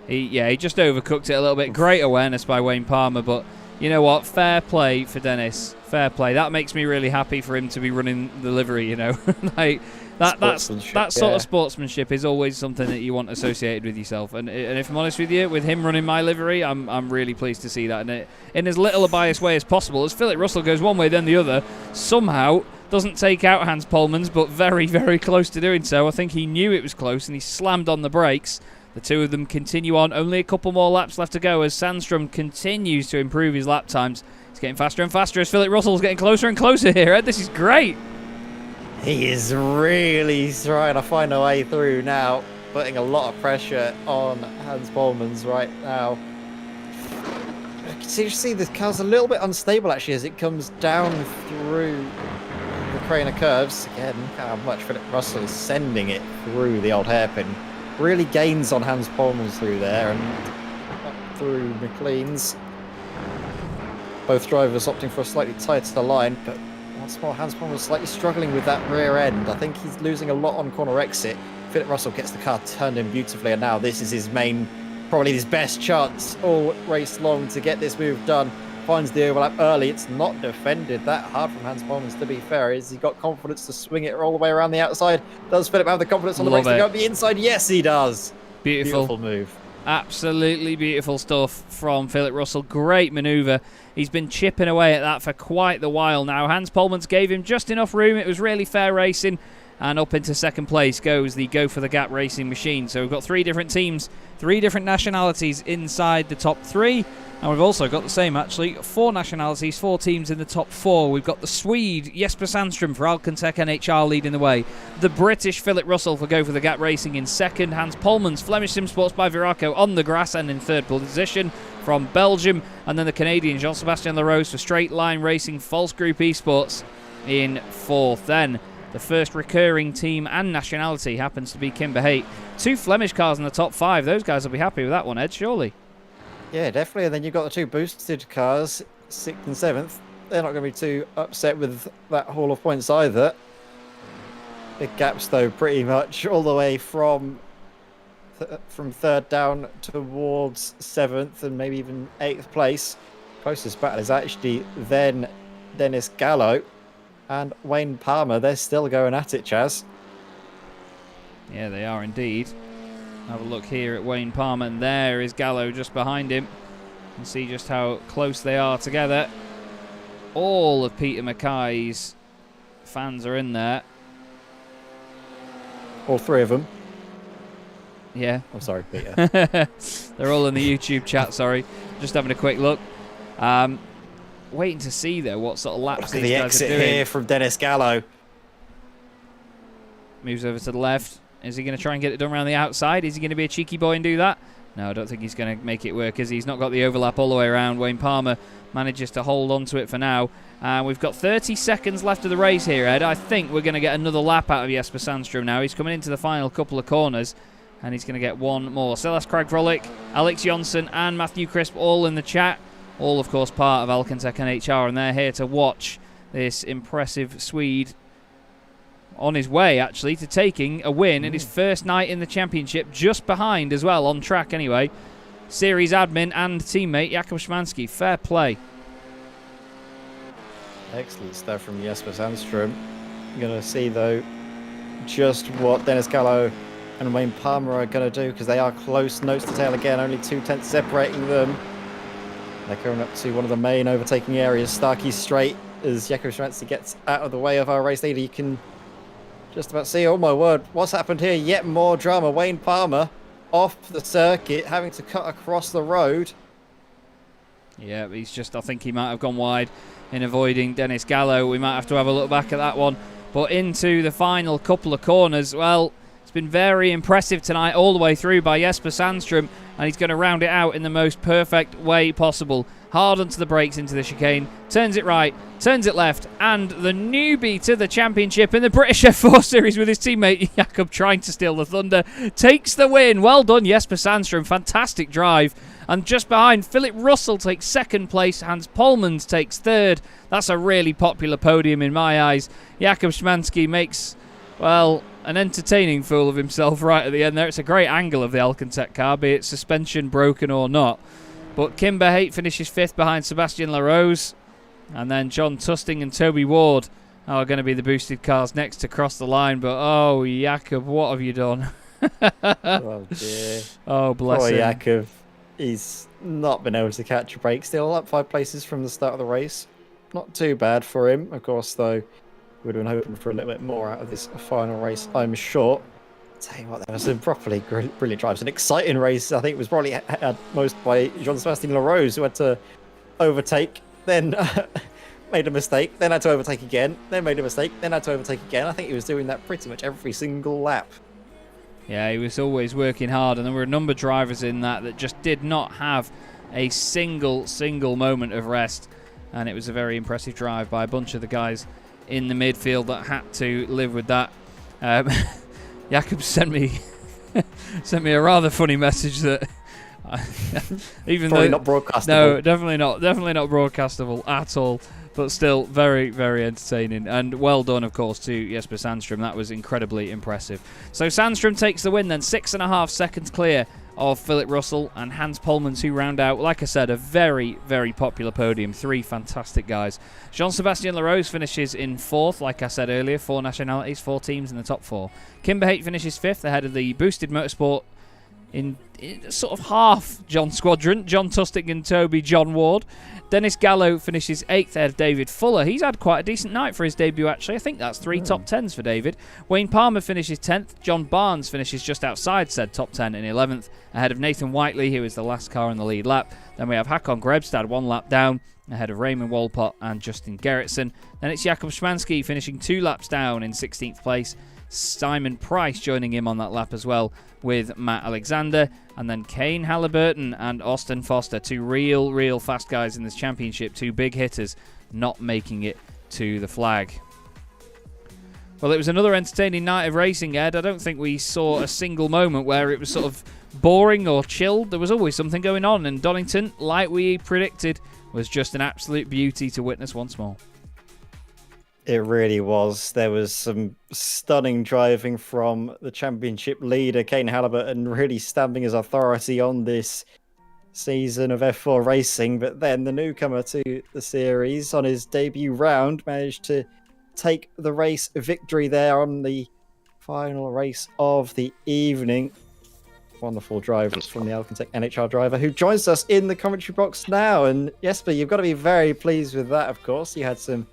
Speaker 1: He just overcooked it a little bit. Great awareness by Wayne Palmer, but you know what? Fair play for Dennis. Fair play. That makes me really happy for him to be running the livery, you know. Like that sort of sportsmanship is always something that you want associated with yourself. And if I'm honest with you, with him running my livery, I'm really pleased to see that. And in as little a biased way as possible, as Philip Russell goes one way then the other, somehow doesn't take out Hans Polmans, but very, very close to doing so. I think he knew it was close and he slammed on the brakes. The two of them continue on. Only a couple more laps left to go as Sandstrom continues to improve his lap times. He's getting faster and faster as Philip Russell's getting closer and closer here, Ed. This is great.
Speaker 3: He is really trying to find a way through now, putting a lot of pressure on Hans Polmans right now. You see the car's a little bit unstable actually as it comes down through the crane of curves. Again, look how much Philip Russell is sending it through the old hairpin. Really gains on Hans Polmans through there and up through McLean's. Both drivers opting for a slightly tighter line, but once more Hans Polmans slightly struggling with that rear end. I think he's losing a lot on corner exit. Philip Russell gets the car turned in beautifully, and now this is his main, probably his best chance all race long to get this move done. Finds the overlap early. It's not defended that hard from Hans Polmans, to be fair. Has he got confidence to swing it all the way around the outside? Does Philip have the confidence on the race to go up the inside? Yes, he does. Beautiful move.
Speaker 1: Absolutely beautiful stuff from Philip Russell. Great manoeuvre. He's been chipping away at that for quite the while now. Hans Polmans gave him just enough room. It was really fair racing. And up into second place goes the Go for the Gap racing machine. So we've got 3 different teams, 3 different nationalities inside the top 3. And we've also got the same, actually, 4 nationalities, 4 teams in the top 4. We've got the Swede Jesper Sandström for Alcantech NHR leading the way. The British Philip Russell for Go for the Gap Racing in second. Hans Polmans, Flemish Sim Sports by Viraco on the grass and in third position from Belgium. And then the Canadian Jean-Sébastien Larose for Straight Line Racing False Group Esports in fourth. Then the first recurring team and nationality happens to be Kimber Haight. 2 Flemish cars in the top 5. Those guys will be happy with that one, Ed, surely.
Speaker 3: Yeah, definitely. And then you've got the 2 boosted cars, 6th and 7th. They're not going to be too upset with that haul of points either. Big gaps, though, pretty much all the way from 3rd down towards 7th and maybe even 8th place. Closest battle is actually then Dennis Gallo and Wayne Palmer. They're still going at it, Chaz.
Speaker 1: Yeah, they are indeed. Have a look here at Wayne Palmer, and there is Gallo just behind him. You can see just how close they are together. All of Peter Mackay's fans are in there.
Speaker 3: All 3 of them.
Speaker 1: Yeah.
Speaker 3: I'm sorry, Peter.
Speaker 1: They're all in the YouTube chat, sorry. Just having a quick look. Waiting to see, though, what sort of laps these
Speaker 3: the
Speaker 1: guys
Speaker 3: exit
Speaker 1: are doing.
Speaker 3: here from Dennis Gallo.
Speaker 1: Moves over to the left. Is he going to try and get it done around the outside? Is he going to be a cheeky boy and do that? No, I don't think he's going to make it work, as he's not got the overlap all the way around. Wayne Palmer manages to hold on to it for now. We've got 30 seconds left of the race here, Ed. I think we're going to get another lap out of Jesper Sandström now. He's coming into the final couple of corners, and he's going to get one more. Silas Craig-Frolic, Alex Jonsson, and Matthew Crisp all in the chat. All, of course, part of Alcantech NHR, and they're here to watch this impressive Swede on his way, actually, to taking a win in his first night in the championship, just behind as well, on track anyway. Series admin and teammate Jakub Szymanski. Fair play.
Speaker 3: Excellent stuff from Jesper Sandström. You're going to see, though, just what Dennis Gallo and Wayne Palmer are going to do, because they are close nose to tail again, only 2 tenths separating them. They're coming up to one of the main overtaking areas, Starkey Straight, as Jakub Szymanski gets out of the way of our race leader. You can just about see, oh my word, what's happened here? Yet more drama. Wayne Palmer off the circuit, having to cut across the road.
Speaker 1: Yeah, I think he might have gone wide in avoiding Dennis Gallo. We might have to have a look back at that one. But into the final couple of corners, well, it's been very impressive tonight all the way through by Jesper Sandström, and he's going to round it out in the most perfect way possible. Hard onto the brakes into the chicane, turns it right, turns it left, and the newbie to the championship in the British F4 Series with his teammate Jakub trying to steal the thunder, takes the win. Well done, Jesper Sandström. Fantastic drive. And just behind, Philip Russell takes second place. Hans Polmans takes third. That's a really popular podium in my eyes. Jakub Szymanski makes, well, an entertaining fool of himself right at the end there. It's a great angle of the Alcantec car, be it suspension broken or not. But Kimber Haight finishes fifth behind Sebastian Larose. And then John Tusting and Toby Ward are going to be the boosted cars next to cross the line. But, oh, Jakub, what have you done?
Speaker 3: Oh, dear.
Speaker 1: Oh, bless
Speaker 3: Poor
Speaker 1: him.
Speaker 3: Jakub. He's not been able to catch a break. Still up 5 places from the start of the race. Not too bad for him. Of course, though, would have been hoping for a little bit more out of this final race, I'm sure. Tell you what, that was a properly brilliant drive. It's an exciting race. I think it was probably had most by Jean-Sébastien Larose, who had to overtake, then made a mistake, then had to overtake again, then made a mistake, then had to overtake again. I think he was doing that pretty much every single lap.
Speaker 1: Yeah, he was always working hard, and there were a number of drivers in that just did not have a single moment of rest, and it was a very impressive drive by a bunch of the guys in the midfield that had to live with that. Jakub sent me a rather funny message that even
Speaker 3: Probably
Speaker 1: though
Speaker 3: not broadcastable.
Speaker 1: no, definitely not broadcastable at all. But still, very, very entertaining. And well done, of course, to Jesper Sandström. That was incredibly impressive. So Sandström takes the win then, 6.5 seconds clear of Philip Russell and Hans Polmans, who round out, like I said, a very, very popular podium. 3 fantastic guys. Jean-Sébastien Larose finishes in 4th, like I said earlier. 4 nationalities, 4 teams in the top 4. Kimber Haight finishes 5th, ahead of the boosted motorsport in sort of half John Squadron. John Tusting and Toby John Ward. Dennis Gallo finishes 8th ahead of David Fuller. He's had quite a decent night for his debut, actually. I think that's 3 top 10s for David. Wayne Palmer finishes 10th. John Barnes finishes just outside said top 10 in 11th, ahead of Nathan Whiteley, who is the last car in the lead lap. Then we have Hakon Grebstad 1 lap down, ahead of Raymond Wolpott and Justin Gerritsen. Then it's Jakub Szymanski finishing 2 laps down in 16th place. Simon Price joining him on that lap as well, with Matt Alexander, and then Kane Halliburton and Austin Foster, 2 real fast guys in this championship, 2 big hitters, not making it to the flag. Well, it was another entertaining night of racing, Ed. I don't think we saw a single moment where it was sort of boring or chilled. There was always something going on, and Donington, like we predicted, was just an absolute beauty to witness once more.
Speaker 3: It really was. There was some stunning driving from the championship leader, Kane Halliburton, really stamping his authority on this season of F4 racing. But then the newcomer to the series on his debut round managed to take the race victory there on the final race of the evening. Wonderful drive from the Alcantec NHR driver, who joins us in the commentary box now. And Jesper, you've got to be very pleased with that, of course. You had some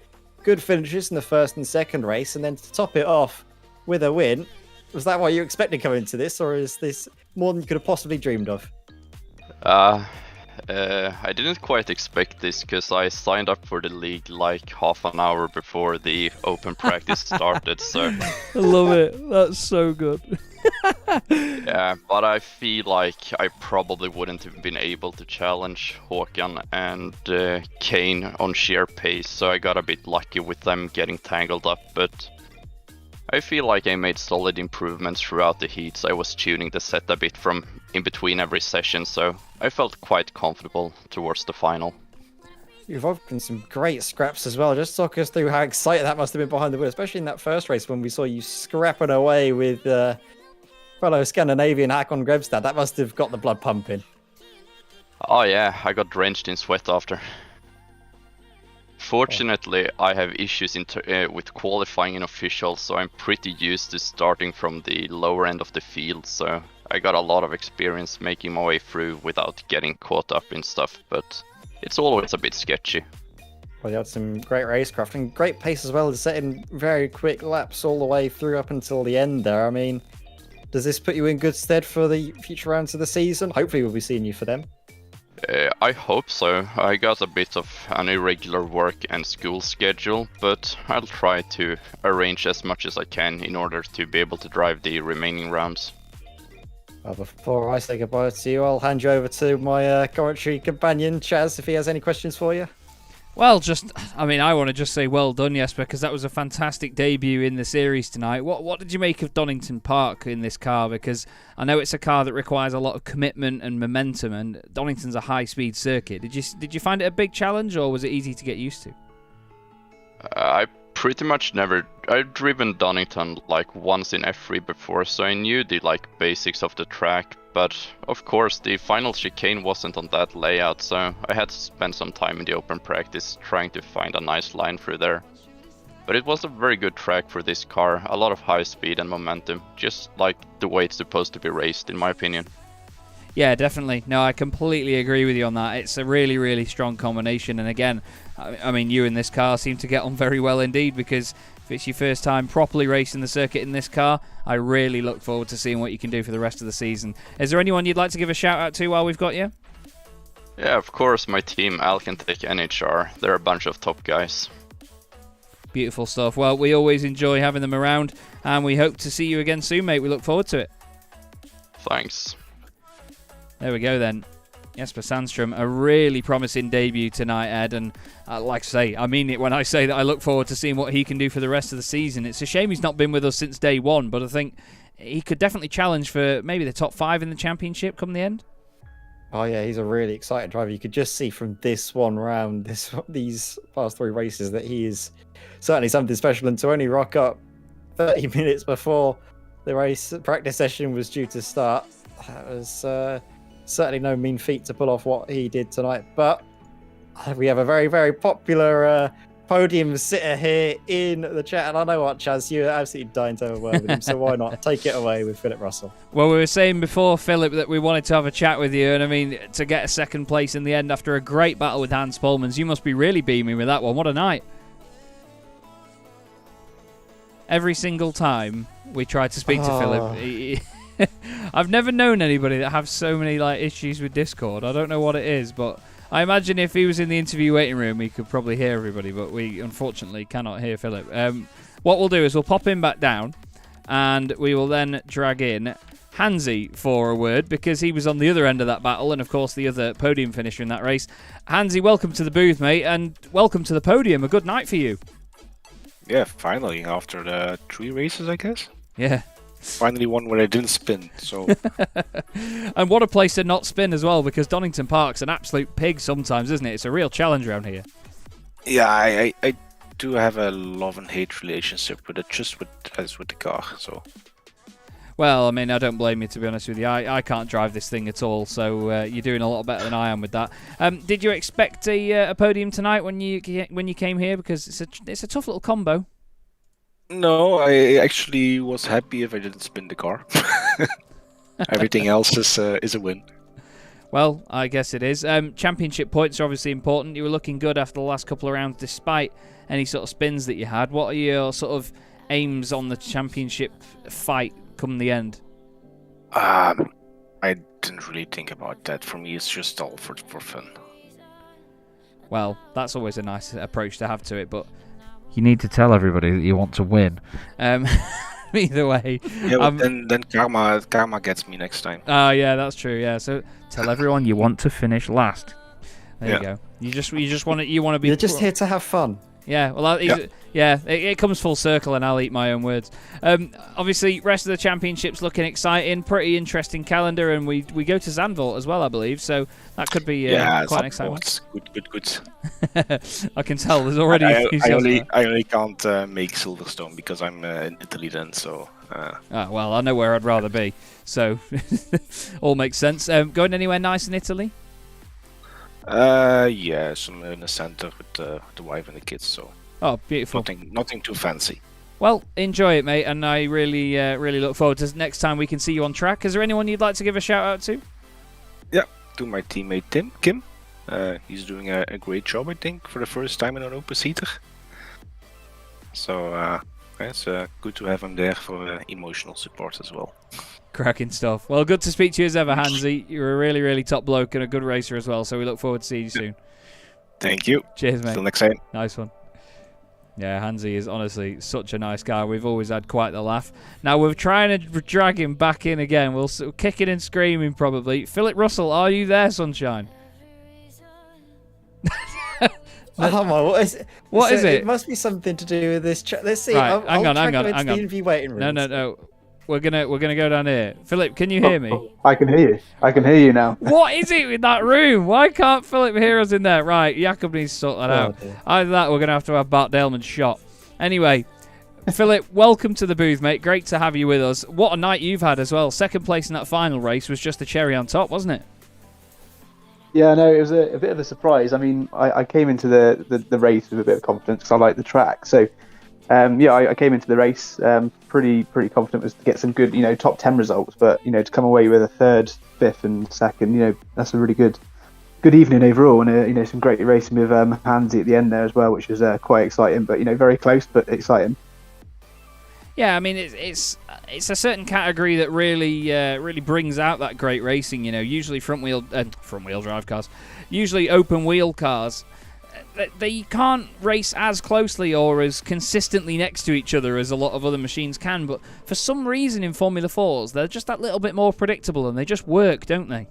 Speaker 3: good finishes in the first and second race, and then to top it off with a win. Was that what you expected coming into this, or is this more than you could have possibly dreamed of?
Speaker 7: I didn't quite expect this, because I signed up for the league like half an hour before the open practice started, so
Speaker 1: I love it. That's so good.
Speaker 7: yeah, but I feel like I probably wouldn't have been able to challenge Håkan and Kane on sheer pace, so I got a bit lucky with them getting tangled up, but I feel like I made solid improvements throughout the heats. I was tuning the set a bit from in between every session, so I felt quite comfortable towards the final.
Speaker 3: You've opened some great scraps as well. Just talk us through how excited that must have been behind the wheel, especially in that first race when we saw you scrapping away with fellow Scandinavian Hakon Grebstad. That must have got the blood pumping.
Speaker 7: Oh yeah, I got drenched in sweat after. Fortunately, I have issues with qualifying in officials, so I'm pretty used to starting from the lower end of the field, so I got a lot of experience making my way through without getting caught up in stuff, but it's always a bit sketchy.
Speaker 3: Well, you had some great racecraft and great pace as well, setting very quick laps all the way through up until the end there. I mean, does this put you in good stead for the future rounds of the season? Hopefully we'll be seeing you for them.
Speaker 7: I hope so. I got a bit of an irregular work and school schedule, but I'll try to arrange as much as I can in order to be able to drive the remaining rounds.
Speaker 3: Well, before I say goodbye to you, I'll hand you over to my commentary companion, Chaz, if he has any questions for you.
Speaker 1: Well, I want to just say well done, Jesper, because that was a fantastic debut in the series tonight. What did you make of Donington Park in this car? Because I know it's a car that requires a lot of commitment and momentum, and Donington's a high-speed circuit. Did you find it a big challenge, or was it easy to get used to?
Speaker 7: I pretty much I've driven Donington like once in F3 before, so I knew the basics of the track. But of course, the final chicane wasn't on that layout, so I had to spend some time in the open practice trying to find a nice line through there. But it was a very good track for this car, a lot of high speed and momentum, just like the way it's supposed to be raced, in my opinion.
Speaker 1: Yeah, definitely. No, I completely agree with you on that. It's a really, really strong combination. And again, I mean, you and this car seem to get on very well indeed, because if it's your first time properly racing the circuit in this car, I really look forward to seeing what you can do for the rest of the season. Is there anyone you'd like to give a shout out to while we've got you?
Speaker 7: Yeah, of course, my team, Alcantech NHR. They're a bunch of top guys.
Speaker 1: Beautiful stuff. Well, we always enjoy having them around, and we hope to see you again soon, mate. We look forward to it.
Speaker 7: Thanks.
Speaker 1: There we go then. Jesper Sandström, a really promising debut tonight, Ed, and like I say, I mean it when I say that I look forward to seeing what he can do for the rest of the season. It's a shame he's not been with us since day one, but I think he could definitely challenge for maybe the top 5 in the championship come the end.
Speaker 3: Oh yeah, he's a really exciting driver. You could just see from this one round, these past 3 races, that he is certainly something special, and to only rock up 30 minutes before the race practice session was due to start, that was certainly no mean feat to pull off what he did tonight. But we have a very, very popular podium sitter here in the chat, and I know what, Chaz, you're absolutely dying to have a word with him, so why not take it away with Philip Russell?
Speaker 1: Well, we were saying before, Philip, that we wanted to have a chat with you, and I mean, to get a second place in the end after a great battle with Hans Polmans, you must be really beaming with that one. What a night. Every single time we tried to speak to Philip, I've never known anybody that have so many issues with Discord. I don't know what it is, but I imagine if he was in the interview waiting room, he could probably hear everybody, but we unfortunately cannot hear Philip. What we'll do is we'll pop him back down, and we will then drag in Hansi for a word, because he was on the other end of that battle, and of course the other podium finisher in that race. Hansi, welcome to the booth, mate, and welcome to the podium. A good night for you.
Speaker 8: Yeah, finally, after the 3 races, I guess.
Speaker 1: Yeah.
Speaker 8: Finally one where I didn't spin, so...
Speaker 1: And what a place to not spin as well, because Donington Park's an absolute pig sometimes, isn't it? It's a real challenge around here.
Speaker 8: Yeah, I do have a love and hate relationship with it, just as with the car, so...
Speaker 1: Well, I mean, I don't blame you, to be honest with you. I can't drive this thing at all, so you're doing a lot better than I am with that. Did you expect a podium tonight when you came here? Because it's a tough little combo.
Speaker 8: No, I actually was happy if I didn't spin the car. Everything else is a win.
Speaker 1: Well, I guess it is. Championship points are obviously important. You were looking good after the last couple of rounds, despite any sort of spins that you had. What are your sort of aims on the championship fight come the end?
Speaker 8: I didn't really think about that. For me, it's just all for fun.
Speaker 1: Well, that's always a nice approach to have to it, but you need to tell everybody that you want to win. Either way.
Speaker 8: Yeah, but then karma gets me next time.
Speaker 1: Oh, yeah, that's true. Yeah, so tell everyone you want to finish last. There you go. You just want to be.
Speaker 3: You're just here to have fun.
Speaker 1: Yeah, well, it comes full circle, and I'll eat my own words. Obviously, rest of the championship's looking exciting. Pretty interesting calendar, and we go to Zandvoort as well, I believe. So that could be quite an exciting one.
Speaker 8: Good.
Speaker 1: I can tell. There's already.
Speaker 8: I only can't make Silverstone because I'm in Italy then. So.
Speaker 1: Well, I know where I'd rather be. So all makes sense. Going anywhere nice in Italy?
Speaker 8: Yeah, some in the center with the wife and the kids. So
Speaker 1: Oh, beautiful.
Speaker 8: nothing too fancy.
Speaker 1: Well, enjoy it, mate, and I really look forward to next time we can see you on track. Is there anyone you'd like to give a shout out to?
Speaker 8: Yeah, to my teammate Kim. He's doing a great job, I think, for the first time in an open seater. So it's good to have him there for emotional support as well.
Speaker 1: Cracking stuff. Well, good to speak to you as ever, Hansi. You're a really top bloke and a good racer as well, so we look forward to seeing you soon.
Speaker 8: Thank you.
Speaker 1: Cheers, mate.
Speaker 8: Till next time.
Speaker 1: Nice one. Yeah, Hansi is honestly such a nice guy. We've always had quite the laugh. Now we're trying to drag him back in again. We'll kicking and screaming probably. Philip Russell, are you there, sunshine?
Speaker 3: Oh my! What is it? It must be something to do with this. Let's see.
Speaker 1: Right, hang on.
Speaker 3: The interview waiting room.
Speaker 1: No. We're gonna go down here. Philip, can you hear me?
Speaker 9: I can hear you now.
Speaker 1: What is it in that room? Why can't Philip hear us in there? Right, Jakob needs to sort that out.
Speaker 3: Dear.
Speaker 1: Either that, or we're gonna have Bart Daleman's shot. Anyway, Philip, welcome to the booth, mate. Great to have you with us. What a night you've had as well. Second place in that final race was just the cherry on top, wasn't it?
Speaker 9: Yeah, no, it was a bit of a surprise. I mean, I came into the race with a bit of confidence because I like the track. So, I came into the race pretty confident was to get some good, top 10 results. But, to come away with a third, fifth and second, that's a really good evening overall. And, some great racing with Hansi at the end there as well, which was quite exciting. But, very close, but exciting.
Speaker 1: Yeah, I mean it's a certain category that really brings out that great racing. Usually front wheel drive cars, usually open wheel cars. They can't race as closely or as consistently next to each other as a lot of other machines can. But for some reason in Formula 4s, they're just that little bit more predictable and they just work, don't they?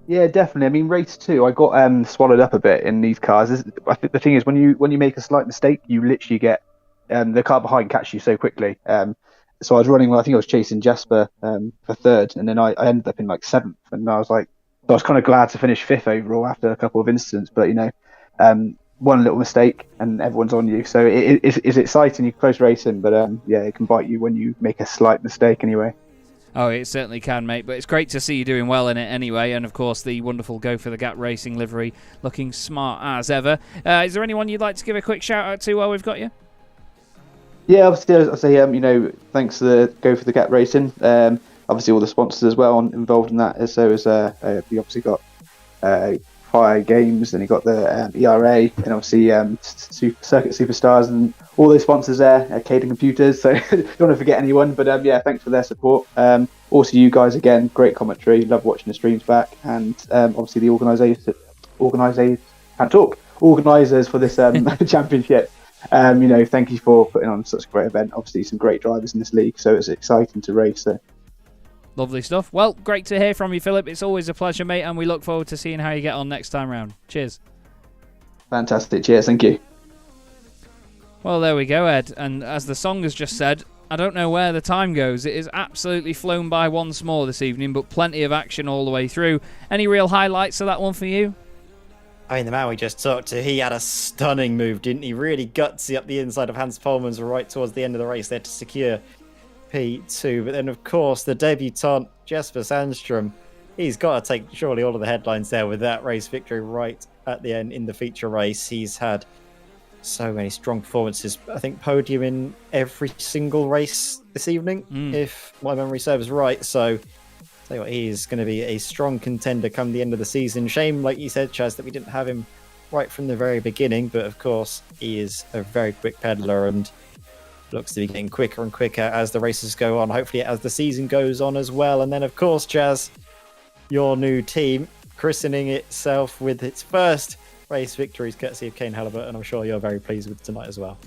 Speaker 9: Yeah, definitely. I mean, race 2, I got swallowed up a bit in these cars. I think the thing is, when you make a slight mistake, you literally get the car behind catch you so quickly. So I was running. Well, I think I was chasing Jasper for third, and then I ended up in like 7th. And I was kind of glad to finish 5th overall after a couple of incidents. But one little mistake and everyone's on you. So it's exciting. You're close racing, but it can bite you when you make a slight mistake anyway.
Speaker 1: Oh, it certainly can, mate. But it's great to see you doing well in it anyway. And, of course, the wonderful Go for the Gap Racing livery looking smart as ever. Is there anyone you'd like to give a quick shout-out to while we've got you?
Speaker 9: Yeah, obviously, I'll say, thanks to the Go for the Gap Racing. Obviously, all the sponsors as well involved in that. So we obviously got Fire Games, and you got the ERA, and obviously Circuit Superstars, and all those sponsors there, Caden Computers. So don't want to forget anyone, but thanks for their support. Also, you guys again, great commentary. Love watching the streams back, and obviously the organisers for this championship. Thank you for putting on such a great event. Obviously, some great drivers in this league, so it's exciting to race. So.
Speaker 1: Lovely stuff. Well, great to hear from you, Philip. It's always a pleasure, mate, and we look forward to seeing how you get on next time round. Cheers.
Speaker 9: Fantastic. Cheers. Thank you.
Speaker 1: Well, there we go, Ed. And as the song has just said, I don't know where the time goes. It has absolutely flown by once more this evening, but plenty of action all the way through. Any real highlights of that one for you?
Speaker 3: I mean, the man we just talked to, he had a stunning move, didn't he? Really gutsy up the inside of Hans Polman's right towards the end of the race there to secure P2. But then, of course, the debutant, Jesper Sandstrom, he's got to take surely all of the headlines there with that race victory right at the end in the feature race. He's had so many strong performances. I think podium in every single race this evening, if my memory serves right. So, tell you what, he is going to be a strong contender come the end of the season. Shame, like you said, Chaz, that we didn't have him right from the very beginning. But of course, he is a very quick peddler and looks to be getting quicker and quicker as the races go on. Hopefully, as the season goes on as well. And then, of course, Chaz, your new team christening itself with its first race victories, courtesy of Kane Halibut, and I'm sure you're very pleased with tonight as well.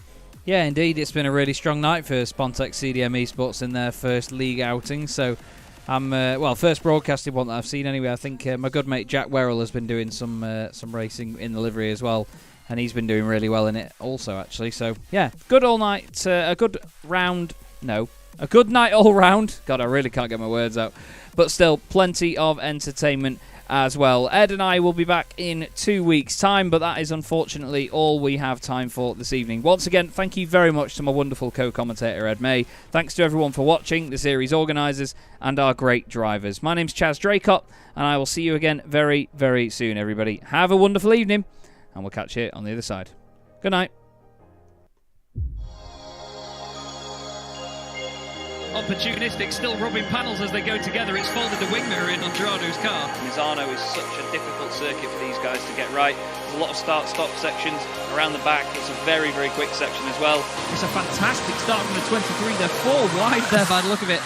Speaker 1: Yeah, indeed. It's been a really strong night for Spontex CDM Esports in their first league outing. So, first broadcasted one that I've seen anyway. I think my good mate Jack Werrell has been doing some racing in the livery as well, and he's been doing really well in it also, actually. So, yeah, good all night, a good night all round. God, I really can't get my words out. But still, plenty of entertainment as well. Ed and I will be back in 2 weeks' time, but that is unfortunately all we have time for this evening. Once again, thank you very much to my wonderful co-commentator Ed May. Thanks to everyone for watching, the series organisers, and our great drivers. My name's Chaz Draycott, and I will see you again very, very soon, everybody. Have a wonderful evening, and we'll catch you on the other side. Good night.
Speaker 2: Opportunistic, still rubbing panels as they go together. It's folded the wing mirror in on Gerardo's car. Misano is such a difficult circuit for these guys to get right. There's a lot of start-stop sections around the back. It's a very, very quick section as well.
Speaker 10: It's a fantastic start from the 23. They're 4 wide there by the look of it.